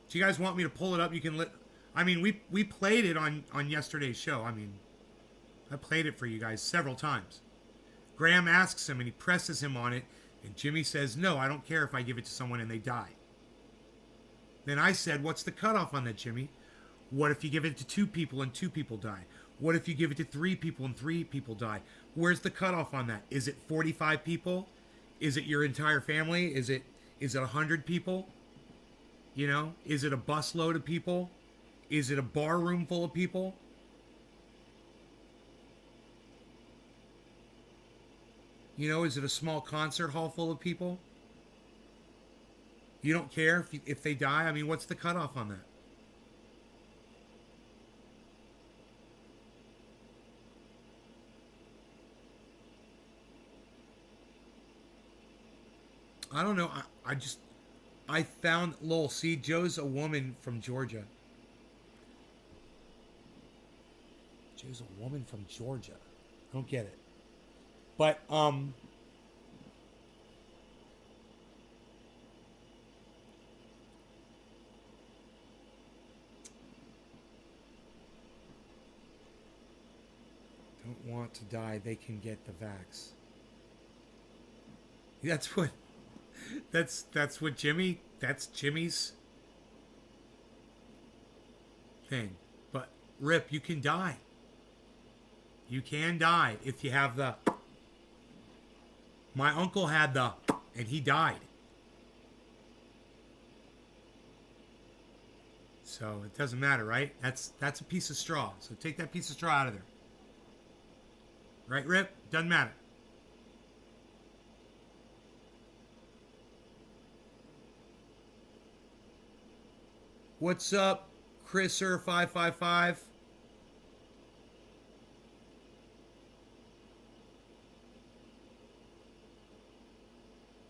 Do you guys want me to pull it up? You can I mean, we played it on yesterday's show. I mean, I played it for you guys several times. Graham asks him and he presses him on it. And Jimmy says, no, I don't care if I give it to someone and they die. Then I said, what's the cutoff on that, Jimmy? What if you give it to 2 people and 2 people die? What if you give it to 3 people and 3 people die? Where's the cutoff on that? Is it 45 people? Is it your entire family? Is it 100 people? You know, is it a busload of people? Is it a bar room full of people? You know, is it a small concert hall full of people? You don't care if they die? I mean, what's the cutoff on that? I don't know. I found, lol, see, Joe's a woman from Georgia. Joe's a woman from Georgia. I don't get it. But, don't want to die, they can get the vax. That's what that's Jimmy's thing. But Rip, you can die. You can die if you have the... My uncle had the... and he died. So it doesn't matter, right? That's a piece of straw. So take that piece of straw out of there. Right, Rip? Doesn't matter. What's up, Chriser555?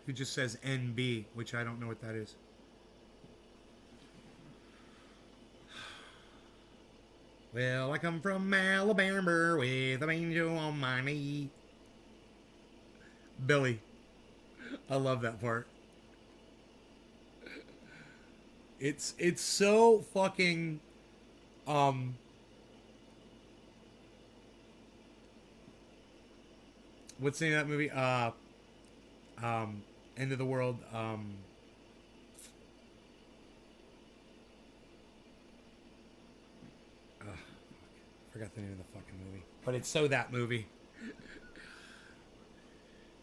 Who just says NB, which I don't know what that is. Well, I come from Alabama with a banjo on my knee. Billy. I love that part. It's so fucking what's the name of that movie? End of the World. Forgot the name of the fucking movie. But it's so that movie.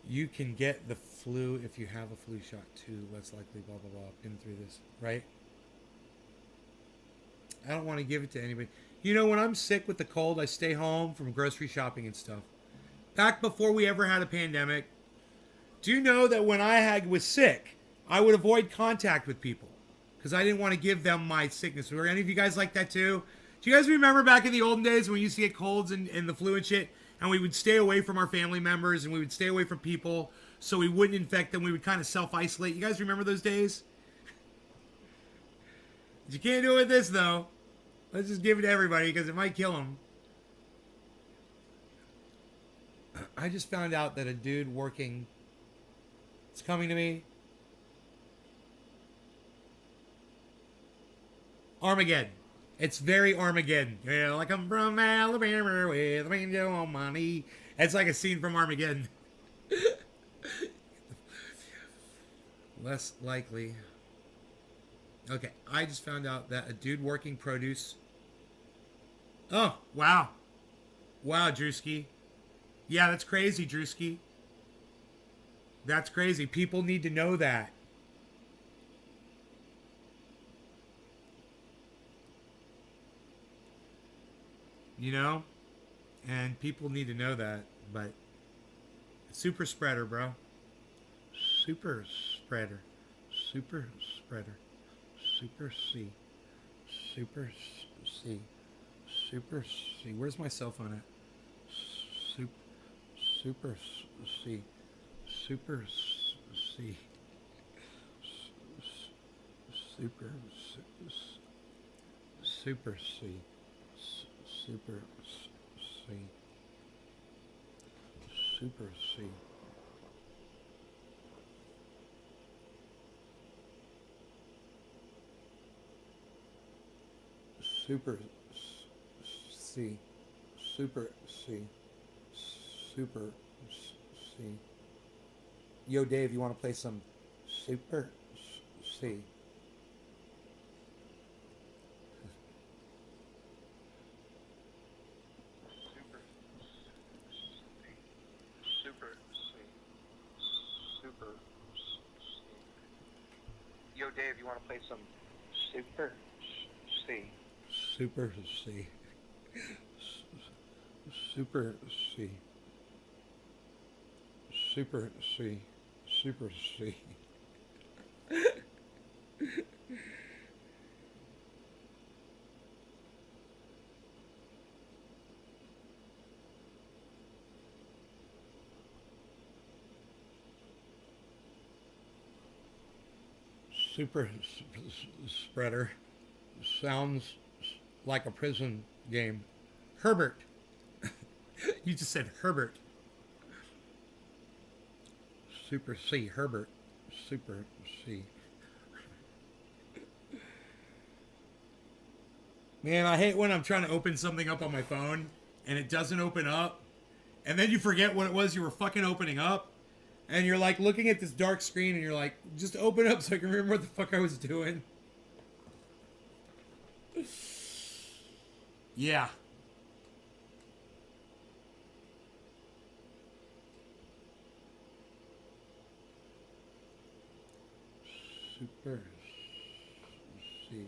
You can get the flu if you have a flu shot too. Less likely, blah, blah, blah. Been through this, right? I don't want to give it to anybody. You know, when I'm sick with the cold, I stay home from grocery shopping and stuff. Back before we ever had a pandemic, do you know that when I was sick, I would avoid contact with people because I didn't want to give them my sickness. Were any of you guys like that too? Do you guys remember back in the olden days when we used to get colds and the flu and shit, and we would stay away from our family members and we would stay away from people so we wouldn't infect them? We would kind of self-isolate. You guys remember those days? You can't do it with this, though. Let's just give it to everybody because it might kill them. I just found out that a dude working... It's coming to me. Armageddon. It's very Armageddon. Yeah, like I'm from Alabama with a banjo on my knee. It's like a scene from Armageddon. Less likely. Okay, I just found out that a dude working produce... Oh, wow. Wow, Drewski. Yeah, that's crazy, Drewski. That's crazy. People need to know that. You know? And people need to know that. But super spreader, bro. Super spreader. Super spreader. Super C. Super C. Super C. Where's my cell phone at? Super C. Super C. Super Super C. Super C. Super C. Super C. Super C. Super C. Yo, Dave, you want to play some Super C? Yo, Dave, you want to play some Super C? Super C. Super C. Super C. Super C. Super spreader sounds like a prison game. Herbert. You just said Herbert. Super C. Herbert. Super C. Man, I hate when I'm trying to open something up on my phone and it doesn't open up. And then you forget what it was you were fucking opening up. And you're like looking at this dark screen and you're like, just open up so I can remember what the fuck I was doing. Yeah. Super C.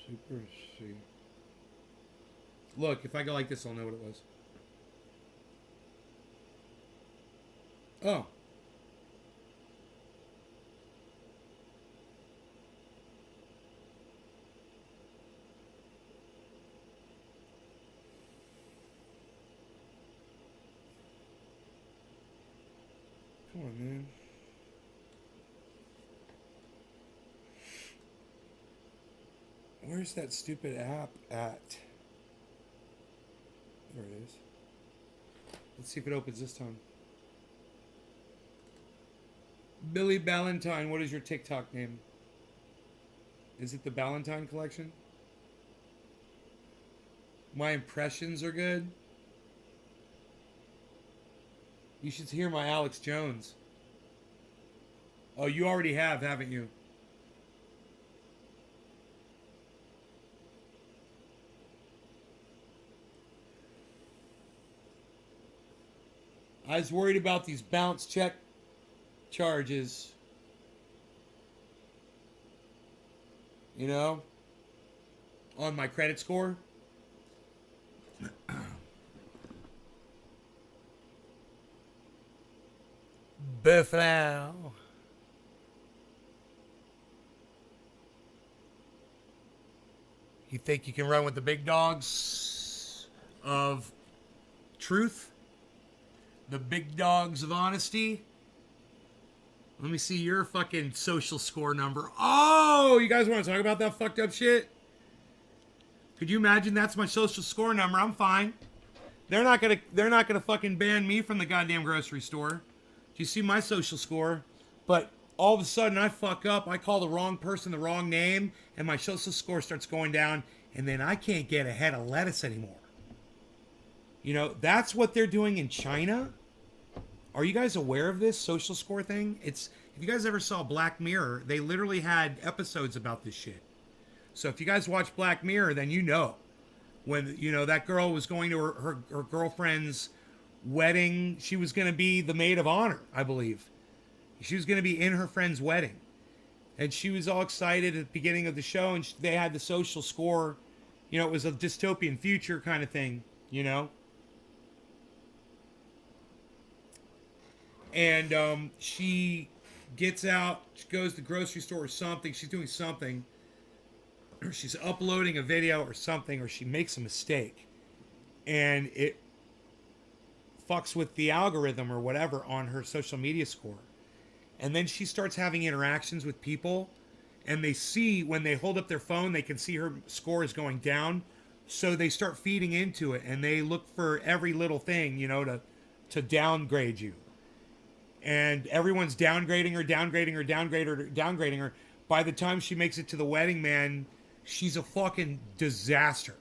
Super C. Look, if I go like this, I'll know what it was. Oh. Come on, man. Where's that stupid app at? There it is. Let's see if it opens this time. Billy Ballantyne, what is your TikTok name? Is it the Ballantyne collection? My impressions are good. You should hear my Alex Jones. Oh, you already have, haven't you? I was worried about these bounce check charges. You know? On my credit score. Buffalo. You think you can run with the big dogs of truth? The big dogs of honesty? Let me see your fucking social score number. Oh, you guys want to talk about that fucked up shit? Could you imagine that's my social score number? I'm fine. They're not gonna fucking ban me from the goddamn grocery store. Do you see my social score? But all of a sudden I fuck up, I call the wrong person the wrong name, and my social score starts going down, and then I can't get a head of lettuce anymore. You know, that's what they're doing in China. Are you guys aware of this social score thing? If you guys ever saw Black Mirror, they literally had episodes about this shit. So if you guys watch Black Mirror, then you know. When, you know, that girl was going to her girlfriend's wedding, she was going to be the maid of honor, I believe. She was going to be in her friend's wedding. And she was all excited at the beginning of the show, and they had the social score. You know, it was a dystopian future kind of thing, you know? And she gets out, she goes to the grocery store or something, she's doing something, or she's uploading a video or something, or she makes a mistake, and it fucks with the algorithm or whatever on her social media score. And then she starts having interactions with people, and they see, when they hold up their phone, they can see her score is going down, so they start feeding into it, and they look for every little thing, you know, to downgrade you. And everyone's downgrading her. By the time she makes it to the wedding, man, she's a fucking disaster.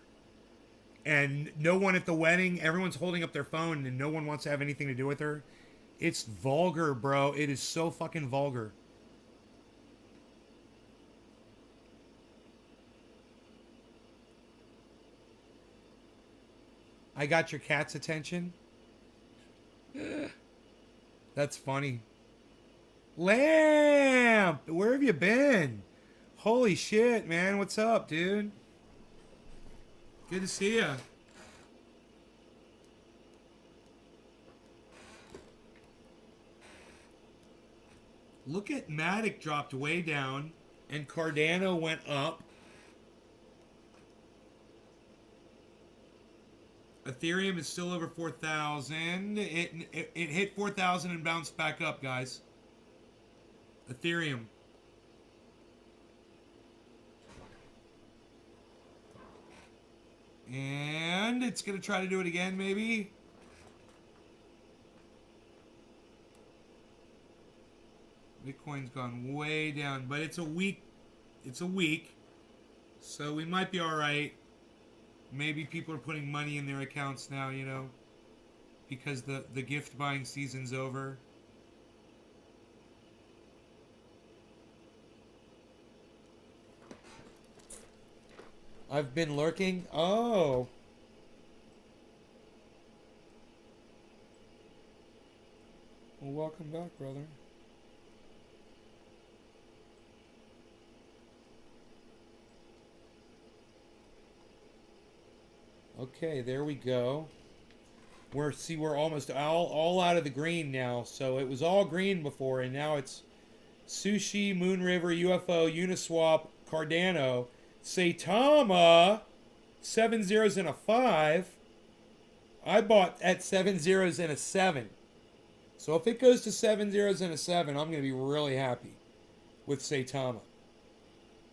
And no one at the wedding, everyone's holding up their phone and no one wants to have anything to do with her. It's vulgar, bro. It is so fucking vulgar. I got your cat's attention. That's funny. Lamp! Where have you been? Holy shit, man. What's up, dude? Good to see ya. Look at Matic dropped way down, and Cardano went up. Ethereum is still over 4,000. It hit 4,000 and bounced back up, guys. Ethereum. And it's going to try to do it again, maybe. Bitcoin's gone way down, but it's a week. It's a week. So we might be all right. Maybe people are putting money in their accounts now, you know, because the gift buying season's over. I've been lurking. Oh. Well, welcome back, brother. Okay, there we go. We're almost all out of the green now. So it was all green before, and now it's Sushi, Moon River, UFO, Uniswap, Cardano, Saitama, 7 zeros and a 5. I bought at 7 zeros and a 7. So if it goes to 7 zeros and a 7, I'm going to be really happy with Saitama.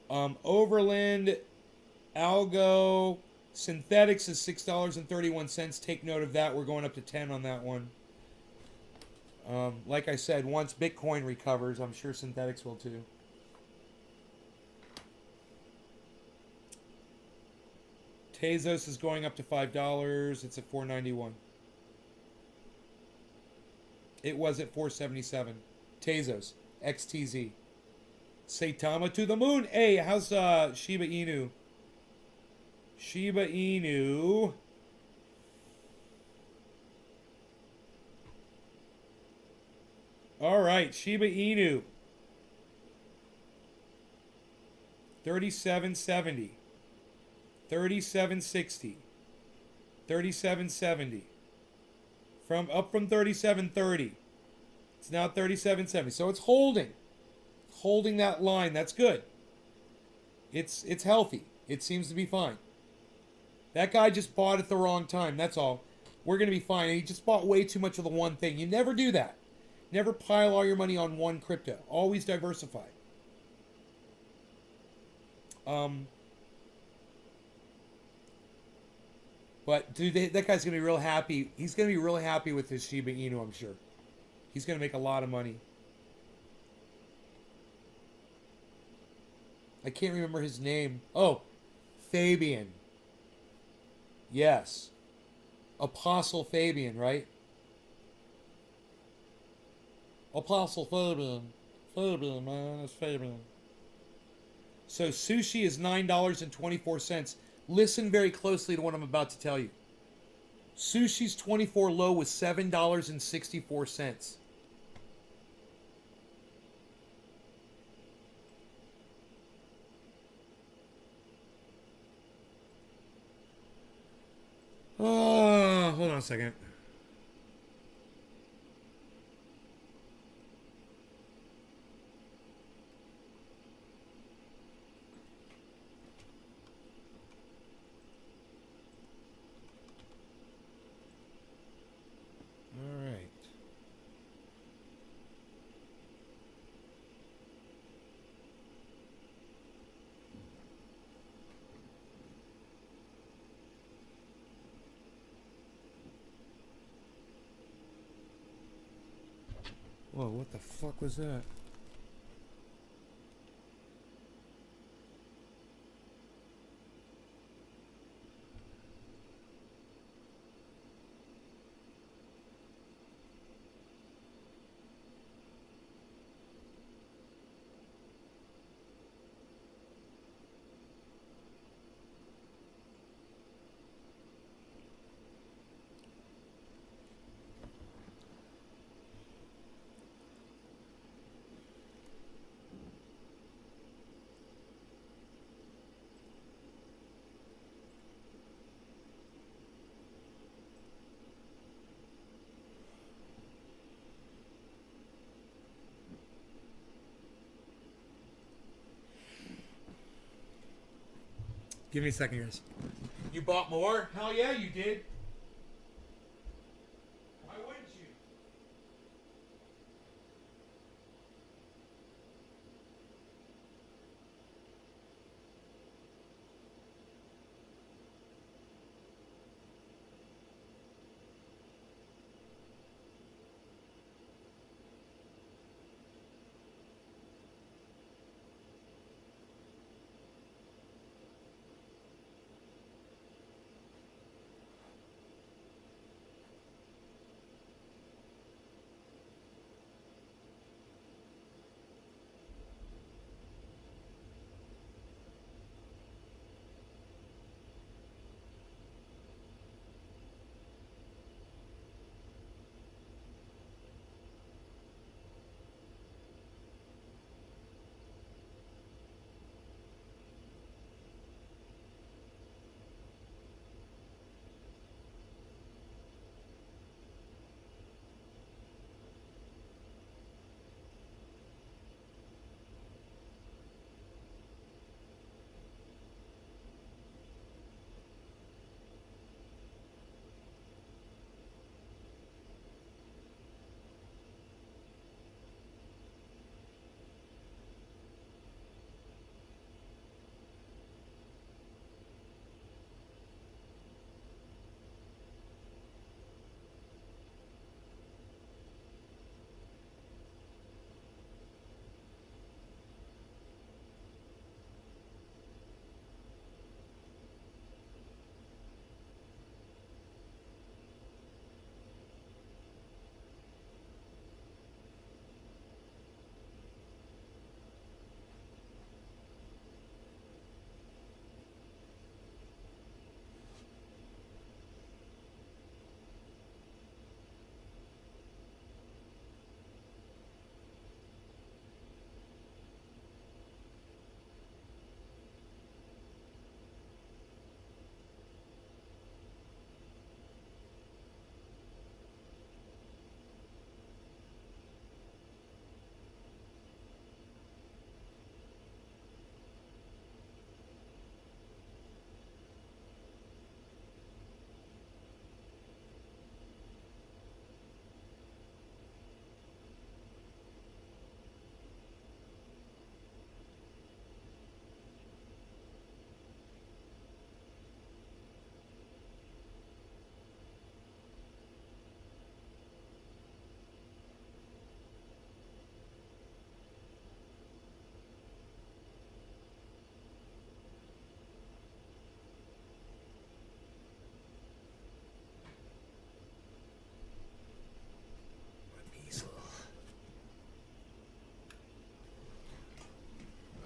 Overland, Algo, Synthetics is $6.31. Take note of that. We're going up to 10 on that one. Like I said, once Bitcoin recovers, I'm sure Synthetics will too. Tezos is going up to $5. It's at $4.91. It was at $4.77. Tezos, XTZ. Saitama to the moon. Hey, how's Shiba Inu? Shiba Inu. All right, Shiba Inu. 37.70. 37.60. 37.70. Up from 37.30. It's now 37.70. So it's holding that line. That's good. It's healthy. It seems to be fine. That guy just bought at the wrong time. That's all. We're going to be fine. He just bought way too much of the one thing. You never do that. Never pile all your money on one crypto. Always diversify. But dude, that guy's going to be real happy. He's going to be really happy with his Shiba Inu, I'm sure. He's going to make a lot of money. I can't remember his name. Oh, Fabian. Yes. Apostle Fabian, right? Apostle Fabian. Fabian, man. It's Fabian. So sushi is $9.24. Listen very closely to what I'm about to tell you. Sushi's 24 low was $7.64. Oh, hold on a second. All right. Whoa, what the fuck was that? Give me a second, guys. You bought more? Hell yeah, you did. Why wouldn't you?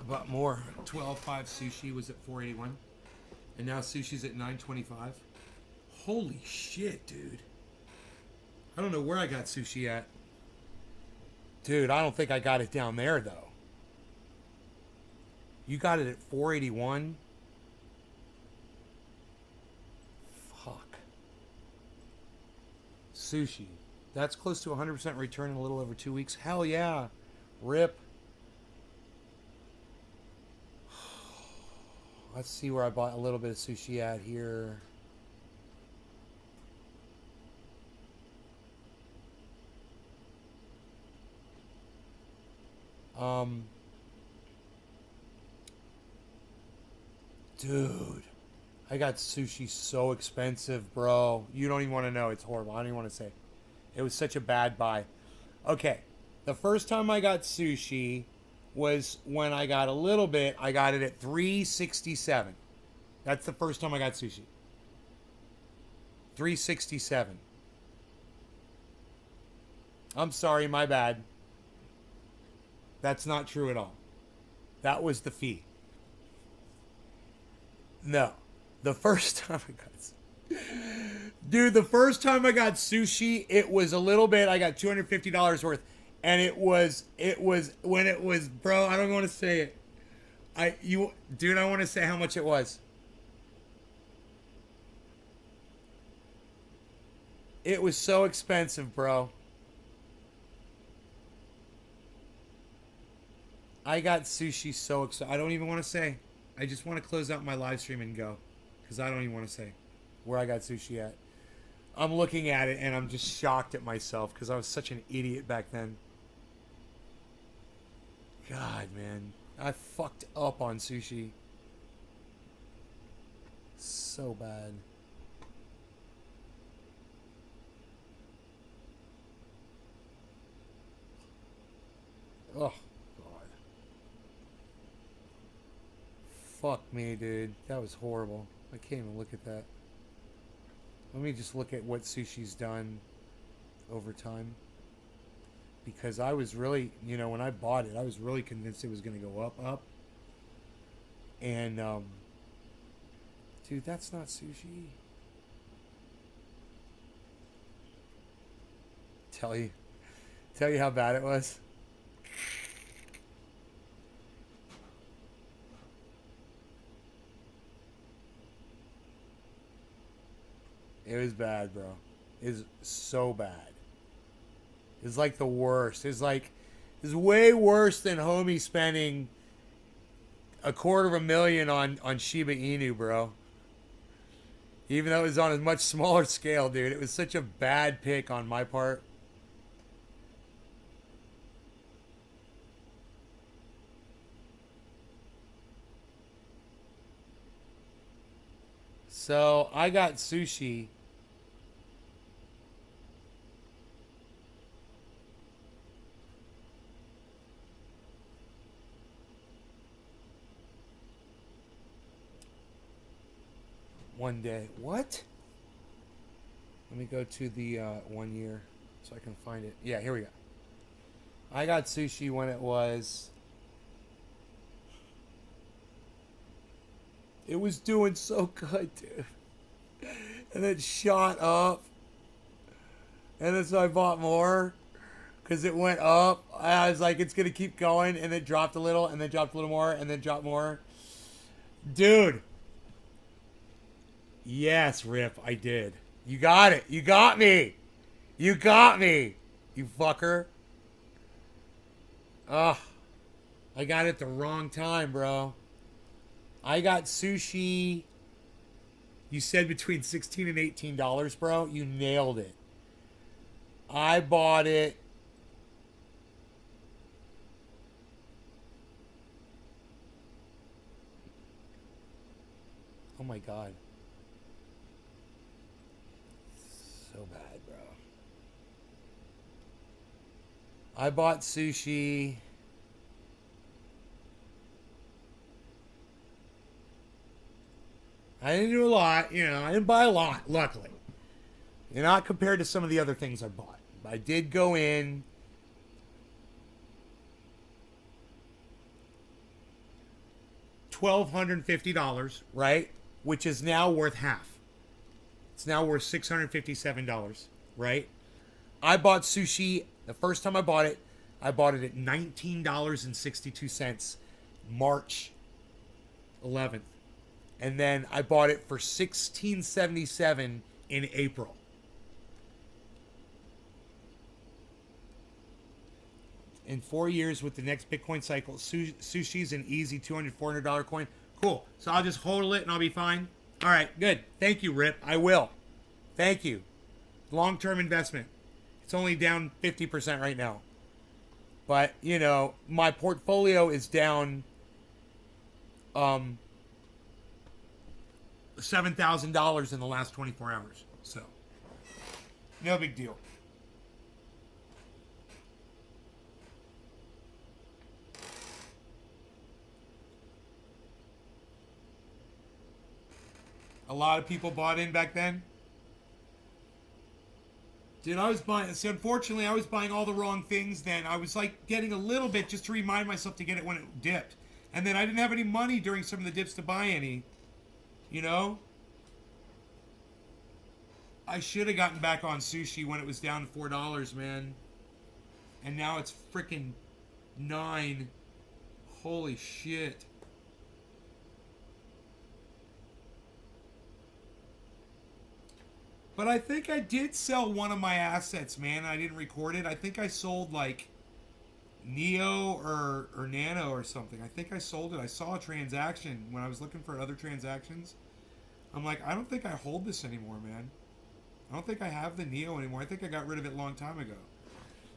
Bought more. 12.5 sushi was at $4.81, and now sushi's at $9.25. Holy shit, dude! I don't know where I got sushi at, dude. I don't think I got it down there though. You got it at $4.81. Fuck. Sushi. That's close to 100% return in a little over 2 weeks. Hell yeah. Rip. Let's see where I bought a little bit of sushi at here. Dude, I got sushi so expensive, bro. You don't even want to know. It's horrible. I don't even want to say. It was such a bad buy. Okay, the first time I got sushi was when I got a little bit. I got it at $3.67. That's the first time I got sushi. $3.67. I'm sorry, my bad. That's not true at all. That was the fee. No. The first time I got Dude, the first time I got sushi, it was a little bit. I got $250 worth. And it was when it was, bro, I don't want to say it. I want to say how much it was. It was so expensive, bro. I got sushi so expensive. I don't even want to say. I just want to close out my live stream and go. Because I don't even want to say where I got sushi at. I'm looking at it and I'm just shocked at myself because I was such an idiot back then. God, man. I fucked up on sushi. So bad. Oh, God. Fuck me, dude. That was horrible. I can't even look at that. Let me just look at what sushi's done over time. Because I was really, you know, when I bought it, I was really convinced it was going to go up. And, dude, that's not sushi. Tell you how bad it was. It was bad, bro. It's so bad. It's like the worst. It's way worse than homie spending $250,000 on Shiba Inu, bro. Even though it was on a much smaller scale, dude. It was such a bad pick on my part. So I got sushi. One day. What? Let me go to the 1 year so I can find it. Yeah, here we go. I got sushi when it was... It was doing so good, dude. And it shot up. And then so I bought more. Because it went up. I was like, it's going to keep going. And it dropped a little. And then dropped a little more. And then dropped more. Dude. Yes, Rip, I did. You got it. You got me. You got me. You fucker. Ugh. I got it at the wrong time, bro. I got sushi. You said between $16 and $18, bro. You nailed it. I bought it. Oh my God. So bad, bro. I bought sushi. I didn't do a lot, you know. I didn't buy a lot, luckily. And not compared to some of the other things I bought. But I did go in. $1,250, right? Which is now worth half. It's now worth $657, right? I bought sushi, the first time I bought it at $19.62, March 11th. And then I bought it for $16.77 in April. In 4 years with the next Bitcoin cycle, sushi's an easy $200, $400 coin. Cool. So I'll just hodl it and I'll be fine. All right, good. Thank you, Rip. I will. Thank you. Long-term investment. It's only down 50% right now. But, you know, my portfolio is down $7,000 in the last 24 hours. So, no big deal. A lot of people bought in back then. Dude, I was buying... See, unfortunately, I was buying all the wrong things then. I was, like, getting a little bit just to remind myself to get it when it dipped. And then I didn't have any money during some of the dips to buy any. You know? I should have gotten back on sushi when it was down to $4, man. And now it's freaking $9. Holy shit. But I think I did sell one of my assets, man. I didn't record it. I think I sold, like, Neo or Nano or something. I think I sold it. I saw a transaction when I was looking for other transactions. I'm like, I don't think I hold this anymore, man. I don't think I have the Neo anymore. I think I got rid of it a long time ago.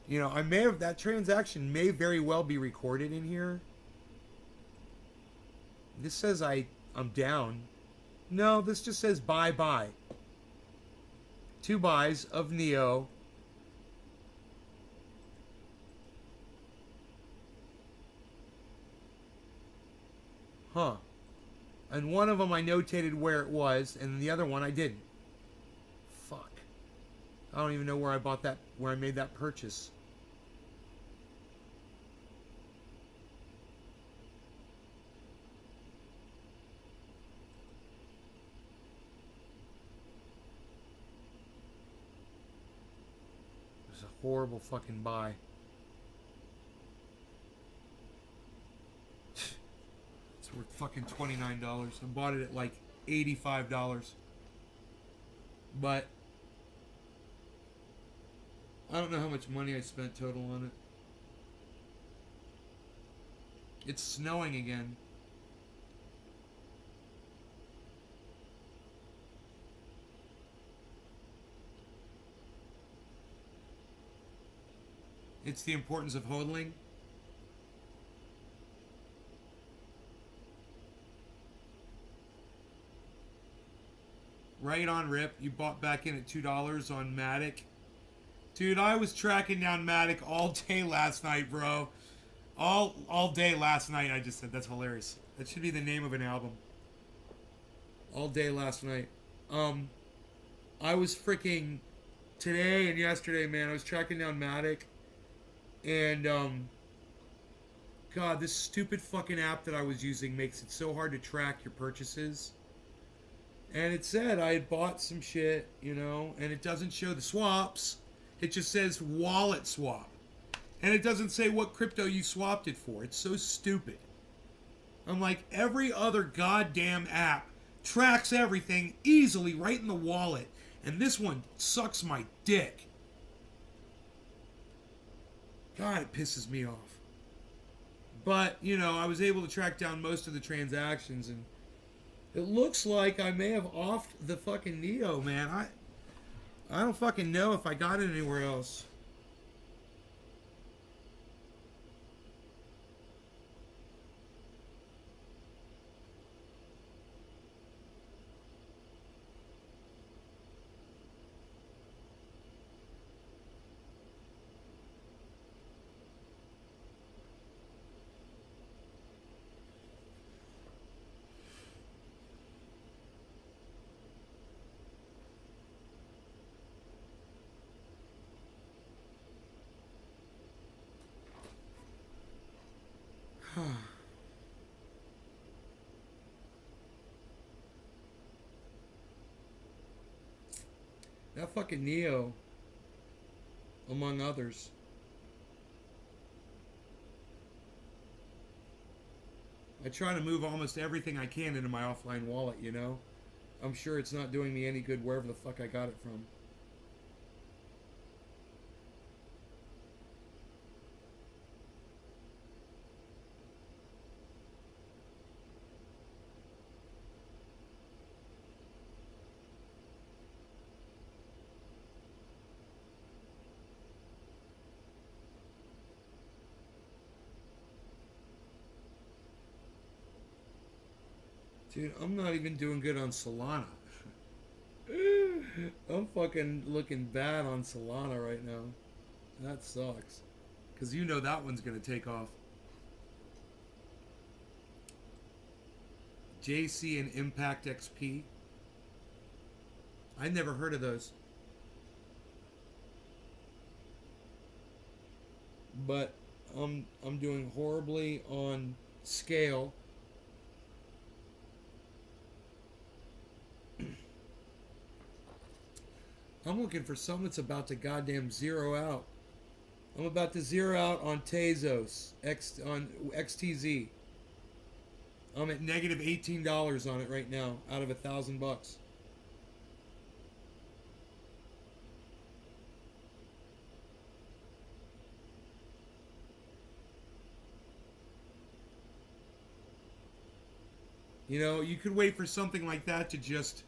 You know, I may have, that transaction may very well be recorded in here. This says I'm down. No, this just says bye. 2 buys of Neo. Huh. And one of them I notated where it was, and the other one I didn't. Fuck. I don't even know where I bought that, where I made that purchase. It was a horrible fucking buy. It's worth fucking $29. I bought it at like $85. But I don't know how much money I spent total on it. It's snowing again. It's the importance of hodling. Right on, Rip. You bought back in at $2 on Matic. Dude, I was tracking down Matic all day last night, bro. All day last night, I just said. That's hilarious. That should be the name of an album. All day last night. I was freaking... Today and yesterday, man, I was tracking down Matic. And, God, this stupid fucking app that I was using makes it so hard to track your purchases. And it said I had bought some shit, you know, and it doesn't show the swaps. It just says wallet swap. And it doesn't say what crypto you swapped it for. It's so stupid. I'm like, every other goddamn app tracks everything easily right in the wallet. And this one sucks my dick. God, it pisses me off. But, you know, I was able to track down most of the transactions, and it looks like I may have offed the fucking Neo, man. I don't fucking know if I got it anywhere else. That fucking Neo, among others. I try to move almost everything I can into my offline wallet, you know? I'm sure it's not doing me any good wherever the fuck I got it from. Dude, I'm not even doing good on Solana. I'm fucking looking bad on Solana right now. That sucks. Because you know that one's going to take off. JC and Impact XP. I never heard of those. But I'm doing horribly on Scale. I'm looking for something that's about to goddamn zero out. I'm about to zero out on Tezos, on XTZ. I'm at negative $18 on it right now, out of $1,000. You know, you could wait for something like that to just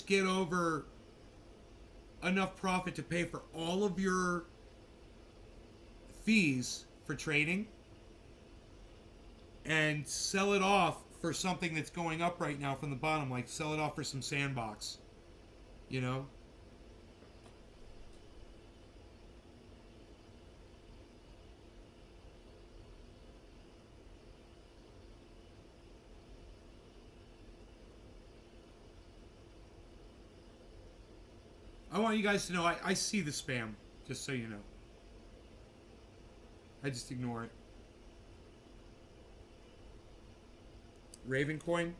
get over enough profit to pay for all of your fees for trading and sell it off for something that's going up right now from the bottom, like sell it off for some sandbox, you know. I want you guys to know I see the spam, just so you know. I just ignore it. Ravencoin.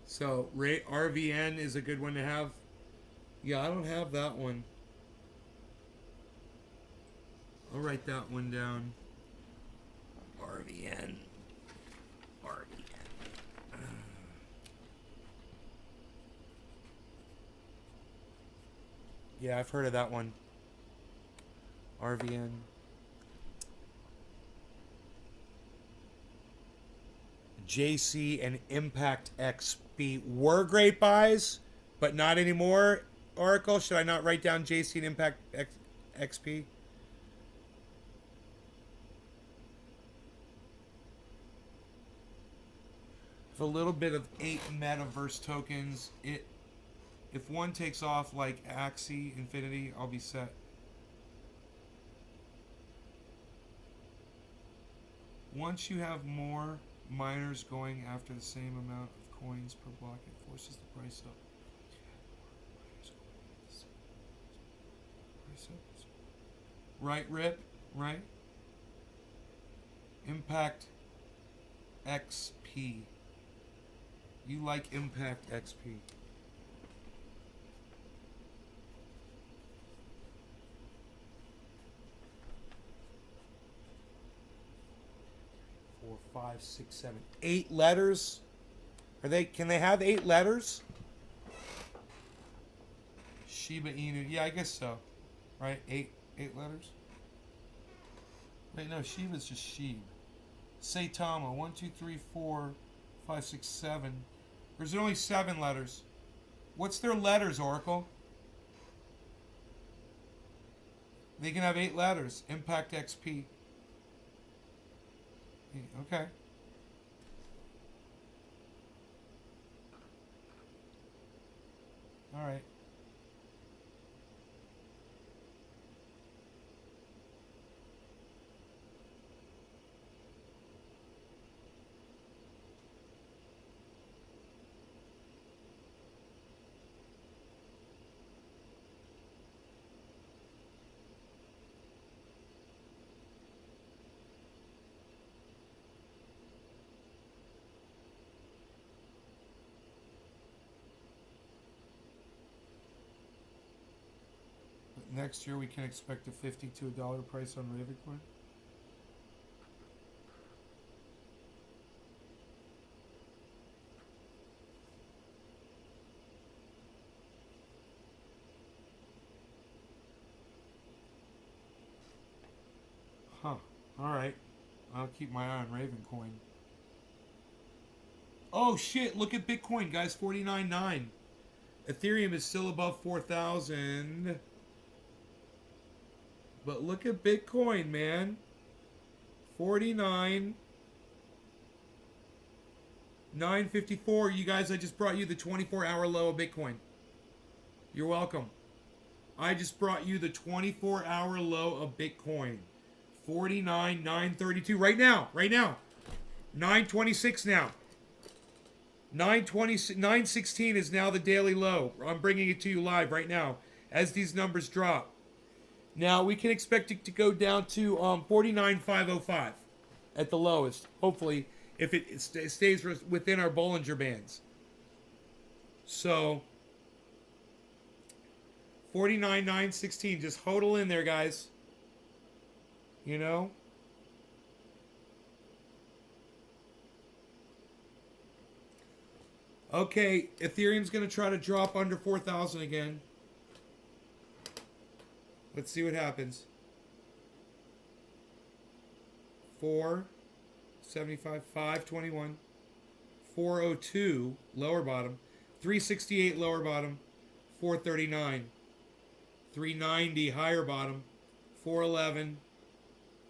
So, RVN is a good one to have. Yeah, I don't have that one. I'll write that one down. RVN. Yeah, I've heard of that one. RVN. JC and Impact XP were great buys, but not anymore. Oracle, should I not write down JC and Impact XP? A little bit of 8 metaverse tokens. If one takes off like Axie Infinity, I'll be set. Once you have more miners going after the same amount of coins per block, it forces the price up. Right, Rip? Right? Impact XP. You like Impact XP. Four, 5, 6, 7, 8 letters. Can they have 8 letters? Shiba Inu. Yeah, I guess so. Right? 8 letters. Wait, no, Shiba's just Sheeb. Saitama. 1, 2, 3, 4, 5, 6, 7. Or is it only 7 letters? What's their letters, Oracle? They can have 8 letters. Impact XP. Okay. All right. Next year we can expect a $50 to $1 price on Ravencoin. Huh. Alright. I'll keep my eye on Ravencoin. Oh shit, look at Bitcoin, guys. 49.9. Ethereum is still above 4,000. But look at Bitcoin, man. 49. 954. You guys, I just brought you the 24-hour low of Bitcoin. You're welcome. I just brought you the 24-hour low of Bitcoin. 49,932. Right now. 926 now. 916 is now the daily low. I'm bringing it to you live right now as these numbers drop. Now, we can expect it to go down to 49,505 at the lowest, hopefully, if it stays within our Bollinger Bands. So, 49,916, just hodl in there, guys. You know? Okay, Ethereum's going to try to drop under 4,000 again. Let's see what happens. 475, 521, 402 lower bottom, 368 lower bottom, 439, 390 higher bottom, 411,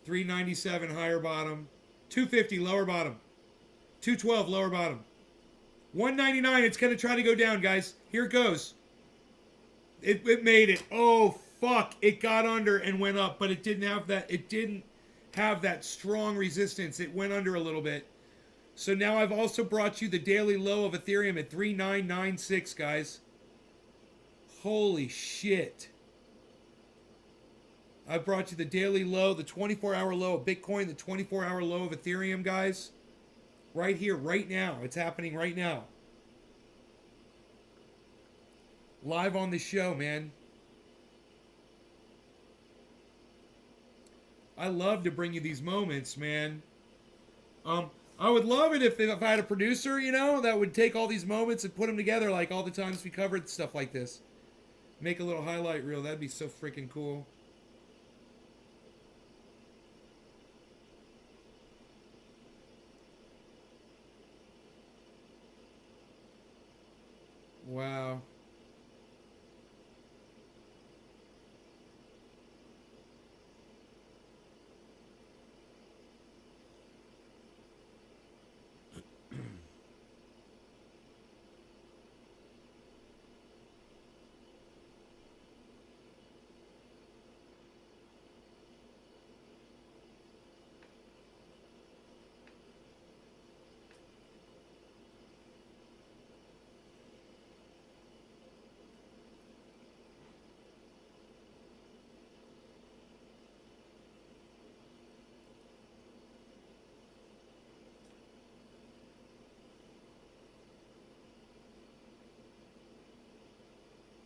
397 higher bottom, 250 lower bottom, 212 lower bottom, 199. It's going to try to go down, guys. Here it goes. It made it. Oh, fuck. It got under and went up, but it didn't have that. It didn't have that strong resistance. It went under a little bit. So now I've also brought you the daily low of Ethereum at 3996, guys. Holy shit. I brought you the daily low, the 24-hour low of Bitcoin, the 24-hour low of Ethereum, guys. Right here, right now. It's happening right now. Live on the show, man. I love to bring you these moments, man. I would love it if I had a producer, you know, that would take all these moments and put them together like all the times we covered stuff like this. Make a little highlight reel. That'd be so freaking cool. Wow.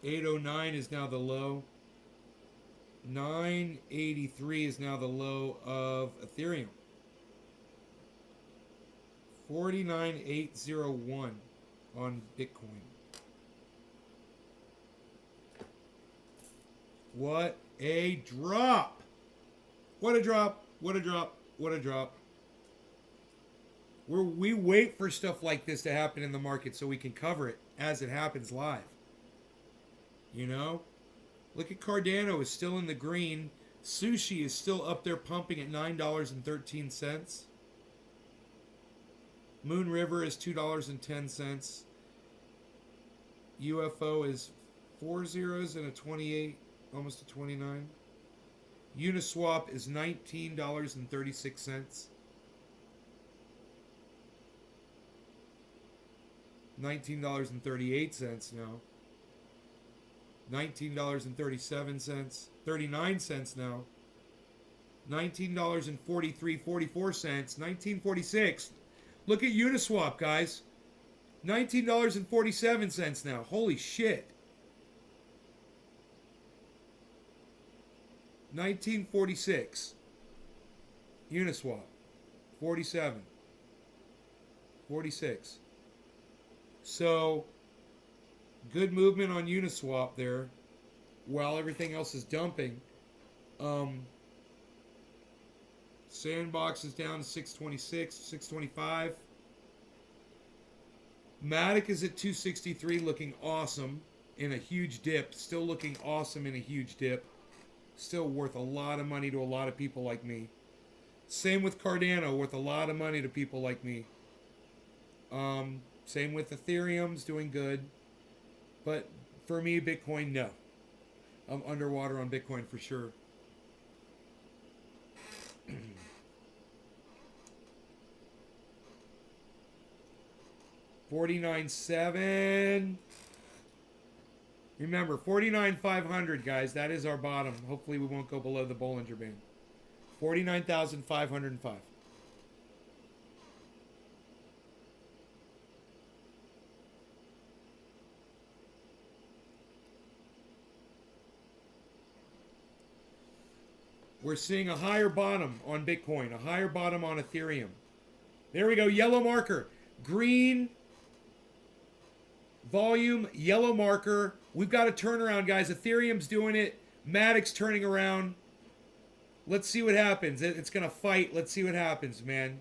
$809 is now the low. 983 is now the low of Ethereum. 49801 on Bitcoin. What a drop! What a drop! What a drop! What a drop! We wait for stuff like this to happen in the market so we can cover it as it happens live. You know? Look at Cardano is still in the green. Sushi is still up there pumping at $9.13. Moon River is $2.10. UFO is 4 zeros and a 28, almost a 29. Uniswap is $19.36. $19.38 now. $19.37, 39 cents now. $19.44, 1946. Look at Uniswap, guys. $19.47 now. Holy shit. 1946. Uniswap. 47. 46. So good movement on Uniswap there while everything else is dumping. Sandbox is down to 626, 625. Matic is at 263 looking awesome in a huge dip. Still looking awesome in a huge dip. Still worth a lot of money to a lot of people like me. Same with Cardano, worth a lot of money to people like me. Same with Ethereum's doing good. But for me, Bitcoin, no. I'm underwater on Bitcoin for sure. $49.7. Remember, 49,500, guys. That is our bottom. Hopefully we won't go below the Bollinger Band. 49,505. We're seeing a higher bottom on Bitcoin, a higher bottom on Ethereum. There we go, yellow marker. Green, volume, yellow marker. We've got a turnaround, guys. Ethereum's doing it. Maddox turning around. Let's see what happens. It's going to fight. Let's see what happens, man.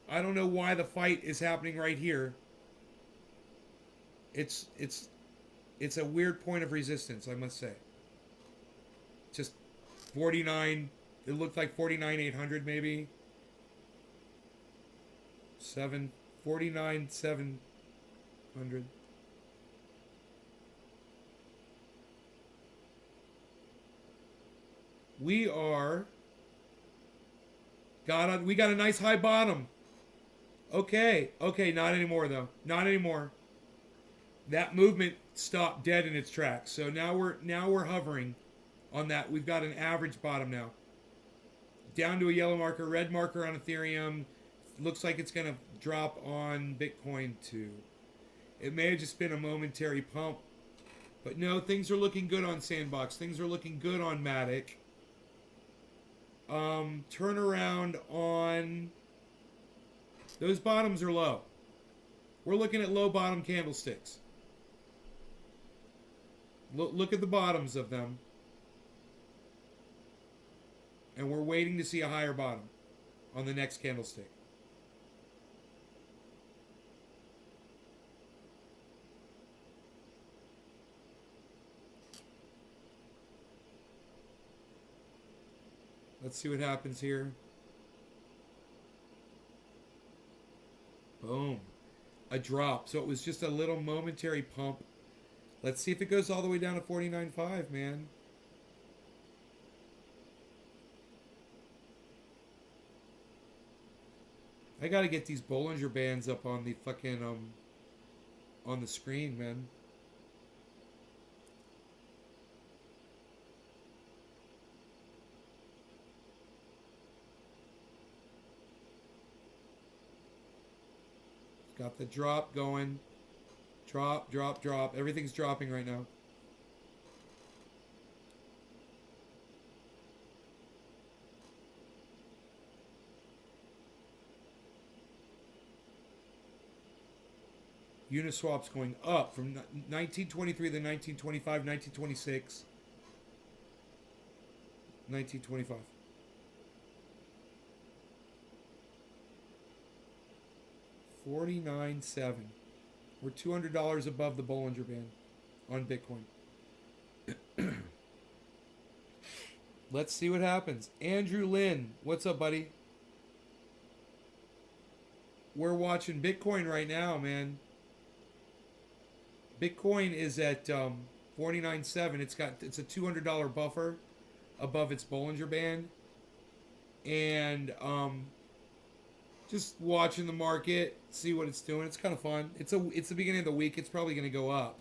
I don't know why the fight is happening right here. It's a weird point of resistance, I must say. Just 49. It looked like 49,800 maybe. 49,700. We got a nice high bottom. Okay, not anymore though. Not anymore. That movement stopped dead in its tracks. So now we're hovering on that. We've got an average bottom now. Down to a yellow marker, red marker on Ethereum. Looks like it's gonna drop on Bitcoin too. It may have just been a momentary pump, but no, things are looking good on Sandbox. Things are looking good on Matic. Turnaround on those bottoms are low. We're looking at low bottom candlesticks. Look at the bottoms of them. And we're waiting to see a higher bottom on the next candlestick. Let's see what happens here. Boom. A drop. So it was just a little momentary pump. Let's see if it goes all the way down to 49.5, man. I gotta get these Bollinger Bands up on the fucking, on the screen, man. Got the drop going. Drop, drop, drop. Everything's dropping right now. Uniswap's going up from 1923 to 1925, 1926, 1925. $49.7. We're $200 above the Bollinger Band on Bitcoin. Let's see what happens. Andrew Lynn, what's up, buddy? We're watching Bitcoin right now, man. Bitcoin is at 49.7. It's a $200 buffer above its Bollinger Band, and just watching the market, see what it's doing. It's kind of fun. It's the beginning of the week. It's probably going to go up,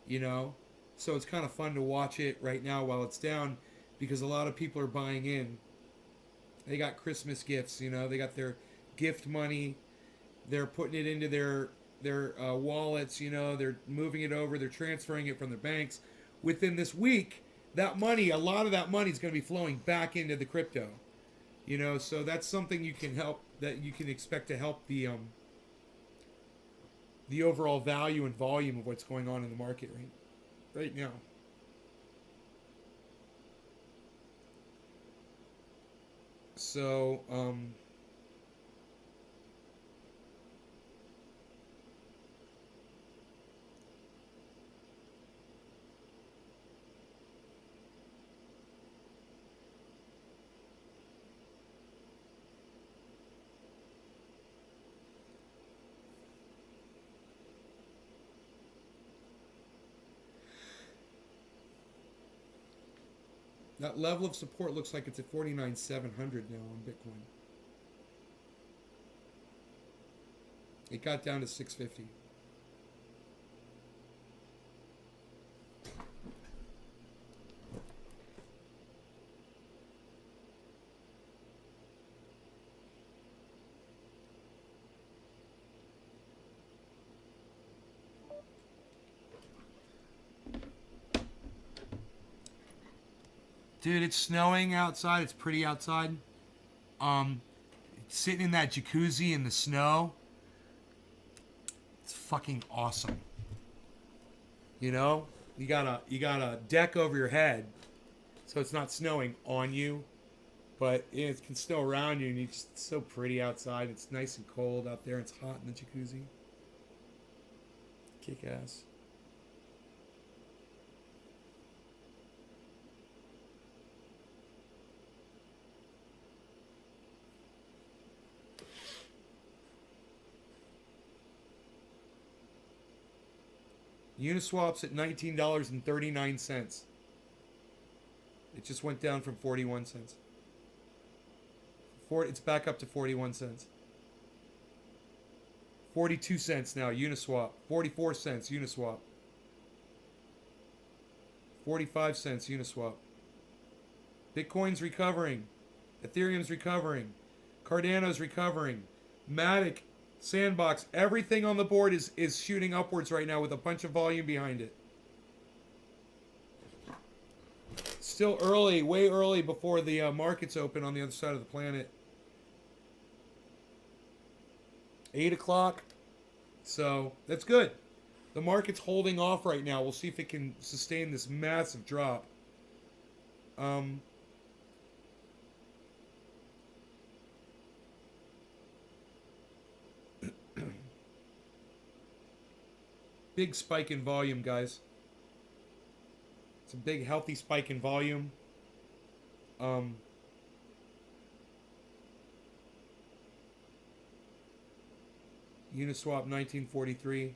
you know. So it's kind of fun to watch it right now while it's down, because a lot of people are buying in. They got Christmas gifts, you know. They got their gift money. They're putting it into their wallets, you know. They're moving it over. They're transferring it from their banks. Within this week, that money, a lot of that money is going to be flowing back into the crypto, you know. So that's something you can expect to help the overall value and volume of what's going on in the market right now. So that level of support looks like it's at 49,700 now on Bitcoin. It got down to 650. Dude, it's snowing outside. It's pretty outside. Sitting in that jacuzzi in the snow. It's fucking awesome. You know? You got a deck over your head. so it's not snowing on you, but it can snow around you, and it's so pretty outside. It's nice and cold out there. It's hot in the jacuzzi. Kick ass. Uniswap's at $19.39. It just went down from 41 cents. It's back up to 41 cents. 42 cents now, Uniswap. 44 cents, Uniswap. 45 cents, Uniswap. Bitcoin's recovering. Ethereum's recovering. Cardano's recovering. Matic, Sandbox, everything on the board is shooting upwards right now with a bunch of volume behind it. Still early, way early before the markets open on the other side of the planet. 8 o'clock. So, that's good. The market's holding off right now. We'll see if it can sustain this massive drop. Big spike in volume, guys. It's a big, healthy spike in volume. Uniswap 1943.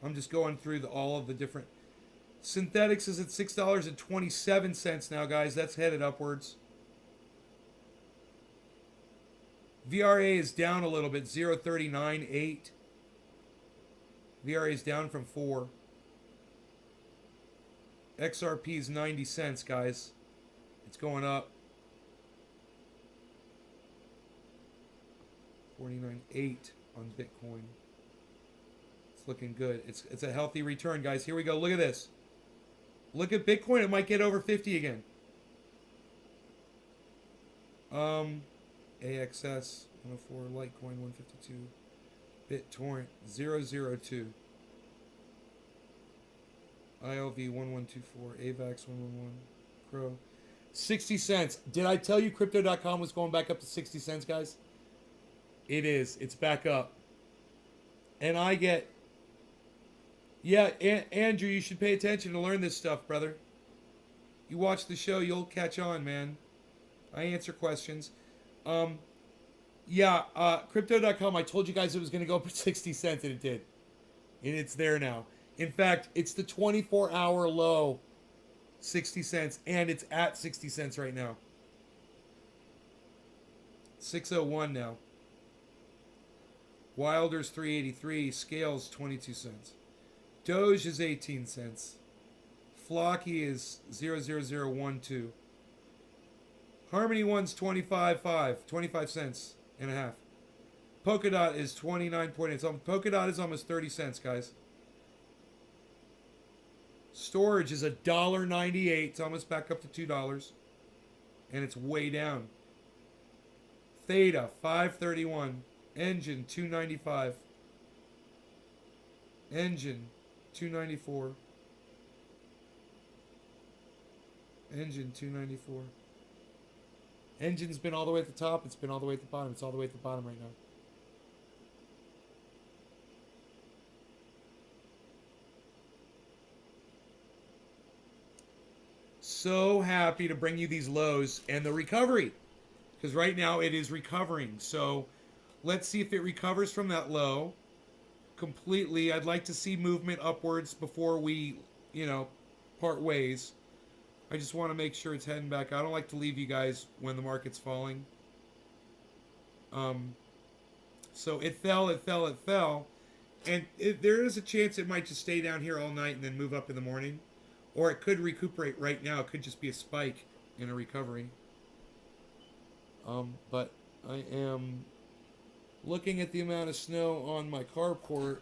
I'm just going through all of the different. Synthetics is at $6.27 now, guys. That's headed upwards. VRA is down a little bit, 0.398. VRA is down from 4. XRP is 90 cents, guys. It's going up. 49.8 on Bitcoin. It's looking good. It's a healthy return, guys. Here we go. Look at this. Look at Bitcoin. It might get over 50 again. AXS 104, Litecoin 152, BitTorrent 002, ILV 1124, AVAX 111, Crow 60 cents. Did I tell you Crypto.com was going back up to 60 cents, guys? It is. It's back up. And I get... Yeah, Andrew, you should pay attention to learn this stuff, brother. You watch the show, you'll catch on, man. I answer questions. Crypto.com, I told you guys it was going to go up for 60 cents, and it did. And it's there now. In fact, it's the 24-hour low, 60 cents, and it's at 60 cents right now. 601 now. Wilder's 383, Scales 22 cents. Doge is 18 cents. Flocky is 00012. Harmony One's 25 cents and a half. Polkadot is 29.8. So Polkadot is almost 30 cents, guys. Storage is $1.98. It's almost back up to $2. And it's way down. Theta, 531. Engine, 295. Engine, 294. Engine, 294. Engine's been all the way at the top. It's been all the way at the bottom. It's all the way at the bottom right now. So happy to bring you these lows and the recovery. Because right now it is recovering. So let's see if it recovers from that low completely. I'd like to see movement upwards before we, part ways. I just want to make sure it's heading back. I don't like to leave you guys when the market's falling. So it fell. And there is a chance it might just stay down here all night and then move up in the morning. Or it could recuperate right now. It could just be a spike in a recovery. But I am looking at the amount of snow on my carport.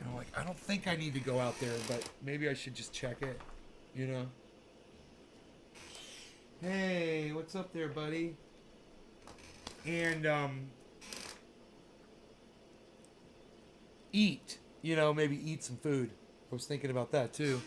And I'm like, I don't think I need to go out there, but maybe I should just check it, Hey, what's up there, buddy? And, eat. You know, maybe eat some food. I was thinking about that too.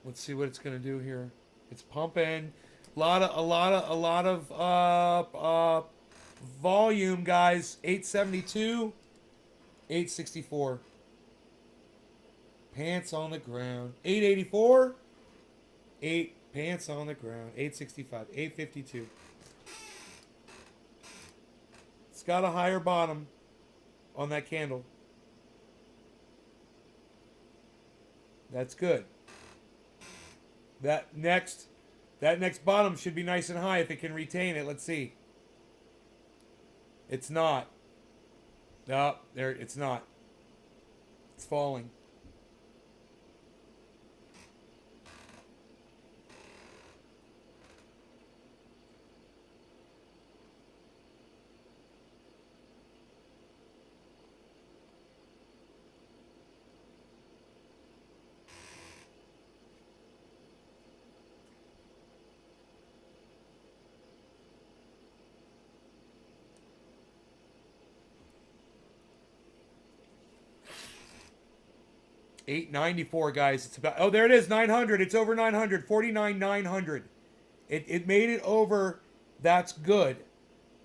Let's see what it's gonna do here. It's pumping. A lot of volume, guys. 872, 864. Pants on the ground. 884. 8 pants on the ground. 865. 852. It's got a higher bottom on that candle. That's good. That next bottom should be nice and high if it can retain it. Let's see. It's not. No, there it's not. It's falling. $894, guys. It's about, oh, there it is, 900. It's over 900. 49,900. It made it over. That's good.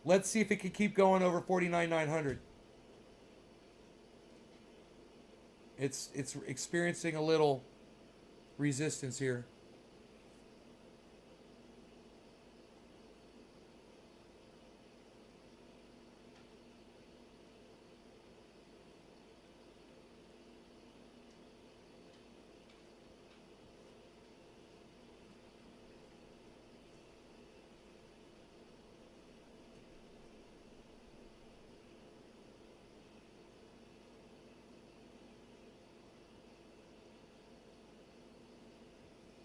Let's see if it can keep going over 49,900. It's experiencing a little resistance here.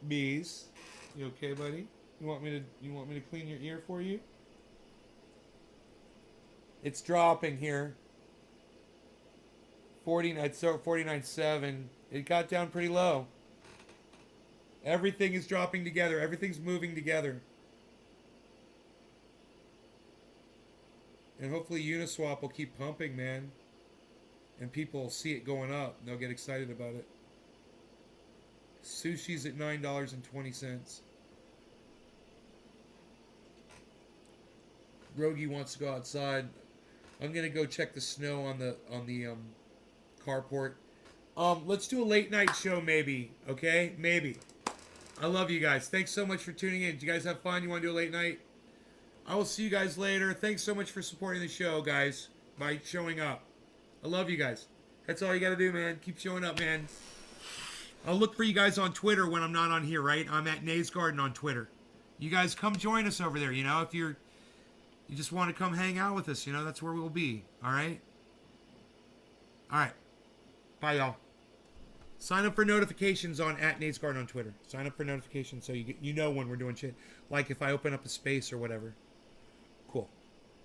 Bees, you okay, buddy? You want me to clean your ear for you? It's dropping here. 49.7. It got down pretty low. Everything is dropping together. Everything's moving together. And hopefully Uniswap will keep pumping, man. And people will see it going up. And they'll get excited about it. Sushi's at $9.20. Rogi wants to go outside. I'm gonna go check the snow on the carport. Let's do a late night show, maybe. Okay, maybe. I love you guys. Thanks so much for tuning in. Did you guys have fun? You want to do a late night? I will see you guys later. Thanks so much for supporting the show, guys, by showing up. I love you guys. That's all you got to do, man. Keep showing up, man. I'll look for you guys on Twitter when I'm not on here, right? I'm at Nays Garden on Twitter. You guys come join us over there, you know, if you just want to come hang out with us, you know, that's where we'll be, all right? All right. Bye, y'all. Sign up for notifications on at Nays Garden on Twitter. Sign up for notifications so you know when we're doing shit. Like if I open up a space or whatever.